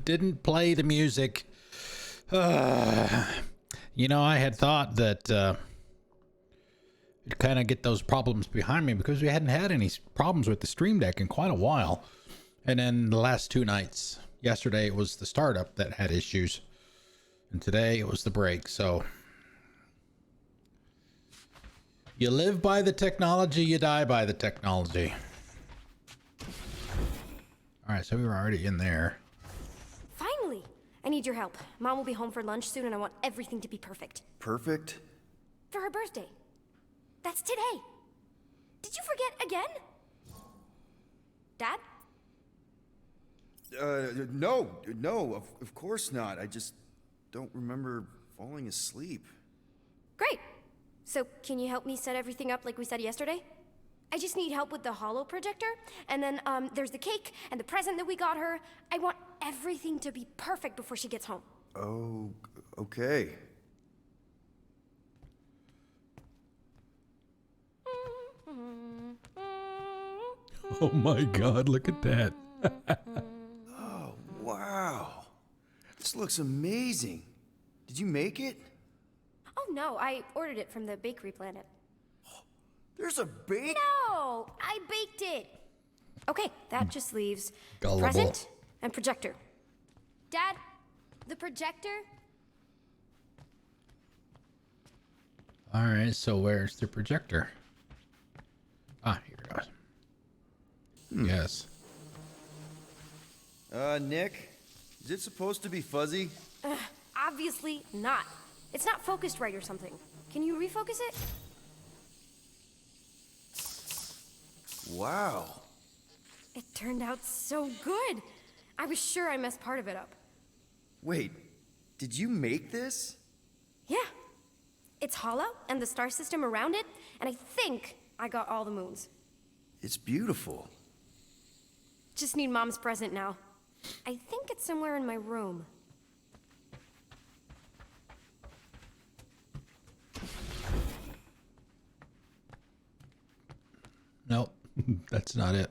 Didn't play the music. You know, I had thought that it'd kind of get those problems behind me because we hadn't had any problems with the Stream Deck in quite a while. And then the last 2 nights, yesterday it was the startup that had issues, and today it was the break. So you live by the technology, you die by the technology. All right, so we were already in there. Finally! I need your help. Mom will be home for lunch soon and I want everything to be perfect. Perfect? For her birthday. That's today. Did you forget again? Dad? No, of course not. I just don't remember falling asleep. Great. So can you help me set everything up like we said yesterday? I just need help with the holo projector, and then there's the cake and the present that we got her. I want everything to be perfect before she gets home. Oh, okay. Oh my God, look at that. Oh, wow. This looks amazing. Did you make it? Oh no, I ordered it from the bakery planet. There's a bake? No, I baked it. Okay, that just leaves Gullible. present and projector. Dad, the projector? All right, so where's the projector? Ah, here it goes. Yes. Nick, is it supposed to be fuzzy? Obviously not. It's not focused right or something. Can you refocus it? Wow. It turned out so good. I was sure I messed part of it up. Wait, did you make this? Yeah. It's hollow, and the star system around it, and I think I got all the moons. It's beautiful. Just need Mom's present now. I think it's somewhere in my room. Nope, that's not it.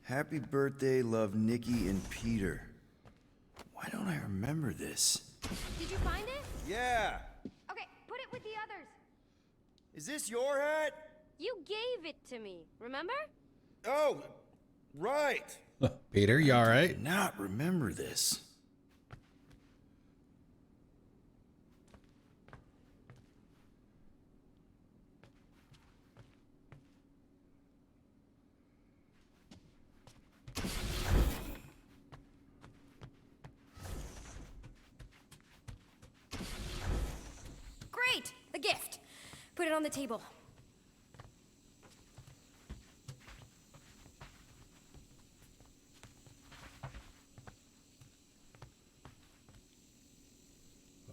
Happy birthday, love Nikki and Peter. Why don't I remember this? Did you find it? Yeah! Okay, put it with the others. Is this your hat? You gave it to me, remember? Oh, right! Peter, you all right? I did not remember this. put it on the table.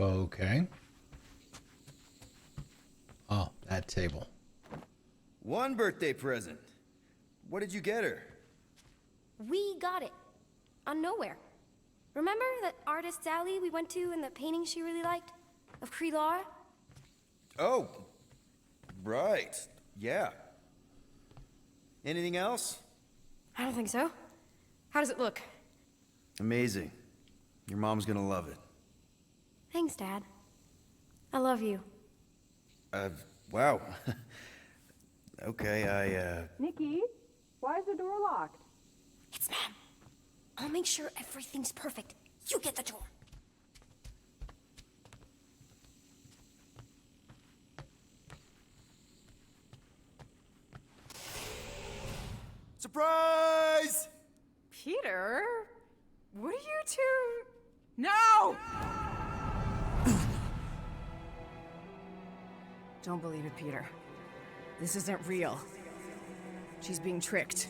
Okay. Oh, that table. One birthday present. What did you get her? We got it. On nowhere. Remember that artist's alley we went to and the painting she really liked? Of Krelara? Oh, right. Yeah. Anything else? I don't think so. How does it look? Amazing. Your mom's gonna love it. Thanks, Dad. I love you. Wow. Okay, Nikki, why is the door locked? It's Mom. I'll make sure everything's perfect. You get the door. Surprise! Peter? What are you two... No! Don't believe it, Peter. This isn't real. She's being tricked.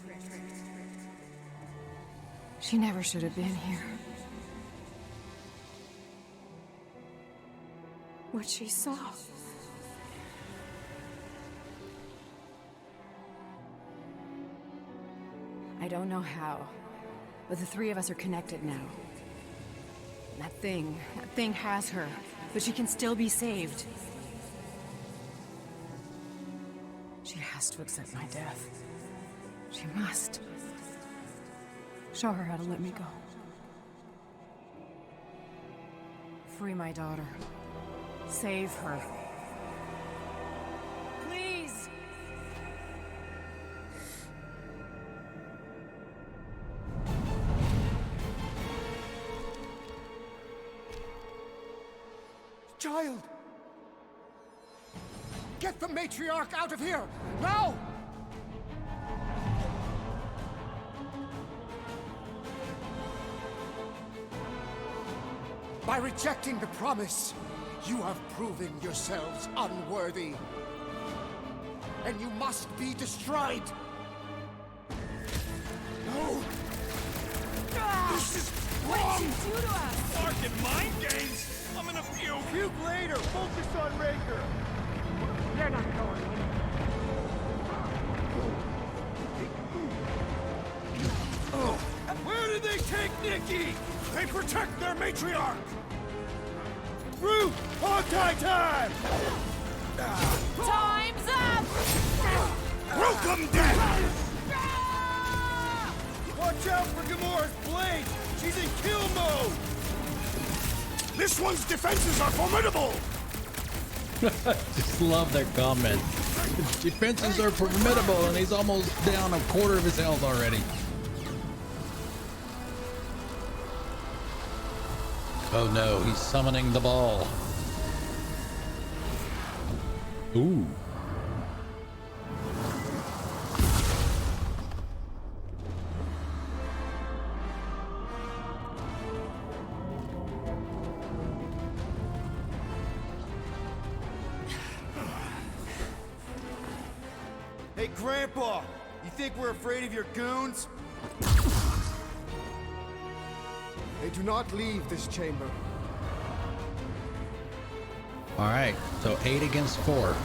She never should have been here. What she saw. I don't know how, but the three of us are connected now. That thing has her, but she can still be saved. She has to accept my death. She must. Show her how to let me go. Free my daughter. Save her. Please! Child! Get the Matriarch out of here! Now! By rejecting the promise, you have proven yourselves unworthy. And you must be destroyed! No! This is wrong! What did you do to us? Marking mind games? I'm gonna puke. Puke later! Focus on Raker! You're not going anywhere. Where did they take Nikki? They protect their matriarch! Root! Hog-tie time! Time's up! Welcome, death! Watch out for Gamora's blade! She's in kill mode! This one's defenses are formidable! Just love their comments. His defenses are formidable, and he's almost down a quarter of his health already. Oh no, he's summoning the ball. Ooh. Hey, Grandpa! You think we're afraid of your goons? They do not leave this chamber. All right, so 8 against 4.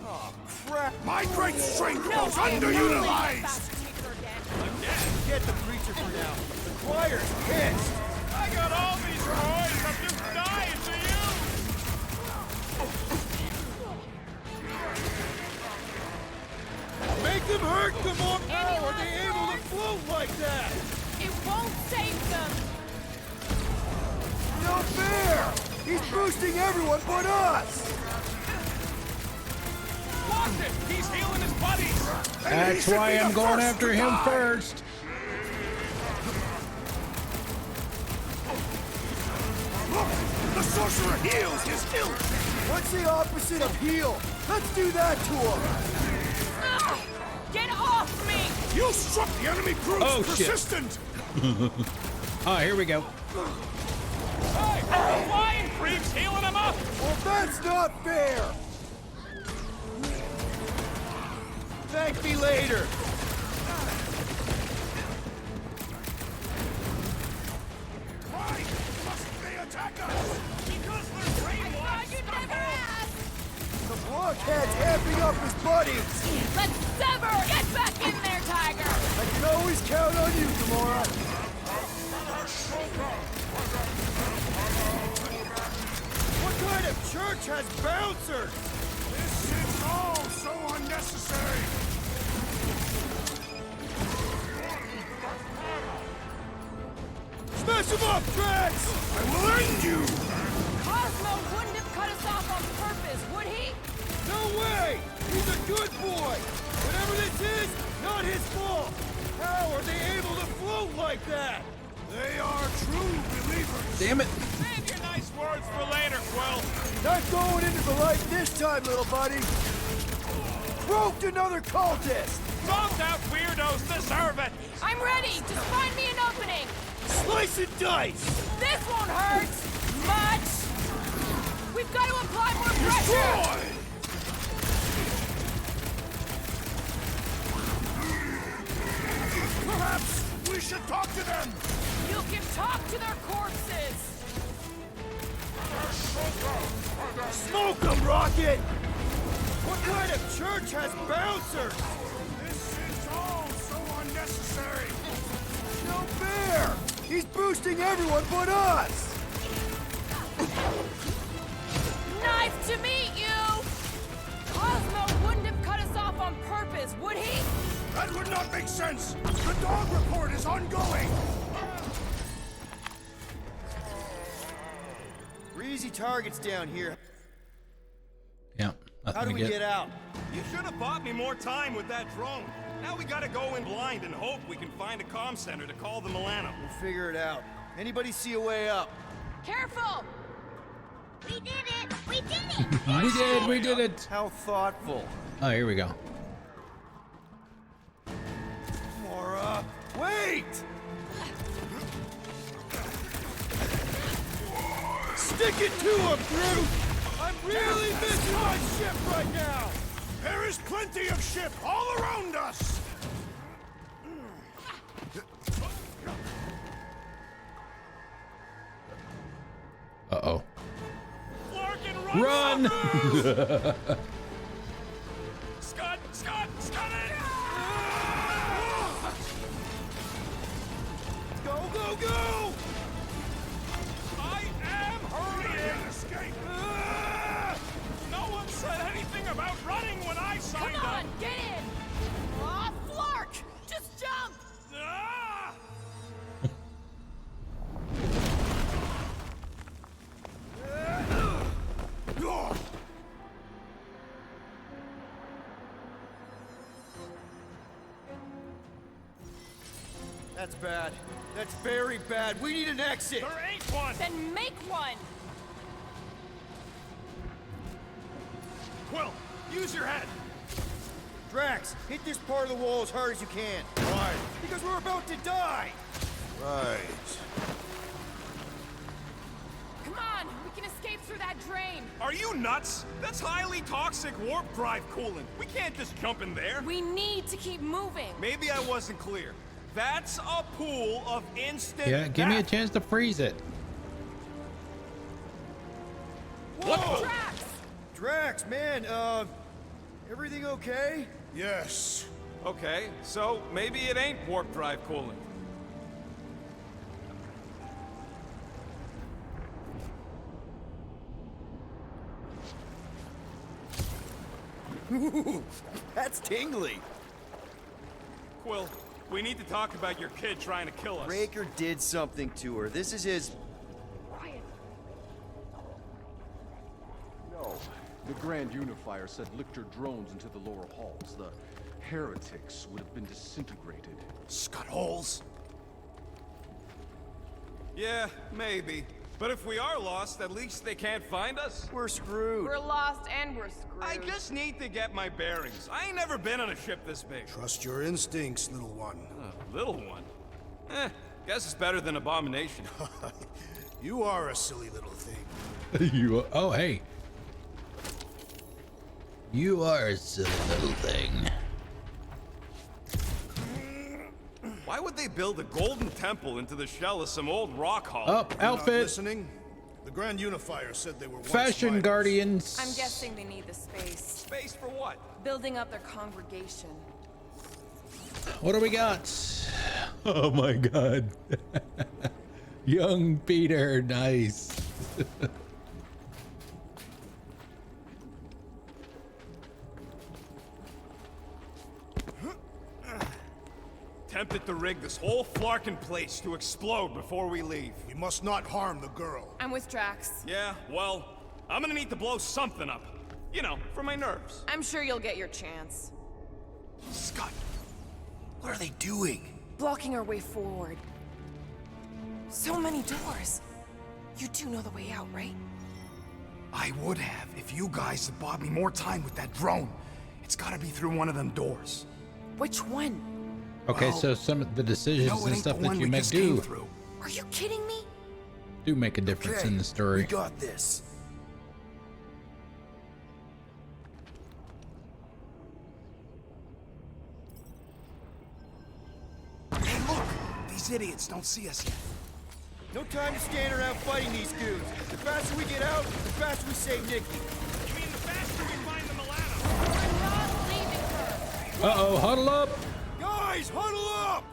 Oh, crap! My great strength was underutilized! Get the creature for now. The choir's pissed! I got all these toys! I'm just dying to use! Make them hurt, Gamora! How are they able to float like that? It won't save them! Not fair! He's boosting everyone but us! Watch it! He's healing his buddies! That's why I'm going after him first. Look! The sorcerer heals his ill! What's the opposite of heal? Let's do that to him! Get off me! You struck the enemy proves persistent! Oh, here we go. Hey, the flying creep's healing him up! Well, that's not fair! Thank me later! Why must they attack us? Because they're brainwashed! You never asked! The blockhead's amping up his buddies! Let's sever! Get back in there, Tiger! I can always count on you, Gamora! What kind of church has bouncers? This is all so unnecessary. Smash him up, Drax! I will end you! Cosmo wouldn't have cut us off on purpose, would he? No way! He's a good boy! Whatever this is, not his fault! How are they able to float like that? They are true believers. Damn it. Save your nice words for later, Quill. Not going into the light this time, little buddy! Roped another cultist! Thumbs out weirdos deserve it! I'm ready! Just find me an opening! Slice and dice! This won't hurt! Much! We've got to apply more pressure! Perhaps we should talk to them! You can talk to their corpses! Smoke 'em, Rocket! What kind of church has bouncers? This is all so unnecessary! No fair! He's boosting everyone but us! Nice to meet you! Cosmo wouldn't have cut us off on purpose, would he? That would not make sense! The dog report is ongoing! Easy targets down here. Yeah. How do we get out? You should have bought me more time with that drone. Now we gotta go in blind and hope we can find a comm center to call the Milano. We'll figure it out. Anybody see a way up? Careful! We did it! We did it! We did it. How thoughtful. Oh, here we go. Mora, wait! Stick it to him, Groot! I'm really missing my ship right now! There is plenty of ship all around us! Uh-oh. Larkin, Run! Scud! Scud! Scud it! Go, go, go! I am hurrying! Escape! No one said anything about running when I signed Come on, up! get in! Aw, Flark! Just jump! Ah! That's bad. That's very bad. We need an exit! There ain't one! Then make one! Quill, use your head! Drax, hit this part of the wall as hard as you can. Why? Because we're about to die! Right. Come on, we can escape through that drain! Are you nuts? That's highly toxic warp drive coolant. We can't just jump in there. We need to keep moving! Maybe I wasn't clear. That's a pool of instant Yeah, give me a death. chance to freeze it. Whoa! Drax! Drax, man, everything okay? Yes. Okay, so maybe it ain't warp drive coolant. Ooh, that's tingly. Quill, we need to talk about your kid trying to kill us. Raker did something to her. This is his... Quiet. No. The Grand Unifier said lift your drones into the lower halls. The heretics would have been disintegrated. Scud holes. Yeah, maybe. But if we are lost, at least they can't find us. We're screwed. We're lost and we're screwed. I just need to get my bearings. I ain't never been on a ship this big. Trust your instincts, little one. Little one? Guess it's better than Abomination. You are a silly little thing. You are, oh hey. You are a silly little thing. Why would they build a golden temple into the shell of some old rock hall? Oh, outfit. Listening? The Grand Unifier said they were once Fashion miners. guardians. I'm guessing they need the space. Space for what? Building up their congregation. What do we got? Oh my god. Young Peter, nice. Tempted to rig this whole flarkin' place to explode before we leave. We must not harm the girl. I'm with Drax. Yeah, well, I'm gonna need to blow something up. You know, for my nerves. I'm sure you'll get your chance. Scott, what are they doing? Blocking our way forward. So many doors. You do know the way out, right? I would have if you guys had bought me more time with that drone. It's gotta be through one of them doors. Which one? Okay, so some of the decisions and stuff that you make do Are you kidding me? make a difference in the story. We got this. Hey, look! These idiots don't see us yet. No time to stand around fighting these goons. The faster we get out, the faster we save Nikki. You mean the faster we find the Milano? I'm not leaving her. Uh-oh, huddle up! Guys, huddle up!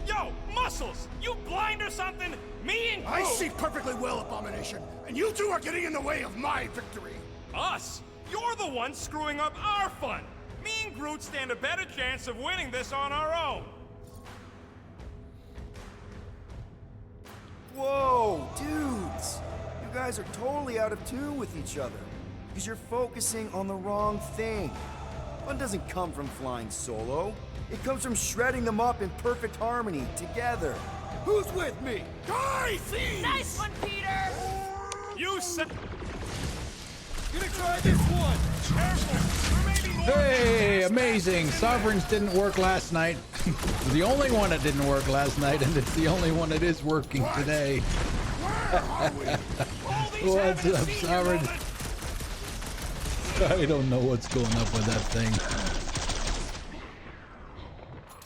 Yo, Muscles! You blind or something? Me and I Groot- see perfectly well, Abomination, and you two are getting in the way of my victory. Us? You're the one screwing up our fun. Me and Groot stand a better chance of winning this on our own. Whoa, dudes! You guys are totally out of tune with each other. Because you're focusing on the wrong thing. Fun doesn't come from flying solo. It comes from shredding them up in perfect harmony, together. Who's with me? Guy thieves! Nice one, Peter! You said... Gonna try this one! Careful! There may be more Hey, amazing. Sovereigns didn't work last night. The only one that didn't work last night, and it's the only one that is working today. What's up, Sovereign? I don't know what's going up with that thing.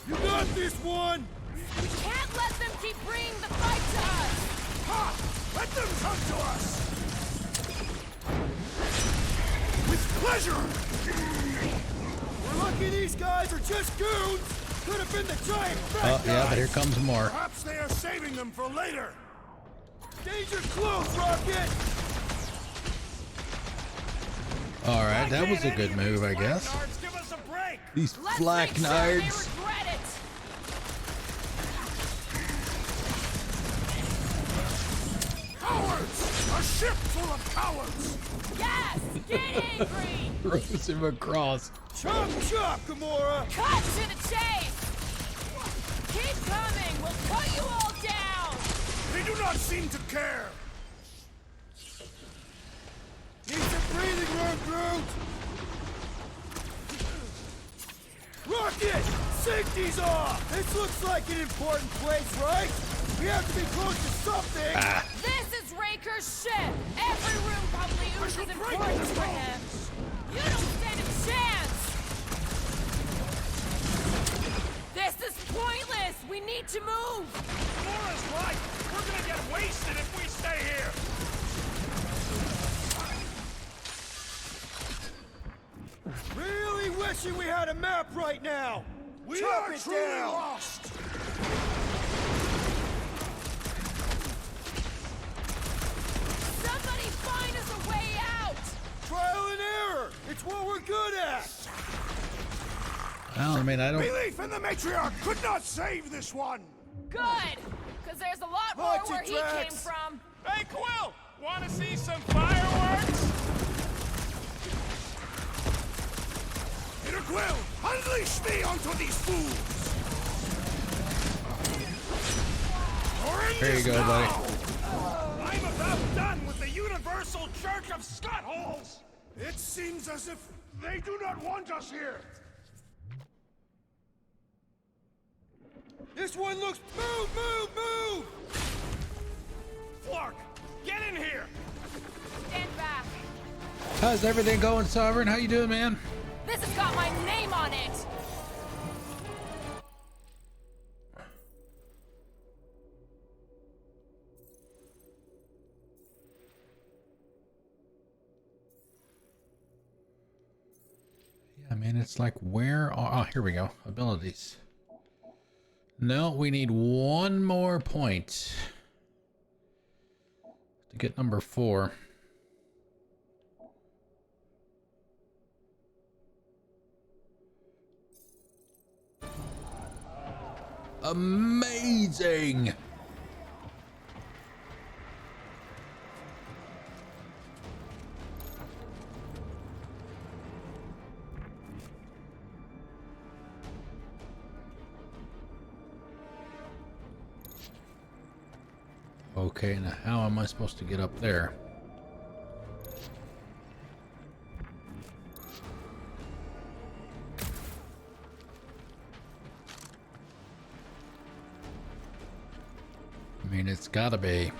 You got this one! We can't let them keep bringing the fight to us! Ha! Let them come to us! With pleasure! We're lucky these guys are just goons! Could have been the giant bad guys! Yeah, but here comes more. Perhaps they are saving them for later! Danger close, Rocket! Alright, that was a good move, I guess. Give us a break! These black nards. Cowards! A ship full of cowards! Yes! Get angry! Throws him across. Chop chop, Gamora! Cut to the chase! Keep coming! We'll cut you all down! They do not seem to care! Need some breathing room, Groot! Rocket! Safety's off! This looks like an important place, right? We have to be close to something! This is Raker's ship! Every room probably oozes importance for him! You don't stand a chance! This is pointless! We need to move! Laura's right! We're gonna get wasted if we stay here! Really wishing we had a map right now! We Chop are it truly down! lost! Somebody find us a way out! Trial and error! It's what we're good at! Well, I mean, I don't... Belief in the Matriarch could not save this one! Good! Because there's a lot more Watch where it, he Drax. came from! Hey, Quill! Wanna see some fireworks? Peter Quill, unleash me onto these fools! There you go, buddy. I'm about done with the Universal Church of Scuttholes! It seems as if they do not want us here! This one looks... Move! Flark, get in here! Stand back. How's everything going, Sovereign? How you doing, man? This has got my name on it. Yeah, man, it's like where are... Oh, here we go. Abilities. No, we need one more point to get number 4. Amazing! Okay, now how am I supposed to get up there? I mean, it's gotta be.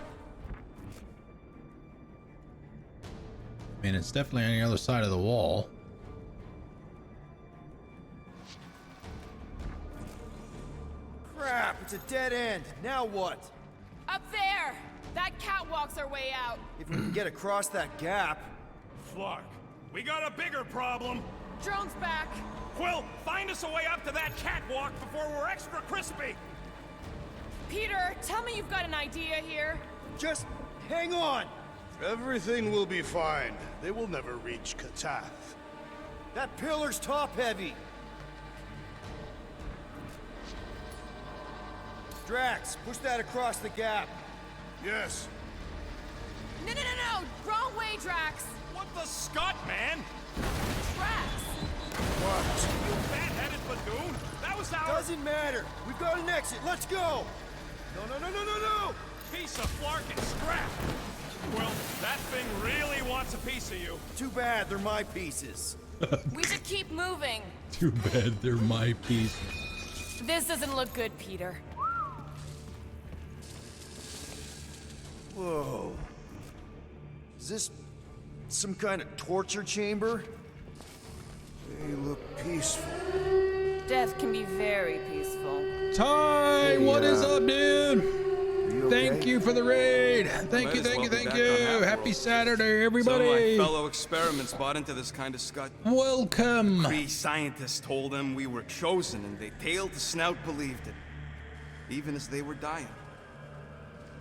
I mean, it's definitely on the other side of the wall. Crap, it's a dead end. Now what? Up there! That catwalk's our way out. If we can get across that gap... Flark, we got a bigger problem. Drone's back. Quill, find us a way up to that catwalk before we're extra crispy. Peter, tell me you've got an idea here. Just hang on. Everything will be fine. They will never reach Katath. That pillar's top-heavy. Drax, push that across the gap. Yes. No! Wrong way, Drax. What the scut, man? Drax. What? You fat-headed badoon. That was our... Doesn't matter. We've got an exit. Let's go. No. Piece of Flark and scrap. Well, that thing really wants a piece of you. Too bad, they're my pieces. We should keep moving. Too bad they're my piece. This doesn't look good, Peter. Whoa. Is this some kind of torture chamber? They look peaceful. Death can be very peaceful. Ty, what is up, dude? You Thank okay? you for the raid. Thank you. Happy Saturday, everybody. So my fellow experiments bought into this kind of scut. Welcome. Kree scientists told them we were chosen, and they tailed the snout believed it. Even as they were dying.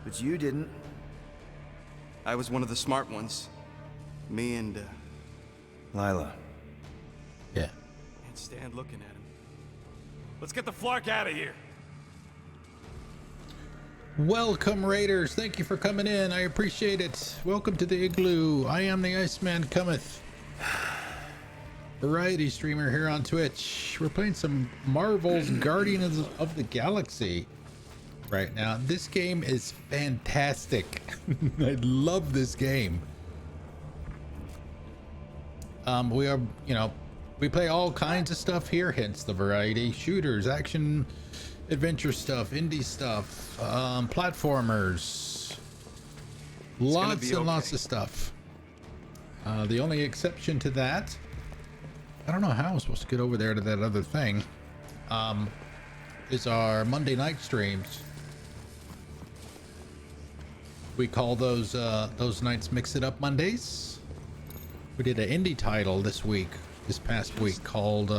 But you didn't. I was one of the smart ones. Me and, Lila. Yeah. Can't stand looking at him. Let's get the Flark out of here. Welcome, Raiders. Thank you for coming in. I appreciate it. Welcome to the Igloo. I am the Iceman Cometh. Variety streamer here on Twitch. We're playing some Marvel's Guardians of the Galaxy right now. This game is fantastic. I love this game. We are, we play all kinds of stuff here, hence the variety. Shooters, action, adventure stuff, indie stuff, platformers, lots and lots of stuff. The only exception to that, I don't know how I'm supposed to get over there to that other thing, is our Monday night streams. We call those nights Mix It Up Mondays. We did an indie title this past week called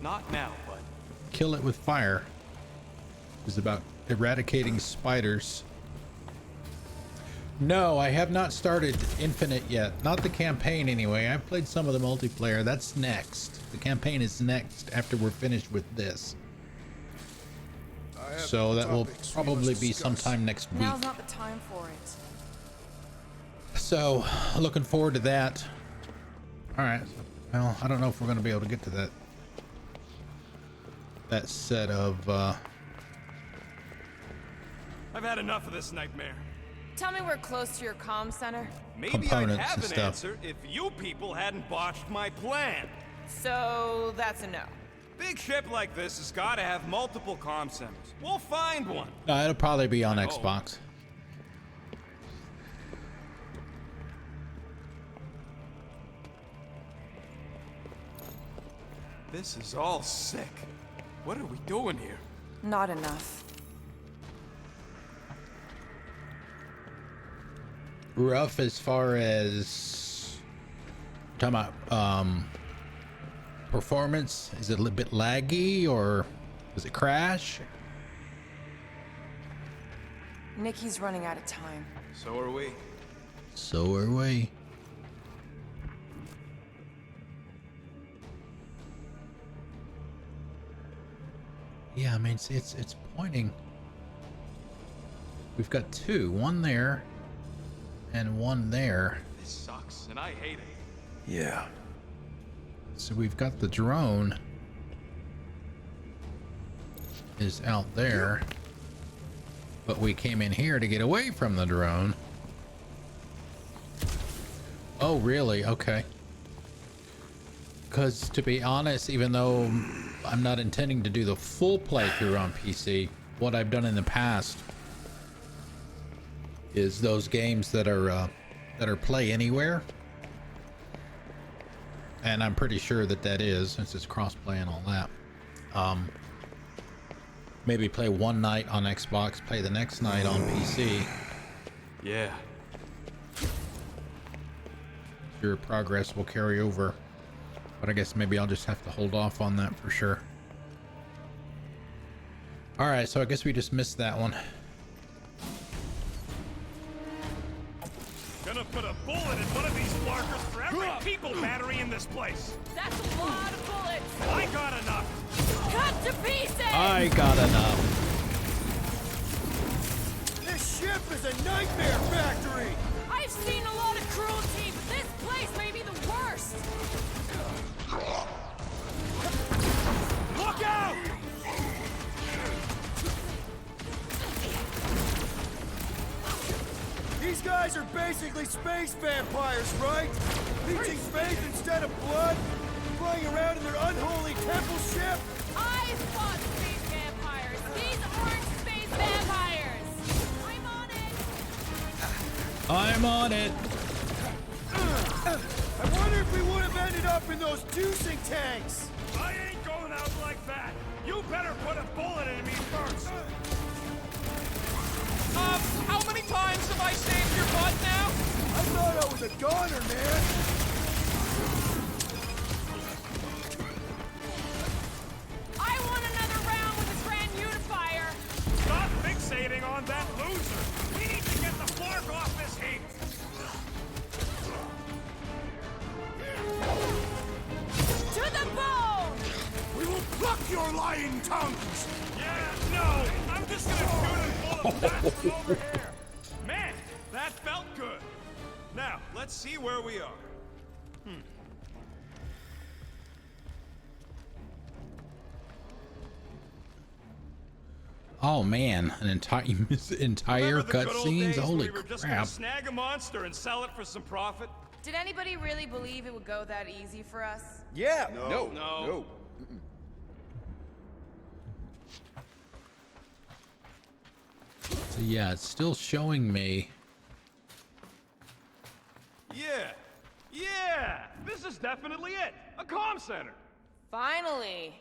Not now, but Kill It With Fire. It was about eradicating spiders. No, I have not started Infinite yet. Not the campaign anyway. I've played some of the multiplayer. That's next. The campaign is next after we're finished with this. So that will probably be sometime next week. Now's not the time for it. So, looking forward to that. All right. Well, I don't know if we're going to be able to get to that set of I've had enough of this nightmare. Tell me we're close to your comm center. Maybe I'd components have and an stuff. answer if you people hadn't botched my plan. So that's a no. Big ship like this has got to have multiple comm centers. We'll find one. No, it'll probably be on I Xbox. This is all sick. What are we doing here? Not enough. Rough as far as talking about performance. Is it a little bit laggy or does it crash? Nikki's running out of time. So are we. So are we. Yeah, I mean it's pointing. We've got two, one there and one there. This sucks, and I hate it. Yeah. So we've got the drone is out there, but we came in here to get away from the drone. Oh, really? Okay. Because to be honest, even though I'm not intending to do the full playthrough on PC, what I've done in the past is those games that are play anywhere. And I'm pretty sure that is, since it's crossplay and all that. Maybe play one night on Xbox, play the next night on PC. Yeah. Your progress will carry over. But I guess maybe I'll just have to hold off on that for sure. Alright, so I guess we just missed that one. Gonna put a bullet in one of these flarkers for every people battery in this place. That's a lot of bullets. I got enough. Cut to pieces. I got enough. This ship is a nightmare factory! I've seen a lot of cruelty, but this place may be the worst. Look out! These guys are basically space vampires, right? Leeching faith instead of blood? Flying around in their unholy temple ship? I fought space vampires. These aren't space vampires. I'm on it. I'm on it. I wonder if we would have ended up in those juicing tanks. I ain't going out like that. You better put a bullet in me first. How many times have I saved your butt now? I thought I was a goner, man. I want another round with this Grand Unifier. Stop fixating on that loser. We need to get the flark off this heap. To the bone! We will pluck your lying tongues! Yeah, no! I'm just gonna shoot him full of that from over here! Man, that felt good! Now, let's see where we are. Oh man, an entire cutscenes. Holy we were just crap! gonna snag a monster and sell it for some profit? Did anybody really believe it would go that easy for us? Yeah. No. So yeah, it's still showing me. Yeah! This is definitely it! A comm center! Finally.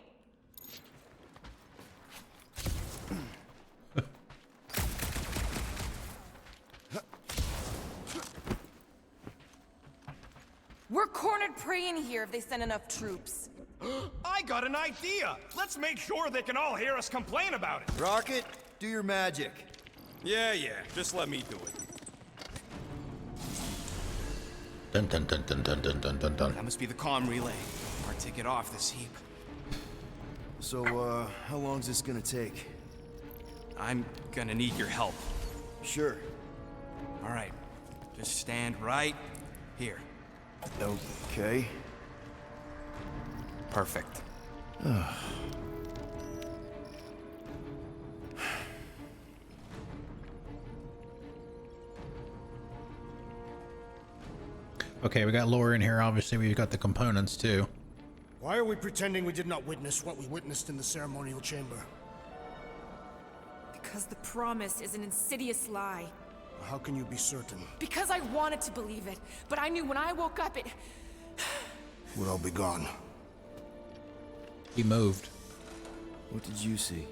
We're cornered prey in here if they send enough troops. I got an idea! Let's make sure they can all hear us complain about it! Rocket, do your magic. Yeah, just let me do it. Dun dun dun dun dun dun dun dun dun. That must be the comm relay. Our ticket off this heap. So, how long's this gonna take? I'm gonna need your help. Sure. All right. Just stand right here. Okay. Perfect. Okay, we got lore in here. Obviously, we've got the components too. Why are we pretending we did not witness what we witnessed in the ceremonial chamber? Because the promise is an insidious lie. How can you be certain? Because I wanted to believe it, but I knew when I woke up it... Would all be gone. He moved. What did you see?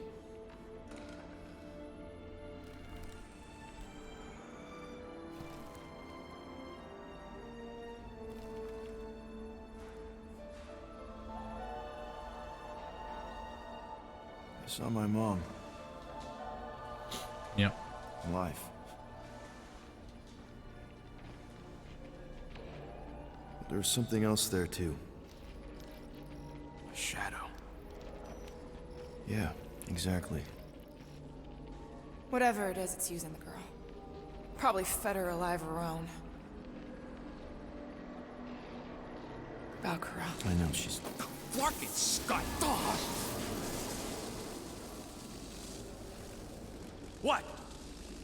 I saw my mom. Yep. Alive. There was something else there too. A shadow. Yeah, exactly. Whatever it is, it's using the girl. Probably fed her alive her own. Valkyra. I know, she's... Fucking Scott! What?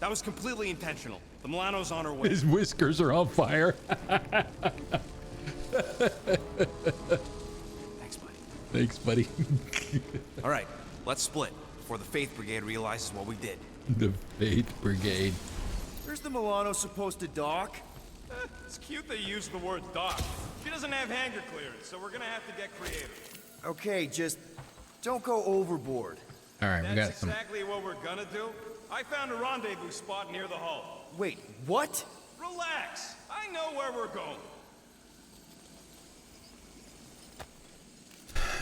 That was completely intentional. The Milano's on her way. His whiskers are on fire. Thanks, buddy. Thanks, buddy. All right, let's split before the Faith Brigade realizes what we did. The Faith Brigade. Where's the Milano supposed to dock? It's cute they use the word dock. She doesn't have hangar clearance, so we're gonna have to get creative. Okay, just don't go overboard. All right, we got That's some. exactly what we're gonna do. I found a rendezvous spot near the hull. Wait, what? Relax. I know where we're going.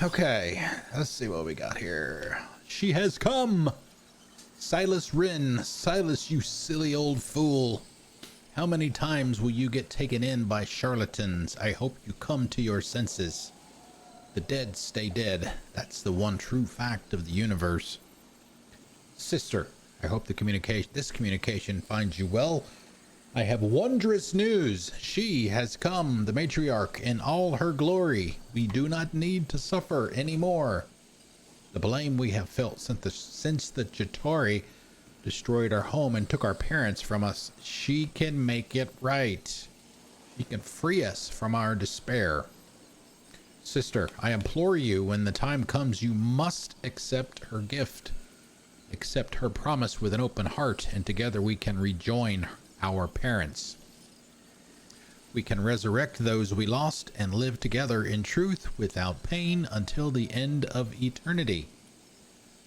Okay, let's see what we got here. She has come. Silas Wren. Silas, you silly old fool. How many times will you get taken in by charlatans? I hope you come to your senses. The dead stay dead. That's the one true fact of the universe. Sister, I hope this communication finds you well. I have wondrous news. She has come, the Matriarch, in all her glory. We do not need to suffer anymore. The blame we have felt since the Chitauri destroyed our home and took our parents from us, she can make it right. She can free us from our despair. Sister, I implore you, when the time comes, you must accept her gift. Accept her promise with an open heart, and together we can rejoin our parents. We can resurrect those we lost and live together in truth without pain until the end of eternity.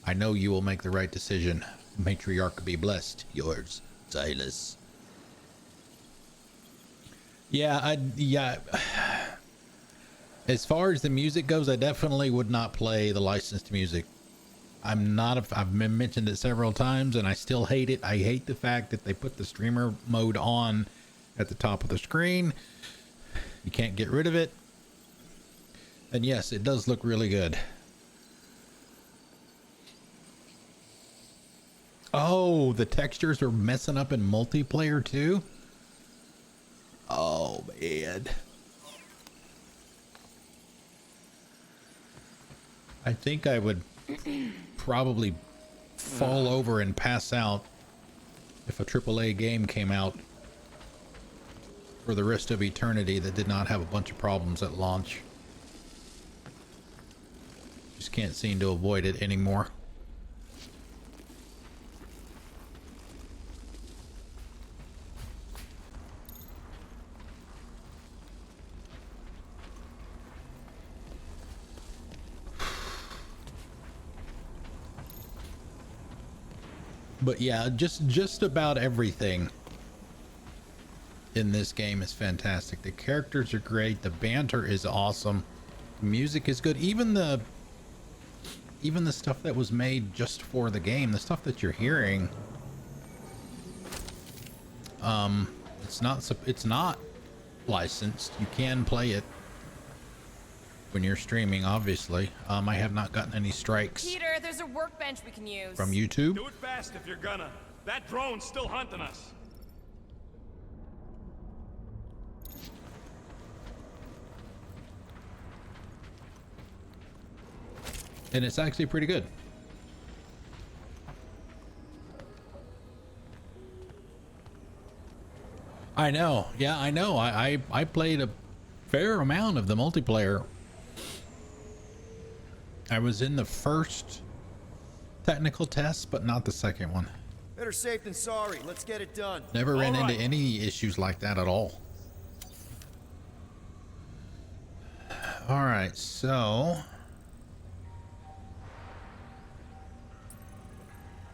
I know you will make the right decision. Matriarch be blessed. Yours, Silas. Yeah. As far as the music goes, I definitely would not play the licensed music. I've mentioned it several times and I still hate it. I hate the fact that they put the streamer mode on at the top of the screen. You can't get rid of it. And yes, it does look really good. Oh, the textures are messing up in multiplayer too? Oh, man. I think I would probably fall over and pass out if a AAA game came out for the rest of eternity that did not have a bunch of problems at launch. Just can't seem to avoid it anymore. But yeah, just about everything in this game is fantastic. The characters are great. The banter is awesome. The music is good. Even the stuff that was made just for the game, the stuff that you're hearing, it's not licensed. You can play it when you're streaming, obviously. I have not gotten any strikes. Peter, there's a workbench we can use. From YouTube? Do it fast if you're gonna. That drone's still hunting us. And it's actually pretty good. I know. Yeah, I know. I played a fair amount of the multiplayer I was in the first technical test, but not the second one. Better safe than sorry. Let's get it done. Never ran into any issues like that at all. All right, so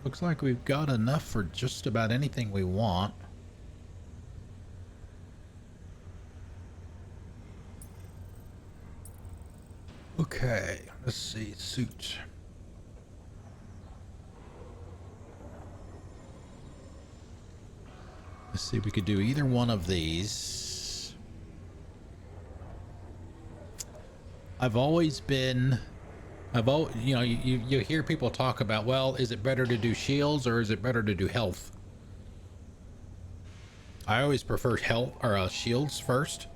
looks like we've got enough for just about anything we want. Okay, let's see, suit. Let's see if we could do either one of these. I've always been, you know, you hear people talk about, well, is it better to do shields or is it better to do health? I always prefer health or shields first,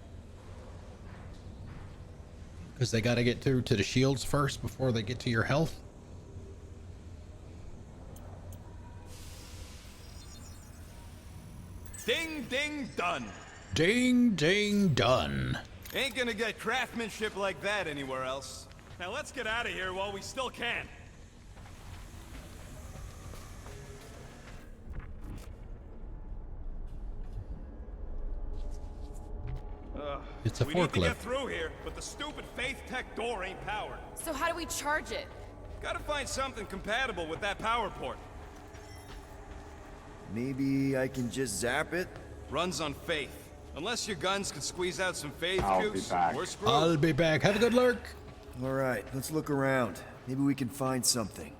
because they got to get through to the shields first before they get to your health. Ding, ding, done. Ding, ding, done. Ain't gonna get craftsmanship like that anywhere else. Now let's get out of here while we still can. It's a we need to forklift. get through here, but the stupid Faith Tech door ain't powered. So how do we charge it? Gotta find something compatible with that power port. Maybe I can just zap it? Runs on faith. Unless your guns can squeeze out some faith I'll be juice, back. we're screwed. I'll be back. Have a good lurk. All right, let's look around. Maybe we can find something.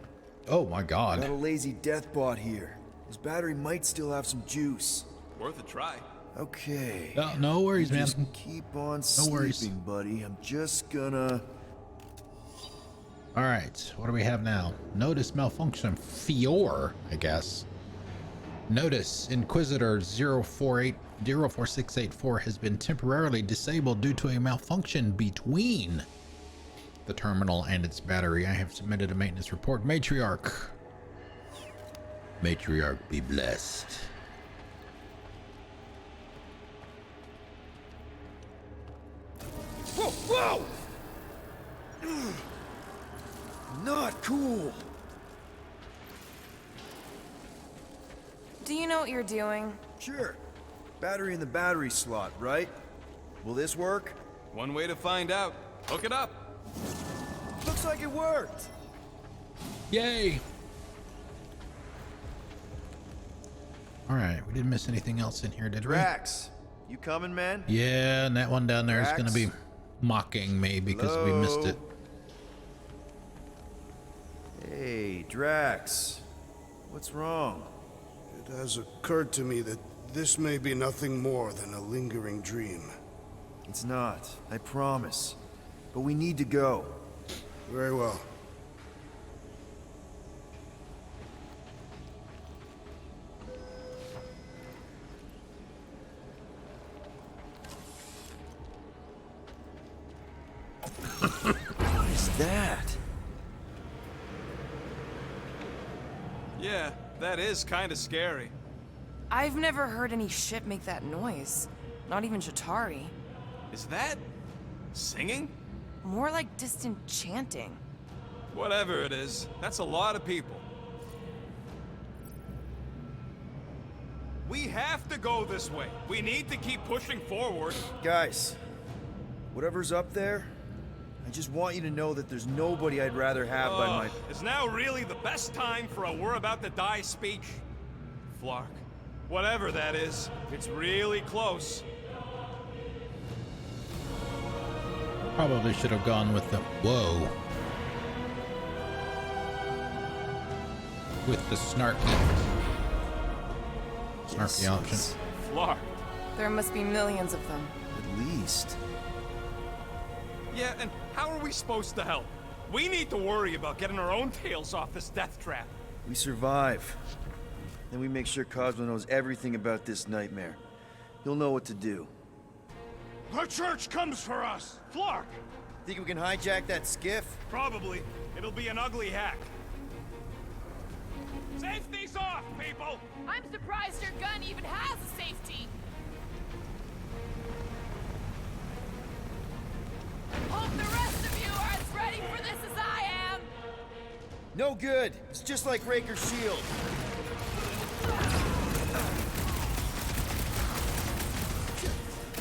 Oh my God. Got a lazy death bot here. His battery might still have some juice. Worth a try. Okay. No worries, man. Just keep on No worries. sleeping, buddy. I'm just gonna... All right, what do we have now? Notice malfunction. Fior, I guess. Notice Inquisitor 04684 has been temporarily disabled due to a malfunction between the terminal and its battery. I have submitted a maintenance report. Matriarch. Matriarch be blessed. Whoa! Whoa! Not cool. Do you know what you're doing? Sure. Battery in the battery slot, right? Will this work? One way to find out. Hook it up. Looks like it worked. Yay! All right, we didn't miss anything else in here, did we? Drax, you coming, man? Yeah, and that one down there is Drax? going to be mocking me because we missed it. Hey, Drax. What's wrong? It has occurred to me that this may be nothing more than a lingering dream. It's not, I promise. But we need to go. Very well. What is that? Yeah, that is kind of scary. I've never heard any ship make that noise. Not even Shatari. Is that singing? More like distant chanting. Whatever it is, that's a lot of people. We have to go this way. We need to keep pushing forward. Guys, whatever's up there, I just want you to know that there's nobody I'd rather have by my... Is now really the best time for a we're about to die speech? Flark, whatever that is, it's really close. Probably should have gone with the whoa. With the snarky option. Flark. There must be millions of them. At least. Yeah, and how are we supposed to help? We need to worry about getting our own tails off this death trap. We survive. Then we make sure Cosmo knows everything about this nightmare. He'll know what to do. The church comes for us! Flark! Think we can hijack that skiff? Probably. It'll be an ugly hack. Safety's off, people! I'm surprised your gun even has a safety. Hope the rest of you are as ready for this as I am. No good. It's just like Raker's shield.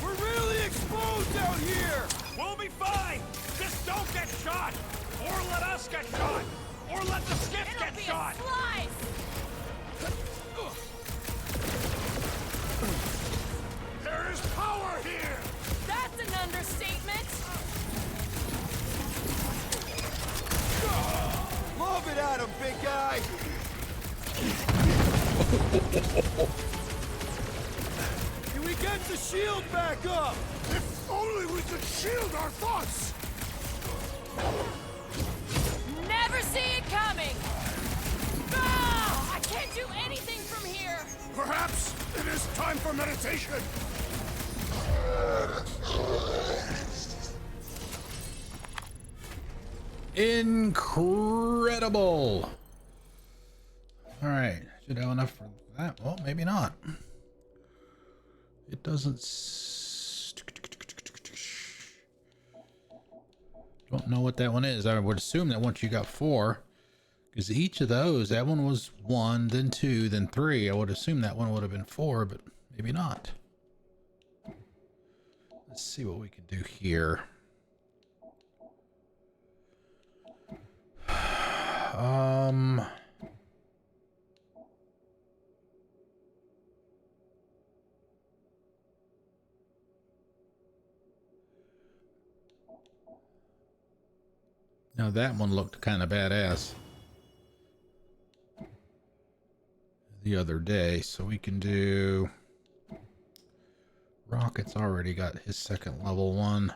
We're really exposed out here! We'll be fine! Just don't get shot! Or let us get shot! Or let the skiff get shot! There is power here! That's an understatement! Love it at him, big guy! Can we get the shield back up? If only we could shield our thoughts! Never see it coming! Ah, I can't do anything from here! Perhaps it is time for meditation! Incredible. All right, should have enough for that. Well, maybe not. It doesn't. Don't know what that one is. I would assume that once you got 4, because each of those, that one was 1, then 2, then 3. I would assume that one would have been 4, but maybe not. Let's see what we can do here. Now that one looked kind of badass the other day, so we can do Rocket's already got his second level one.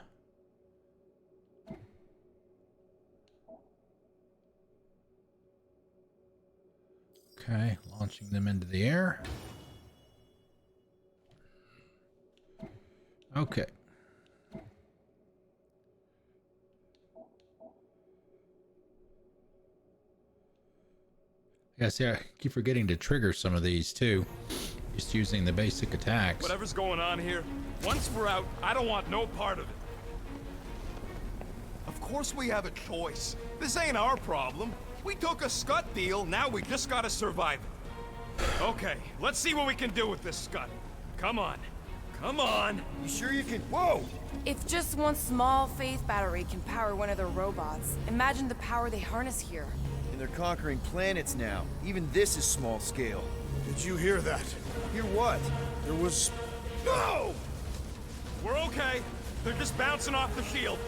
Okay, launching them into the air. Okay. Yeah, see, I keep forgetting to trigger some of these too. Just using the basic attacks. Whatever's going on here, once we're out, I don't want no part of it. Of course we have a choice. This ain't our problem. We took a scut deal, now we just gotta survive it. Okay, let's see what we can do with this scut. Come on. Come on. You sure you can? Whoa! If just one small faith battery can power one of their robots, imagine the power they harness here. And they're conquering planets now. Even this is small scale. Did you hear that? Hear what? There was... No! We're okay. They're just bouncing off the shield.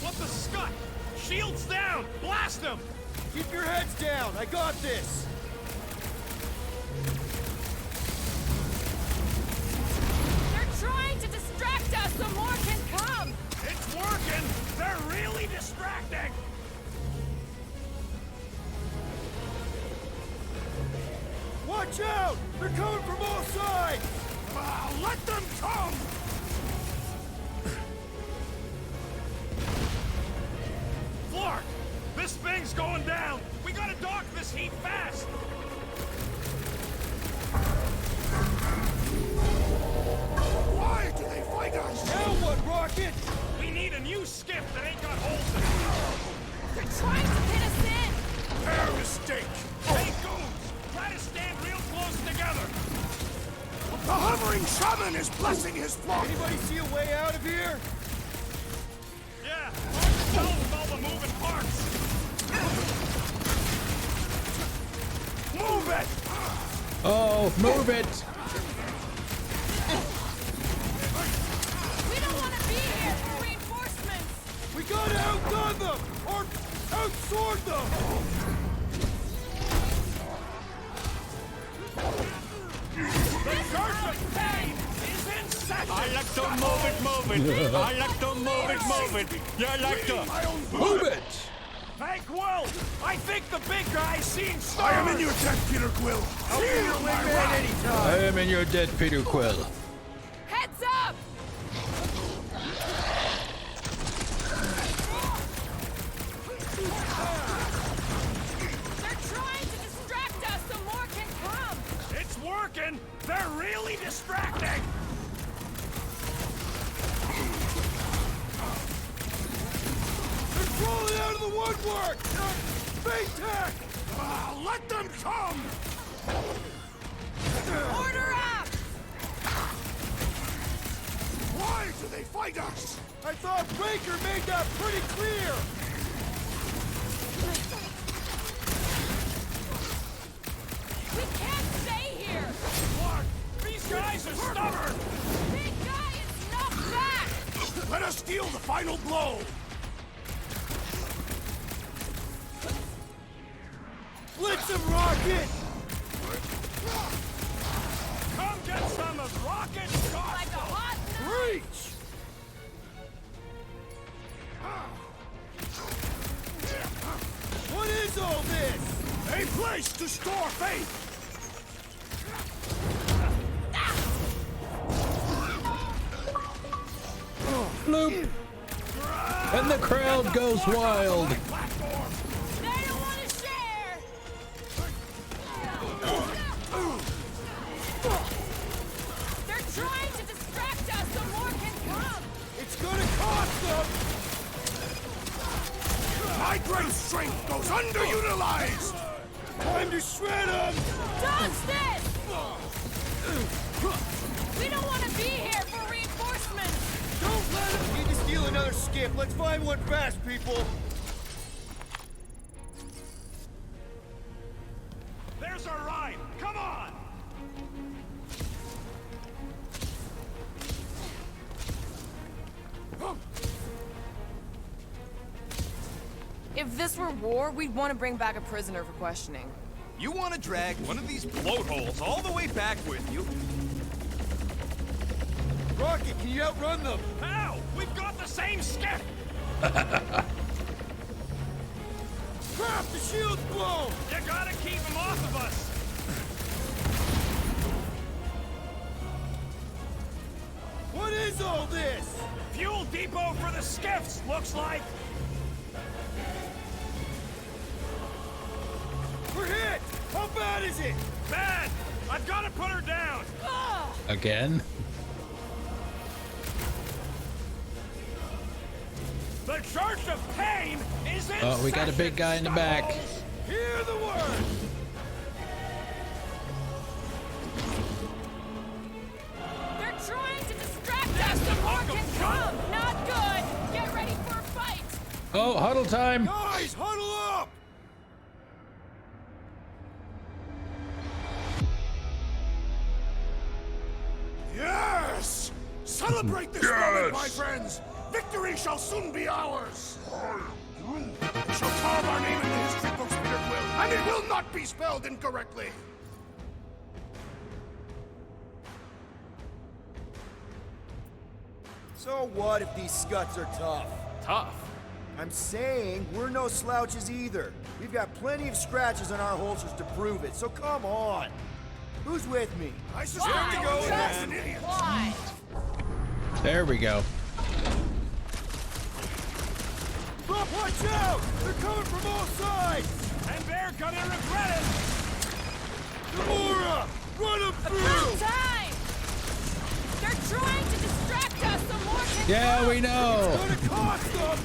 What the scut? Shield's down! Blast them! Keep your heads down! I got this! They're trying to distract us so more can come! It's working! They're really distracting! Watch out! They're coming from all sides! Let them come! Clark! This thing's going down! We gotta dock this heat fast! Why do they fight us? Now what, Rocket? We need a new skiff that ain't got holes in it! They're trying to pin us in! Their mistake! Hey, goons! Try to stand real close together! The hovering shaman is blessing his flock! Anybody see a way out of here? Yeah, hard to tell with all the moving parts! Move it! Oh, move it! We don't want to be here for reinforcements! We gotta outgun them! Or outsword them! The curse of pain is in session! I like to move it. I like to move it. You like to Move it! Thank Will! I think the big guy's seen stars! I am in your debt, Peter Quill! I'll be your wingman anytime! I am in your debt, Peter Quill. Heads up! They're trying to distract us so more can come! It's working! They're really distracting! They're crawling woodwork! Baytech! Let them come! Order up! Why do they fight us? I thought Baker made that pretty clear! We can't stay here! Clark, these guys are stubborn! Big guy is knocked back! Let us deal the final blow! Blitz him, Rocket! Come get some of Rocket's Like a hot knife! Reach! What is all this? A place to store faith! Bloop. And the crowd goes wild. They don't want to share! They're trying to distract us so more can come! It's gonna cost them! My great strength goes underutilized! Time to shred them! Dodge this! We don't want to be here for reinforcements! Don't let him! Need to steal another skip. Let's find one fast, people. There's our ride! Come on! If this were war, we'd want to bring back a prisoner for questioning. You want to drag one of these bloat holes all the way back with you? Rocket, can you outrun them? How? We've got the same skiff! Crap, the shield's blown! You gotta keep them off of us! What is all this? Fuel depot for the skiffs, looks like! We're hit! How bad is it? Bad! I've gotta put her down! Again? The Church of Pain is in Oh, we got a big guy in the back. Hear the word! They're trying to distract us so more can come! Not good! Get ready for a fight! Oh, huddle time. Guys, huddle up! Yes! Celebrate this moment, my friends! Victory shall soon be ours! We shall carve our name in the history books, Peter Quill, and it will not be spelled incorrectly! So what if these scuts are tough? Tough. I'm saying we're no slouches either. We've got plenty of scratches on our holsters to prove it, so come on. Who's with me? I suspect to go Just an idiot. why? There we go. Rob, watch out! They're coming from all sides! And they're gonna regret it! Gamora! Run them About through! time! They're trying to distract us so more can Yeah, come! we know. It's gonna cost them!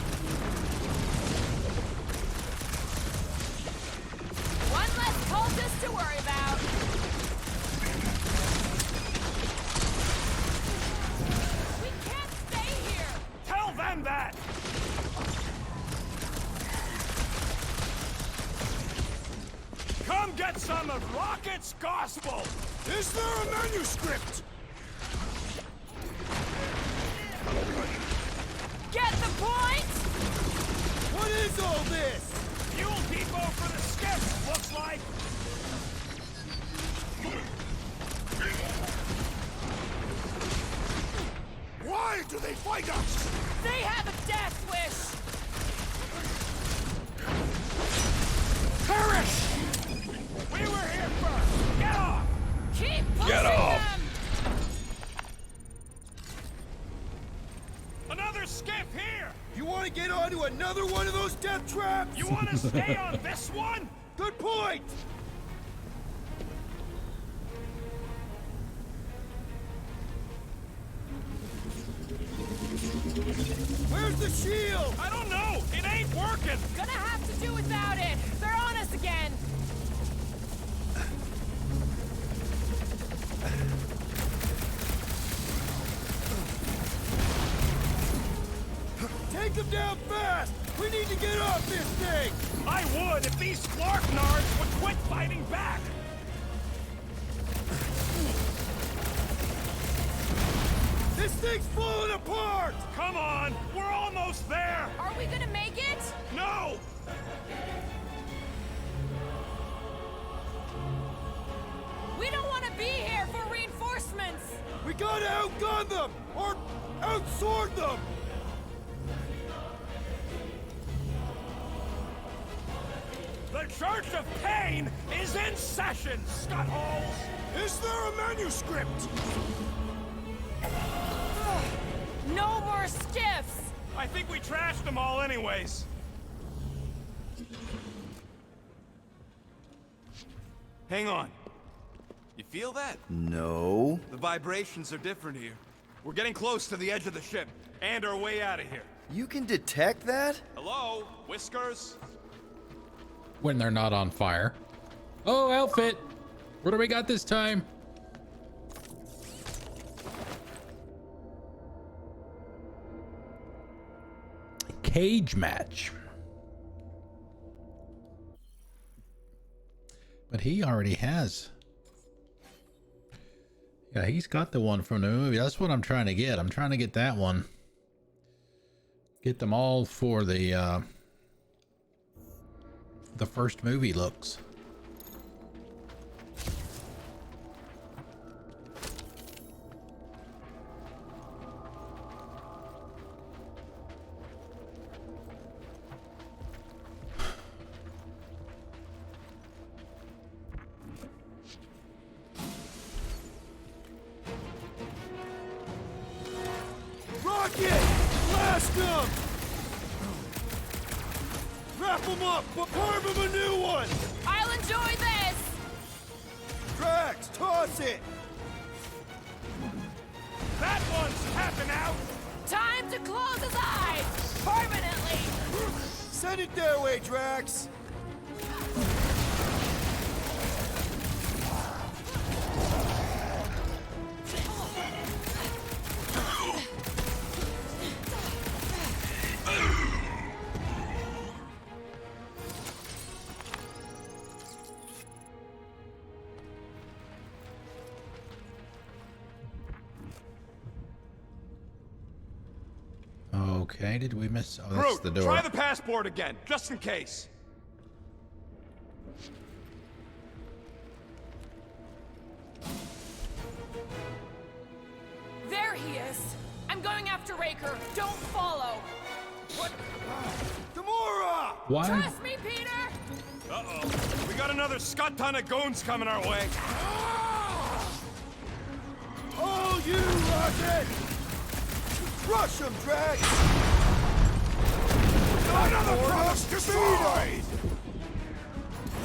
One less cultist to worry about. We can't stay here! Tell them that! Come get some of Rocket's gospel! Is there a manuscript? Get the point? What is all this? Fuel depot for the skiffs, looks like! Why do they fight us? They have a death wish! Perish! We were here first! Get off! Keep pushing Get off. them! Another skiff here! You want to get onto another one of those death traps? You want to stay on this one? Good point! Where's the shield? I don't know! It ain't working! Gonna have to do without it. They're on us again. Take them down fast! We need to get off this thing! I would if these Clark nards would quit fighting back! This thing's falling apart! Come on! We're almost there! Are we gonna make it? No! We don't want to be here for reinforcements! We gotta outgun them! Or outsword them! The Church of Pain is in session, Scutholes! Is there a manuscript? No more skiffs! I think we trashed them all anyways. Hang on. You feel that? No. The vibrations are different here. We're getting close to the edge of the ship, and our way out of here. You can detect that? Hello? Whiskers? When they're not on fire. Oh, outfit. What do we got this time? Cage match. But he already has. Yeah, he's got the one from the movie. That's what I'm trying to get. I'm trying to get that one. Get them all for the first movie looks. Rocket! Blast them! Wrap them up, but carve them a new one! I'll enjoy this! Drax, toss it! That one's tapping out! Time to close his eyes! Permanently! Send it their way, Drax! Okay, did we miss? Oh, that's the door. Try the passport again, just in case. There he is! I'm going after Raker. Don't follow! What? Gamora! Why? Trust me, Peter! Uh-oh. We got another scut ton of goons coming our way. Oh, you Rocket! Crush him, Drax! Another promise destroyed!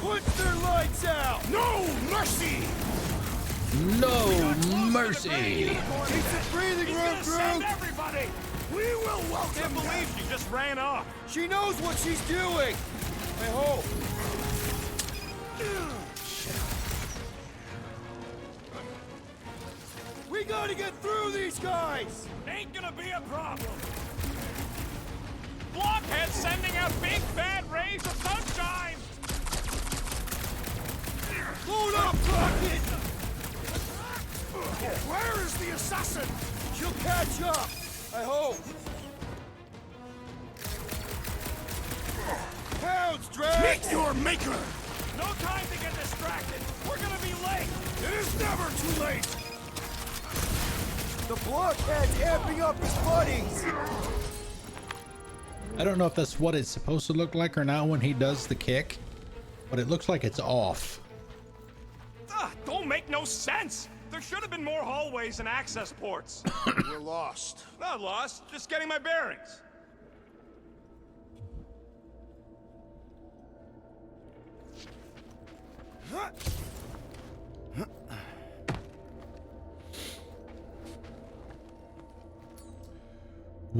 Put their lights out! No mercy! No mercy! Keep some breathing room, Send Groot! everybody! We will welcome Can't believe she just ran off. She knows what she's doing! I hope. We gotta get through these guys! Ain't gonna be a problem. Blockhead sending out big bad rays of sunshine! Load up, Rocket! Where is the assassin? She'll catch up! I hope. Pounds, Drax! Meet your maker! No time to get distracted. We're gonna be late. It is never too late! The blockhead's amping up his buddies! I don't know if that's what it's supposed to look like or not when he does the kick, but it looks like it's off. Don't make no sense. There should have been more hallways and access ports. We're lost. Not lost, just getting my bearings.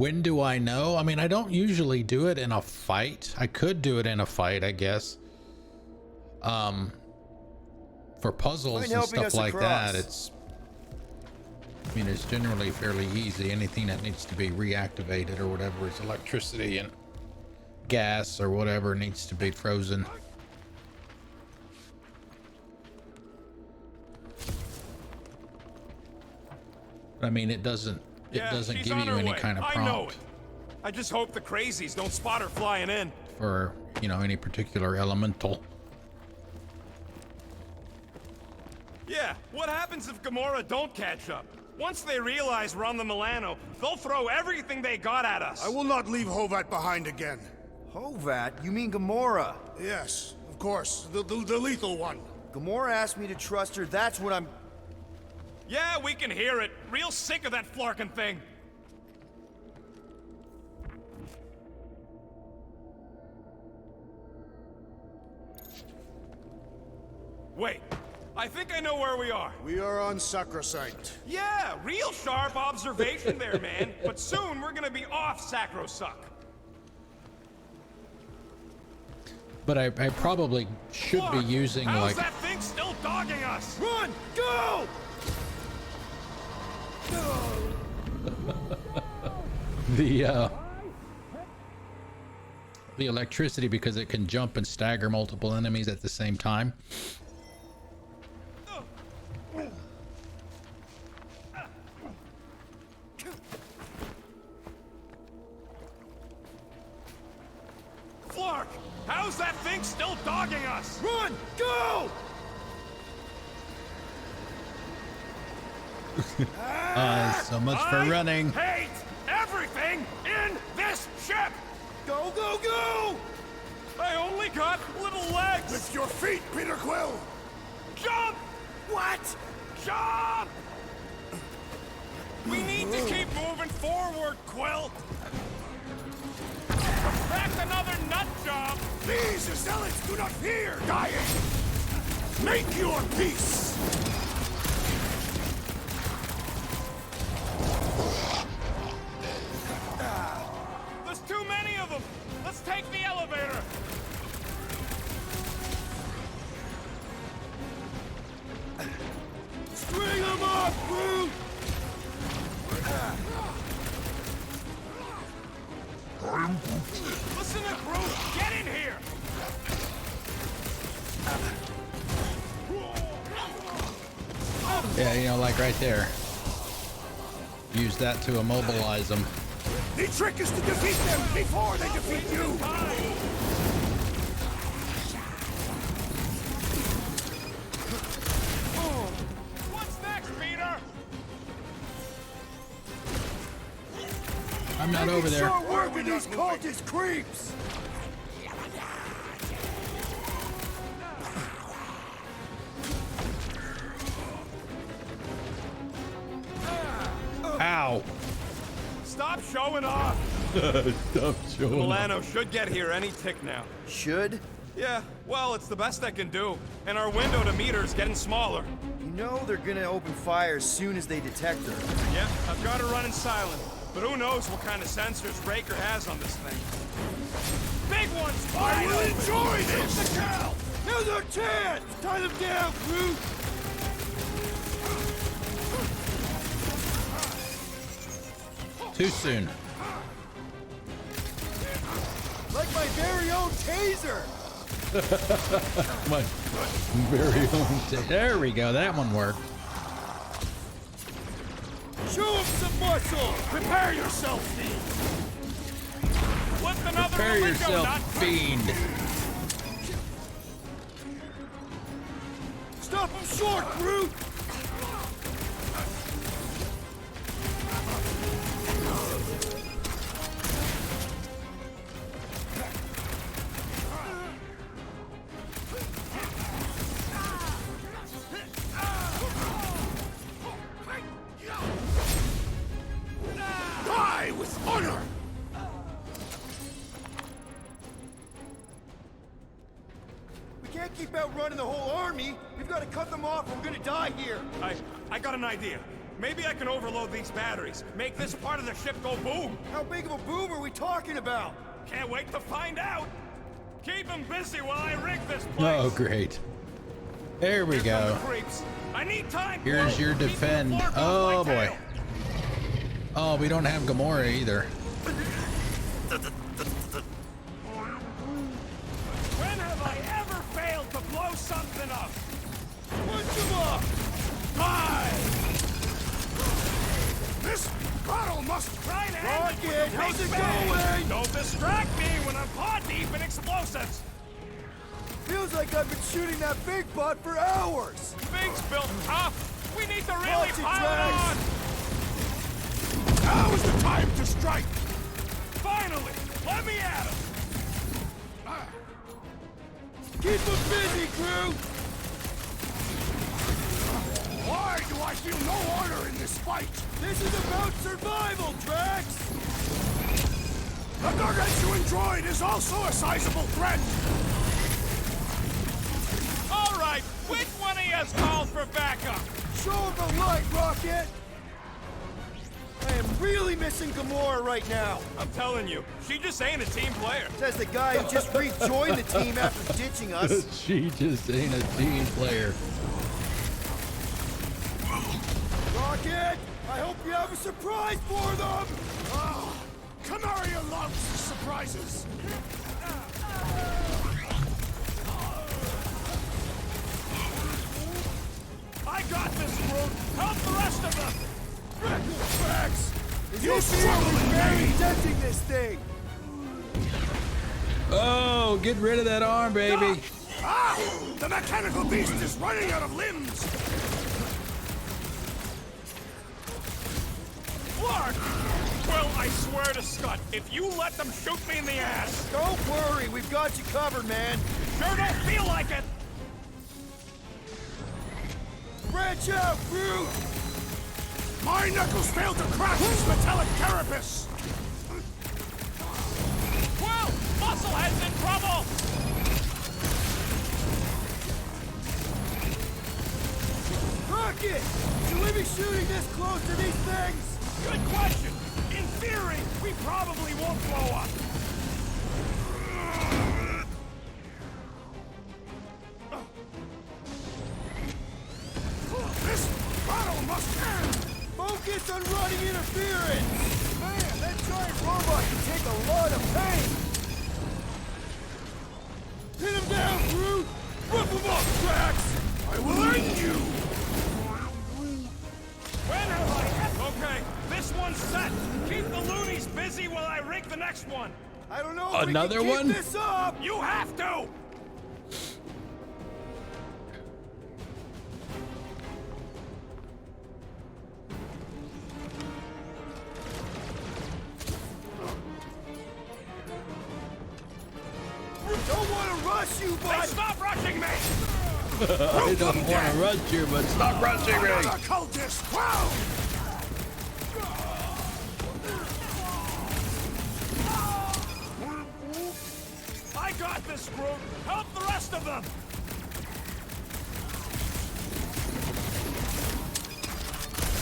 When do I know? I mean, I don't usually do it in a fight. I could do it in a fight, I guess. For puzzles and stuff like that, it's, I mean, it's generally fairly easy. Anything that needs to be reactivated or whatever is electricity and gas or whatever needs to be frozen. I mean, it doesn't give you any kind of prompt. I know it. I just hope the crazies don't spot her flying in. For, you know, any particular elemental. Yeah, what happens if Gamora don't catch up? Once they realize we're on the Milano, they'll throw everything they got at us. I will not leave Hovat behind again. Hovat? You mean Gamora? Yes, of course. The lethal one. Gamora asked me to trust her, that's what I'm... Yeah, we can hear it. Real sick of that flarkin' thing. Wait, I think I know where we are. We are on Sacrosanct. Yeah, real sharp observation there, man. But soon we're gonna be off Sacrosuck. But I probably should be using how's like... that thing still dogging us? Run! Go! The electricity, because it can jump and stagger multiple enemies at the same time. Flark, how's that thing still dogging us? Run! Go! So much for running. I hate everything in this ship! Go, go, go! I only got little legs! With your feet, Peter Quill! Jump! What? Jump! We need to keep moving forward, Quill! That's another nut job! These zealots do not fear dying! Make your peace! There's too many of them! Let's take the elevator! String them up, Groot! Listen to Groot! Get in here! Yeah, you know, like right there. Use that to immobilize them. The trick is to defeat them before they defeat you! What's next, Peter? I'm not over there. Sure work with these cultist creeps! Ow. Stop showing off! Stop showing Milano off. should get here any tick now. Should? Yeah, well, it's the best I can do. And our window to meet her is getting smaller. You know they're gonna open fire as soon as they detect her. Yeah, I've got her running silent. But who knows what kind of sensors Raker has on this thing. Big ones! I will enjoy this! The cow! Now's our chance! Tie them down, Groot! Too soon. Like my very own taser! My very own. There we go. That one worked. Show him some muscle! Prepare yourself, fiend! What's another Prepare window, yourself, not fiend. Stop him short, Groot! Die with honor! We can't keep outrunning the whole army! We've got to cut them off or we're gonna die here! I got an idea. Maybe I can overload these batteries, make this part of the ship go boom. How big of a boom are we talking about? Can't wait to find out. Keep him busy while I rig this place. Oh, great. There we go. I need time. Here's your defend. Oh boy. Oh, we don't have Gamora either. When have I ever failed to blow something up? Punch him up! This battle must try and Rocket, how's it going? Don't distract me when I'm paw deep in explosives. Feels like I've been shooting that big butt for hours. Big's built tough. We need to really pile it on. Now is the time to strike. Finally, let me at him. Keep them busy, crew. Why do I feel no honor in this fight? This is about survival, Drax. The gargantuan droid is also a sizable threat. All right, which one of you has called for backup? Show him the light, Rocket. I am really missing Gamora right now. I'm telling you, she just ain't a team player. Says the guy who just rejoined the team after ditching us. She just ain't a team player. Rocket, I hope you have a surprise for them. Oh, Canaria loves surprises. I got this, Groot. Help the rest of them. Drax, you struggle in vain denting this thing. Oh, get rid of that arm, baby. Ah! The mechanical beast is running out of limbs. Clark! Well, I swear to Scott, if you let them shoot me in the ass... Don't worry, we've got you covered, man. Sure don't feel like it. Branch out, Groot! My knuckles failed to crack this metallic carapace! Well, Musclehead's in trouble! Rocket! Should we be shooting this close to these things? Good question. In theory, we probably won't blow up. This battle must end! Focus on running interference! Man, that giant robot can take a lot of pain! Hit him down, Groot! Rip him up, Drax! I will end you! When have I... Okay, this one's set. Keep the loonies busy while I rig the next one. I don't know if Another we can one? keep this up! You have to! Don't want to rush you, Hey, but... stop rushing me! I don't want to rush you, but stop rushing me. Another cultist! Wow! I got this, Groot. Help the rest of them.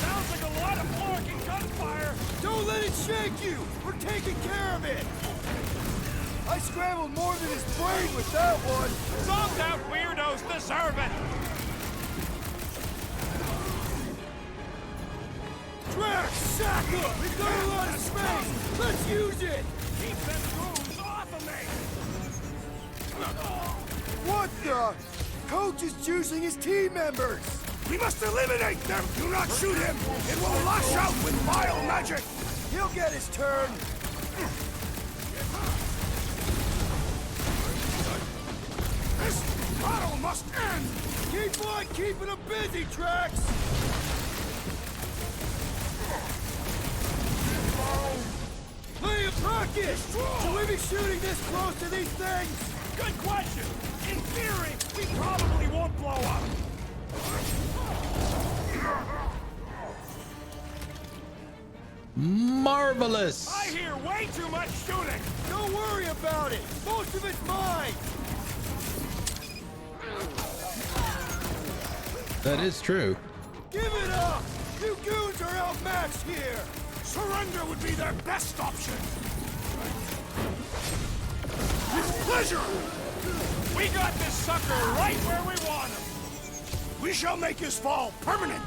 Sounds like a lot of florking gunfire. Don't let it shake you! We're taking care of it! I scrambled more than his brain with that one! Zombed out weirdos deserve it. Drax, sack him! We've got a lot of space! Let's use it! Keep them grooves off of me. What the? Coach is juicing his team members! We must eliminate them! Do not shoot him! It will lash out with vile magic! He'll get his turn! This battle must end! Keep on keeping them busy, Drax! Lay a pocket! Should we be shooting this close to these things? Good question. In theory, we probably won't blow up. Marvelous. I hear way too much shooting. Don't worry about it. Most of it's mine. That is true. Give it up. You goons are outmatched here! Surrender would be their best option! With pleasure! We got this sucker right where we want him! We shall make his fall permanent!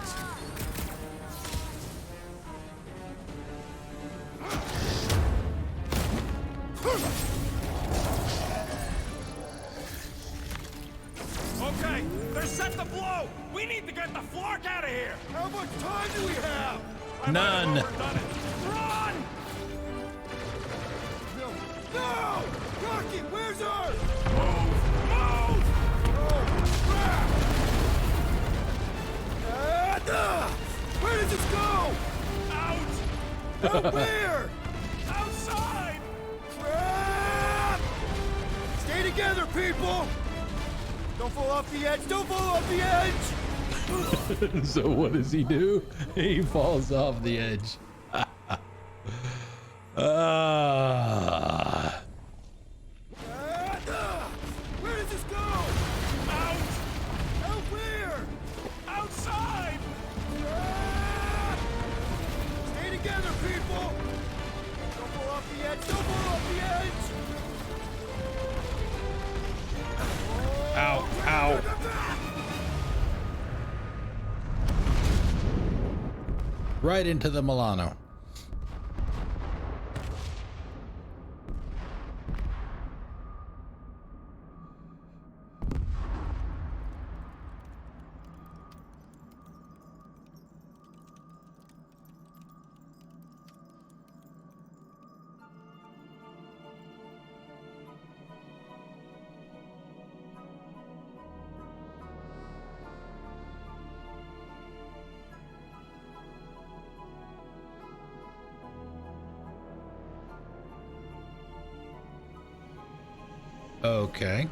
Okay, they're set to blow! We need to get the Flark out of here! How much time do we have? None. Run! No! Rocky, where's ours? Move! Oh, crap! Where does this go? Out! Out where? Outside! Crap! Stay together, people! Don't fall off the edge! Don't fall off the edge! So what does he do? He falls off the edge. Where does this go? Out! Out where? Outside! Stay together, people! Don't fall off the edge! Don't fall off the edge! Ow, ow. Right into the Milano. Okay.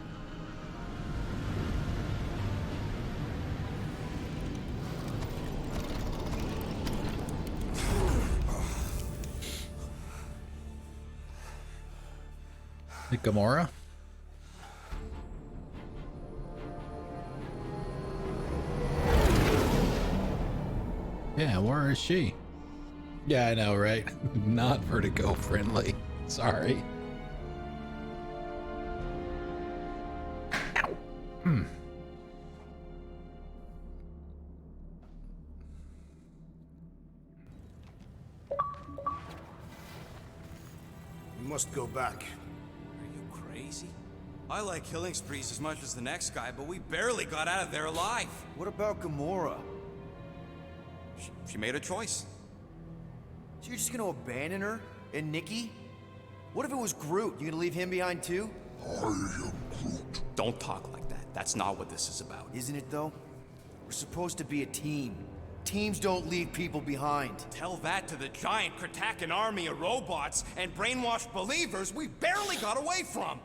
The Gamora? Yeah, where is she? Yeah, I know, right? Not vertigo friendly. Sorry. We must go back. Are you crazy? I like killing sprees as much as the next guy, but we barely got out of there alive. What about Gamora? She made a choice. So you're just gonna abandon her? And Nikki? What if it was Groot? You gonna leave him behind too? I am Groot. Don't talk like that. That's not what this is about. Isn't it though? We're supposed to be a team. Teams don't leave people behind. Tell that to the giant Kratakan army of robots and brainwashed believers we barely got away from.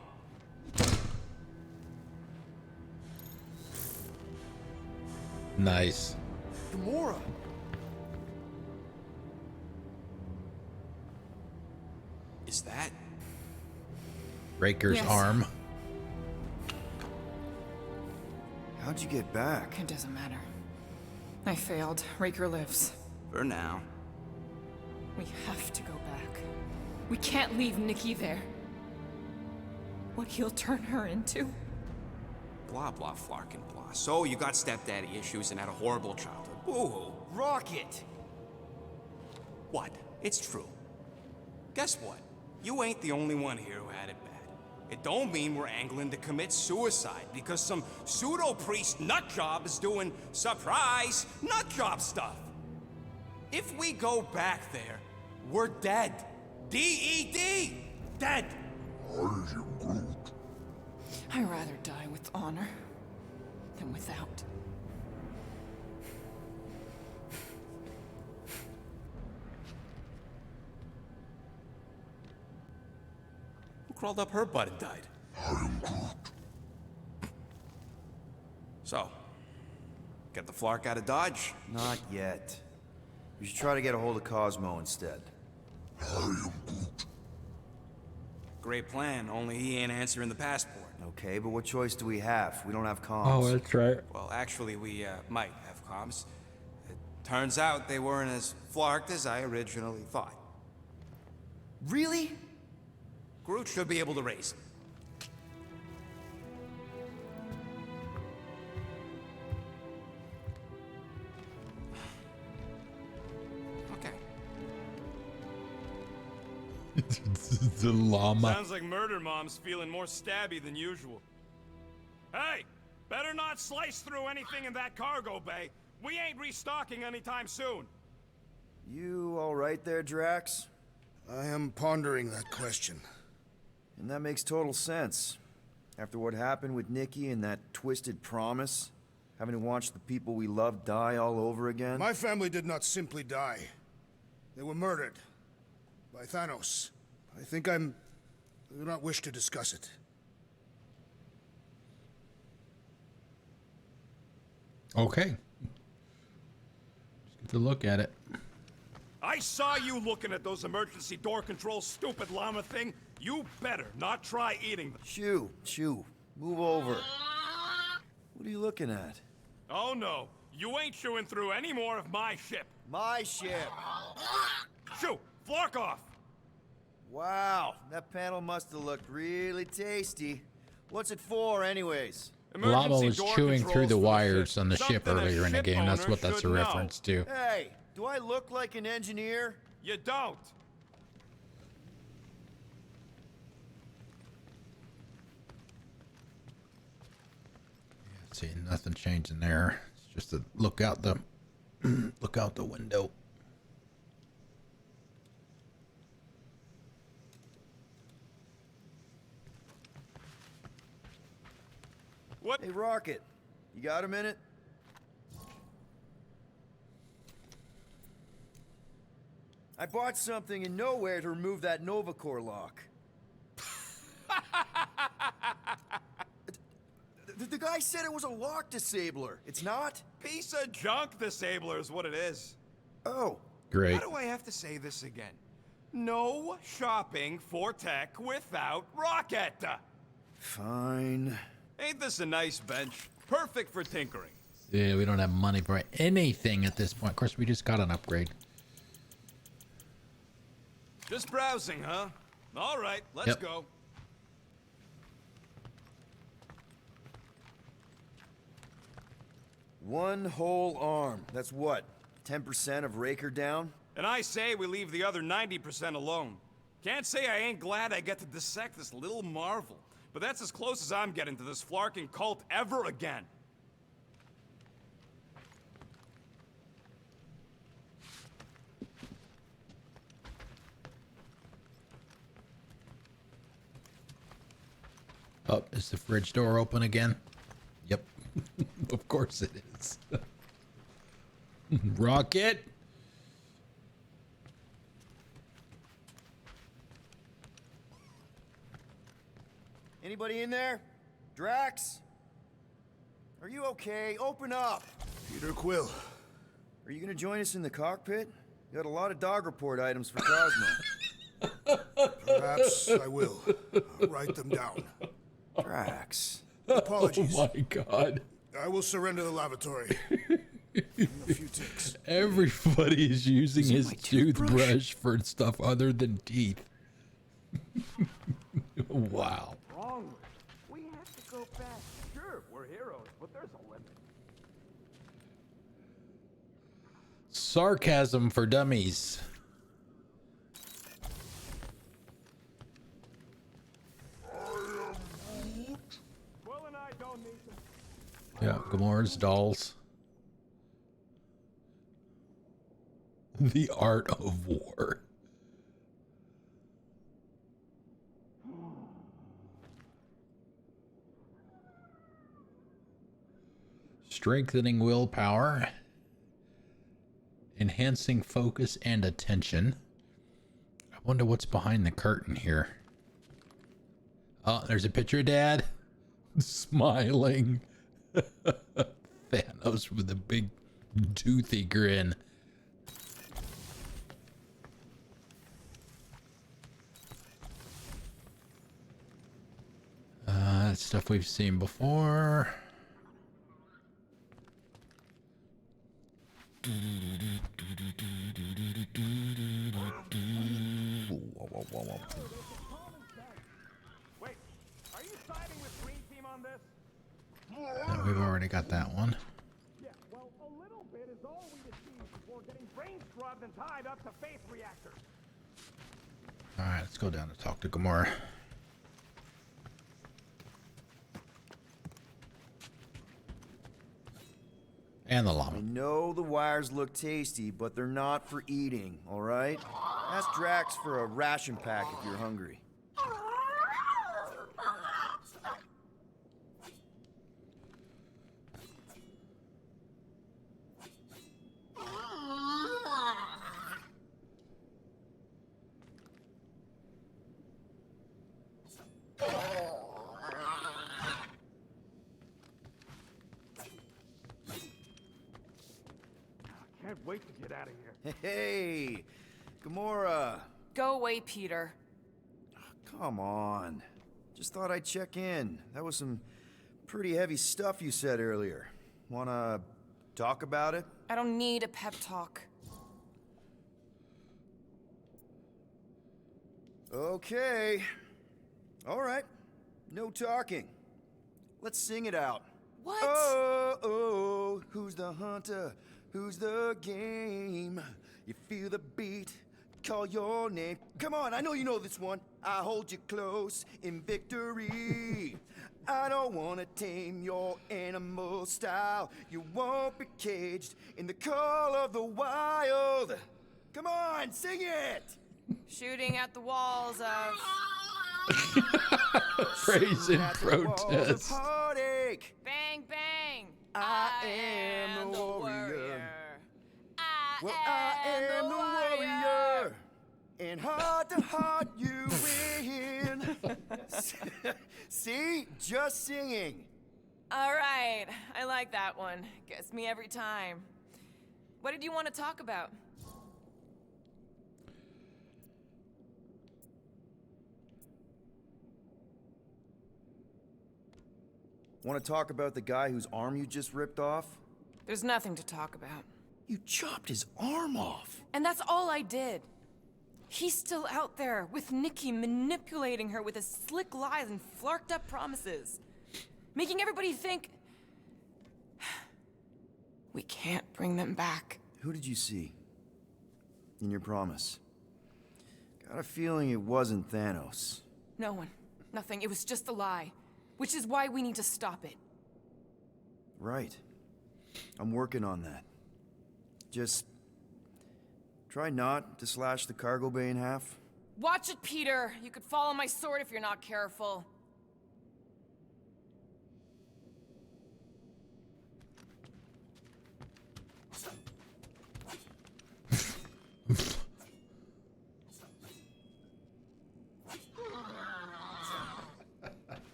Nice. Gamora! Is that? Raker's Yes. arm. How'd you get back? It doesn't matter. I failed. Raker lives. For now. We have to go back. We can't leave Nikki there. What he'll turn her into? Blah, blah, flark and blah. So you got stepdaddy issues and had a horrible childhood. Woo-hoo. Rocket! What? It's true. Guess what? You ain't the only one here who had it bad. It don't mean we're angling to commit suicide because some pseudo-priest nutjob is doing surprise nutjob stuff. If we go back there, we're dead. D-E-D! Dead! I am Groot. I'd rather die with honor than without. Who crawled up her butt and died? I am Groot. So, get the Flark out of Dodge? Not yet. We should try to get a hold of Cosmo instead. I am Groot. Great plan, only he ain't answering the passport. Okay, but what choice do we have? We don't have comms. Oh, that's right. Well, actually, we might have comms. Turns out they weren't as flarked as I originally thought. Really? Groot should be able to raise them. Okay. The llama. Sounds like Murder Mom's feeling more stabby than usual. Hey, better not slice through anything in that cargo bay. We ain't restocking anytime soon. You all right there, Drax? I am pondering that question. And that makes total sense. After what happened with Nikki and that twisted promise, having to watch the people we love die all over again. My family did not simply die. They were murdered. By Thanos. I do not wish to discuss it. Okay. Just get to look at it. I saw you looking at those emergency door controls, stupid llama thing. You better not try eating them. Chew. Move over. What are you looking at? Oh no, you ain't chewing through any more of my ship. My ship. Shoo, flark off. Wow, that panel must have looked really tasty. What's it for, anyways? Llama was chewing through the wires on the ship Something a earlier in the ship game. That's owner what that's a should know. reference to. Hey, do I look like an engineer? You don't. See, nothing changing there. It's just a look out the look out the window. What? Hey, Rocket, you got a minute? I bought something in nowhere to remove that Nova Core lock. The guy said it was a lock disabler. It's not? Piece of junk disabler is what it is. Oh. Great. Why do I have to say this again? No shopping for tech without Rocket. Fine. Ain't this a nice bench? Perfect for tinkering. Yeah, we don't have money for anything at this point. Of course, we just got an upgrade. Just browsing, huh? All right, let's go. One whole arm. That's what? 10% of Raker down? And I say we leave the other 90% alone. Can't say I ain't glad I get to dissect this little marvel. But that's as close as I'm getting to this flarking cult ever again. Oh, is the fridge door open again? Yep. Of course it is. Rocket. Anybody in there? Drax? Are you okay? Open up! Peter Quill. Are you gonna join us in the cockpit? You got a lot of dog report items for Cosmo. Perhaps I will. Write them down. Drax. Apologies. Oh my god. I will surrender the lavatory. In a few ticks. Everybody is using his toothbrush for stuff other than teeth. Wow. Wrong. We have to go fast. Sure, we're heroes, but there's a limit. Sarcasm for dummies. Quill and I don't need them. Yeah, Gamora's dolls. The art of war. Strengthening willpower. Enhancing focus and attention. I wonder what's behind the curtain here. Oh, there's a picture of Dad. Smiling. Thanos with a big toothy grin. That's stuff we've seen before. we've already got that one. Yeah, well, a little bit is all we achieved before getting brain scrubbed and tied up to faith reactors. All right, let's go down and talk to Gamora. And the llama. I know the wires look tasty, but they're not for eating, all right? Ask Drax for a ration pack if you're hungry. Can't wait to get out of here. Hey, Gamora. Go away, Peter. Come on. Just thought I'd check in. That was some pretty heavy stuff you said earlier. Wanna talk about it? I don't need a pep talk. Okay. All right. No talking. Let's sing it out. What? Oh, oh, who's the hunter? Who's the game? You feel the beat, call your name. Come on, I know you know this one. I hold you close in victory. I don't want to tame your animal style. You won't be caged in the call of the wild. Come on, sing it! Shooting at the walls of... Praise and protest. Heartache. Bang, bang! I am the warrior. I am the warrior. And heart to heart you win. See? Just singing. All right, I like that one. Gets me every time. What did you want to talk about? Want to talk about the guy whose arm you just ripped off? There's nothing to talk about. You chopped his arm off. And that's all I did. He's still out there with Nikki manipulating her with his slick lies and flarked up promises. Making everybody think... we can't bring them back. Who did you see? In your promise? Got a feeling it wasn't Thanos. No one. Nothing. It was just a lie. Which is why we need to stop it. Right. I'm working on that. Just... try not to slash the cargo bay in half. Watch it, Peter! You could fall on my sword if you're not careful.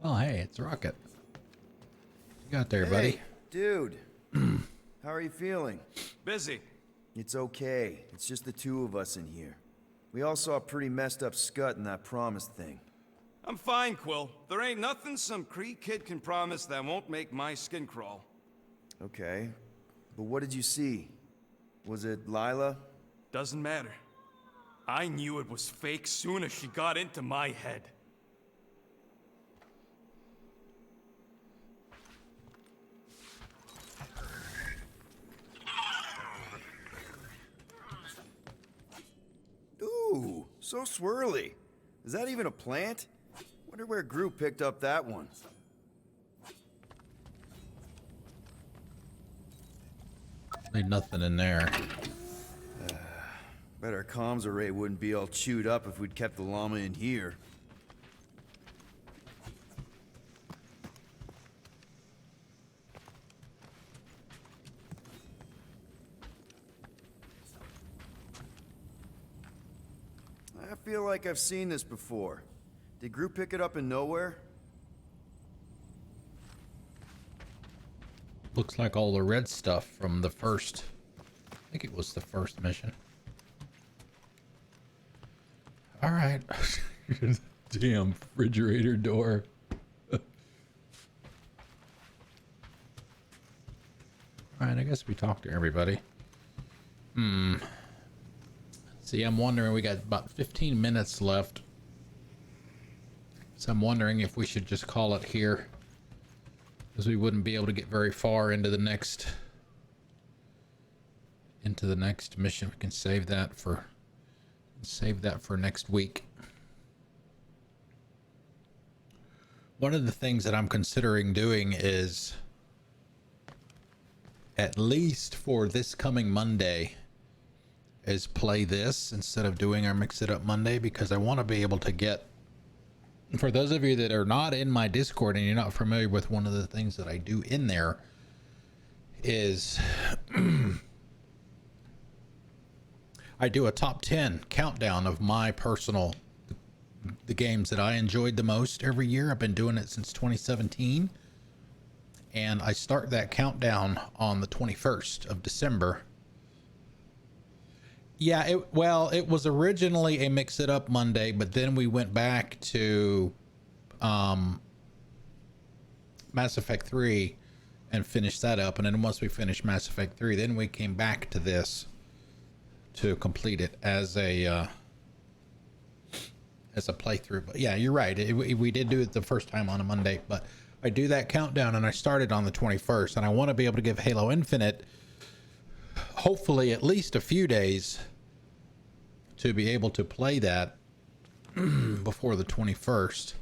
Oh, hey, it's Rocket. You got there, Hey, buddy. dude. How are you feeling? Busy. It's okay. It's just the two of us in here. We all saw a pretty messed up scut in that promise thing. I'm fine, Quill. There ain't nothing some Kree kid can promise that won't make my skin crawl. Okay. But what did you see? Was it Lila? Doesn't matter. I knew it was fake soon as she got into my head. Ooh, so swirly. Is that even a plant? Wonder where Groot picked up that one. Ain't nothing in there. Bet our comms array wouldn't be all chewed up if we'd kept the llama in here. I feel like I've seen this before. Did Groot pick it up in nowhere? Looks like all the red stuff from the first. I think it was the first mission. All right. Damn refrigerator door. All right, I guess we talked to everybody. See, I'm wondering, we got about 15 minutes left. So I'm wondering if we should just call it here. because we wouldn't be able to get very far into the next mission. We can save that for next week. One of the things that I'm considering doing is, at least for this coming Monday, is play this instead of doing our Mix It Up Monday, because I want to be able to get, for those of you that are not in my Discord and you're not familiar with one of the things that I do in there, is I do a top 10 countdown of my personal, the games that I enjoyed the most every year. I've been doing it since 2017, and I start that countdown on the 21st of December. Yeah, it was originally a Mix It Up Monday, but then we went back to Mass Effect 3 and finished that up, and then once we finished Mass Effect 3, then we came back to this to complete it as a playthrough. But yeah, you're right. We did do it the first time on a Monday, but I do that countdown, and I started on the 21st, and I want to be able to give Halo Infinite hopefully at least a few days to be able to play that before the 21st.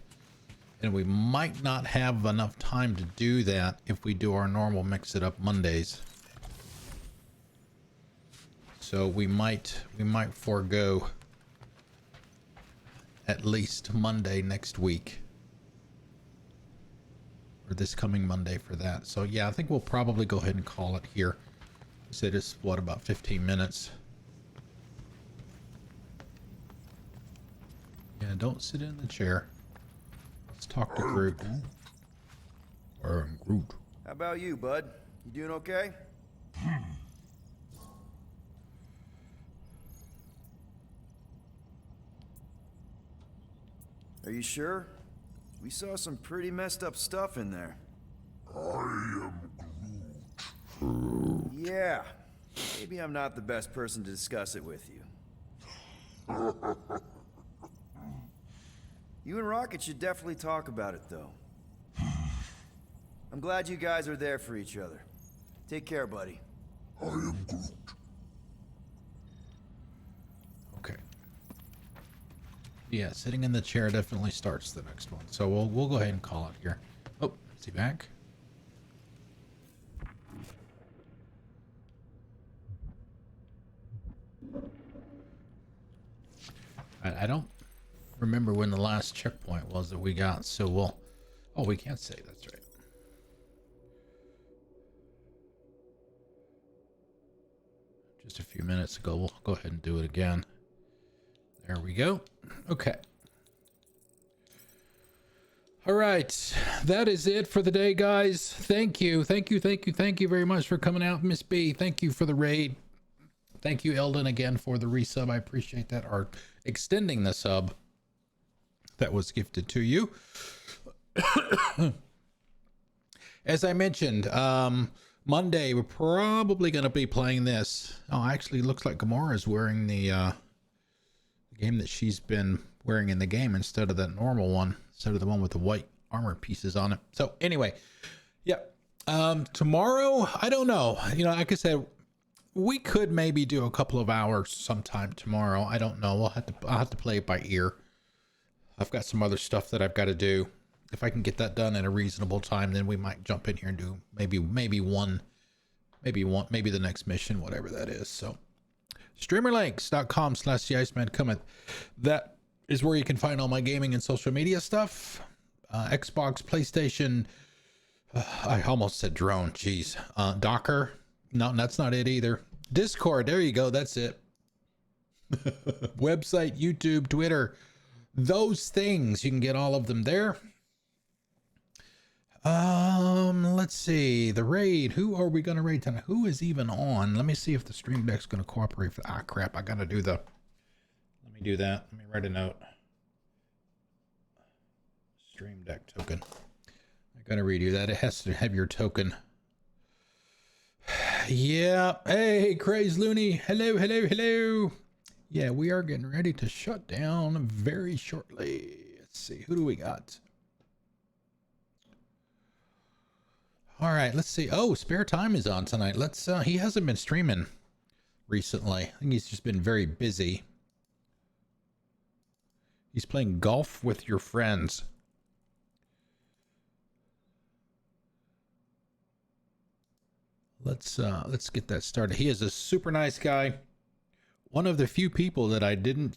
And we might not have enough time to do that if we do our normal Mix It Up Mondays. So we might forego at least Monday next week, or this coming Monday for that. So yeah, I think we'll probably go ahead and call it here. So it's what, about 15 minutes. Yeah, don't sit in the chair. Let's talk to Groot. Groot. How about you, bud? You doing okay? Are you sure? We saw some pretty messed up stuff in there. I am Yeah. Maybe I'm not the best person to discuss it with you. You and Rocket should definitely talk about it, though. I'm glad you guys are there for each other. Take care, buddy. I am Groot. Okay. Yeah, sitting in the chair definitely starts the next one. So we'll go ahead and call it here. Oh, is he back? I don't remember when the last checkpoint was that we got, so we'll... Oh, we can't say, that's right. Just a few minutes ago. We'll go ahead and do it again. There we go. Okay. All right. That is it for the day, guys. Thank you. Thank you very much for coming out, Miss B. Thank you for the raid. Thank you, Eldon, again for the resub. I appreciate that. Or extending the sub that was gifted to you. As I mentioned, Monday, we're probably going to be playing this. Oh, actually, it looks like Gamora's wearing the game that she's been wearing in the game instead of that normal one, instead of the one with the white armor pieces on it. So anyway, yeah. Tomorrow, I don't know. You know, like I said, we could maybe do a couple of hours sometime tomorrow. I don't know. I'll have to play it by ear. I've got some other stuff that I've got to do. If I can get that done in a reasonable time, then we might jump in here and do maybe the next mission, whatever that is. So streamerlinks.com/the Cometh. That is where you can find all my gaming and social media stuff. Xbox, PlayStation. I almost said drone. Jeez. Docker. No, that's not it either. Discord. There you go. That's it. Website, YouTube, Twitter. Those things. You can get all of them there. Let's see. The raid. Who are we going to raid tonight? Who is even on? Let me see if the stream deck's going to cooperate. Crap. I got to do the... Let me do that. Let me write a note. Stream deck token. I got to redo that. It has to have your token. Yeah. Hey, Craze Looney. Hello. Yeah, we are getting ready to shut down very shortly. Let's see. Who do we got? All right, let's see. Oh, Spare Time is on tonight. Let's he hasn't been streaming recently. I think he's just been very busy. He's playing golf with your friends. Let's get that started. He is a super nice guy. One of the few people that I didn't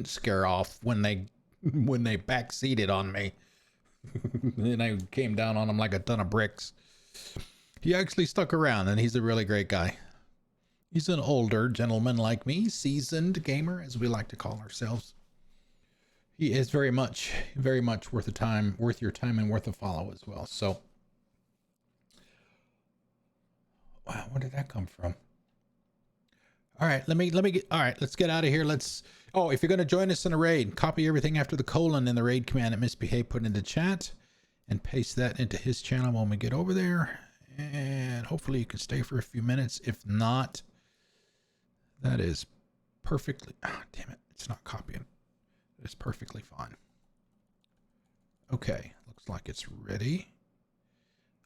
scare off when they backseated on me. And I came down on him like a ton of bricks. He actually stuck around, and he's a really great guy. He's an older gentleman like me, seasoned gamer, as we like to call ourselves. He is very much worth your time and worth a follow as well. So, wow, where did that come from? All right, let me get. All right, let's get out of here. Oh, if you're going to join us in a raid, copy everything after the colon in the raid command at Misbehave, put into chat, and paste that into his channel when we get over there. And hopefully you can stay for a few minutes. If not, that is perfectly. Ah, damn it! It's not copying. It's perfectly fine. Okay, looks like it's ready.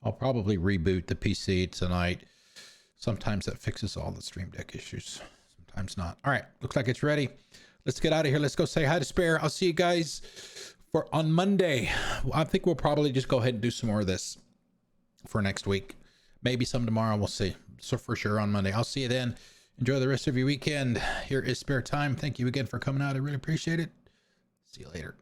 I'll probably reboot the PC tonight. Sometimes that fixes all the Stream Deck issues. Sometimes not. All right, looks like it's ready. Let's get out of here. Let's go say hi to Spare. I'll see you guys on Monday. I think we'll probably just go ahead and do some more of this for next week. Maybe some tomorrow. We'll see. So for sure on Monday. I'll see you then. Enjoy the rest of your weekend. Here is Spare Time. Thank you again for coming out. I really appreciate it. See you later.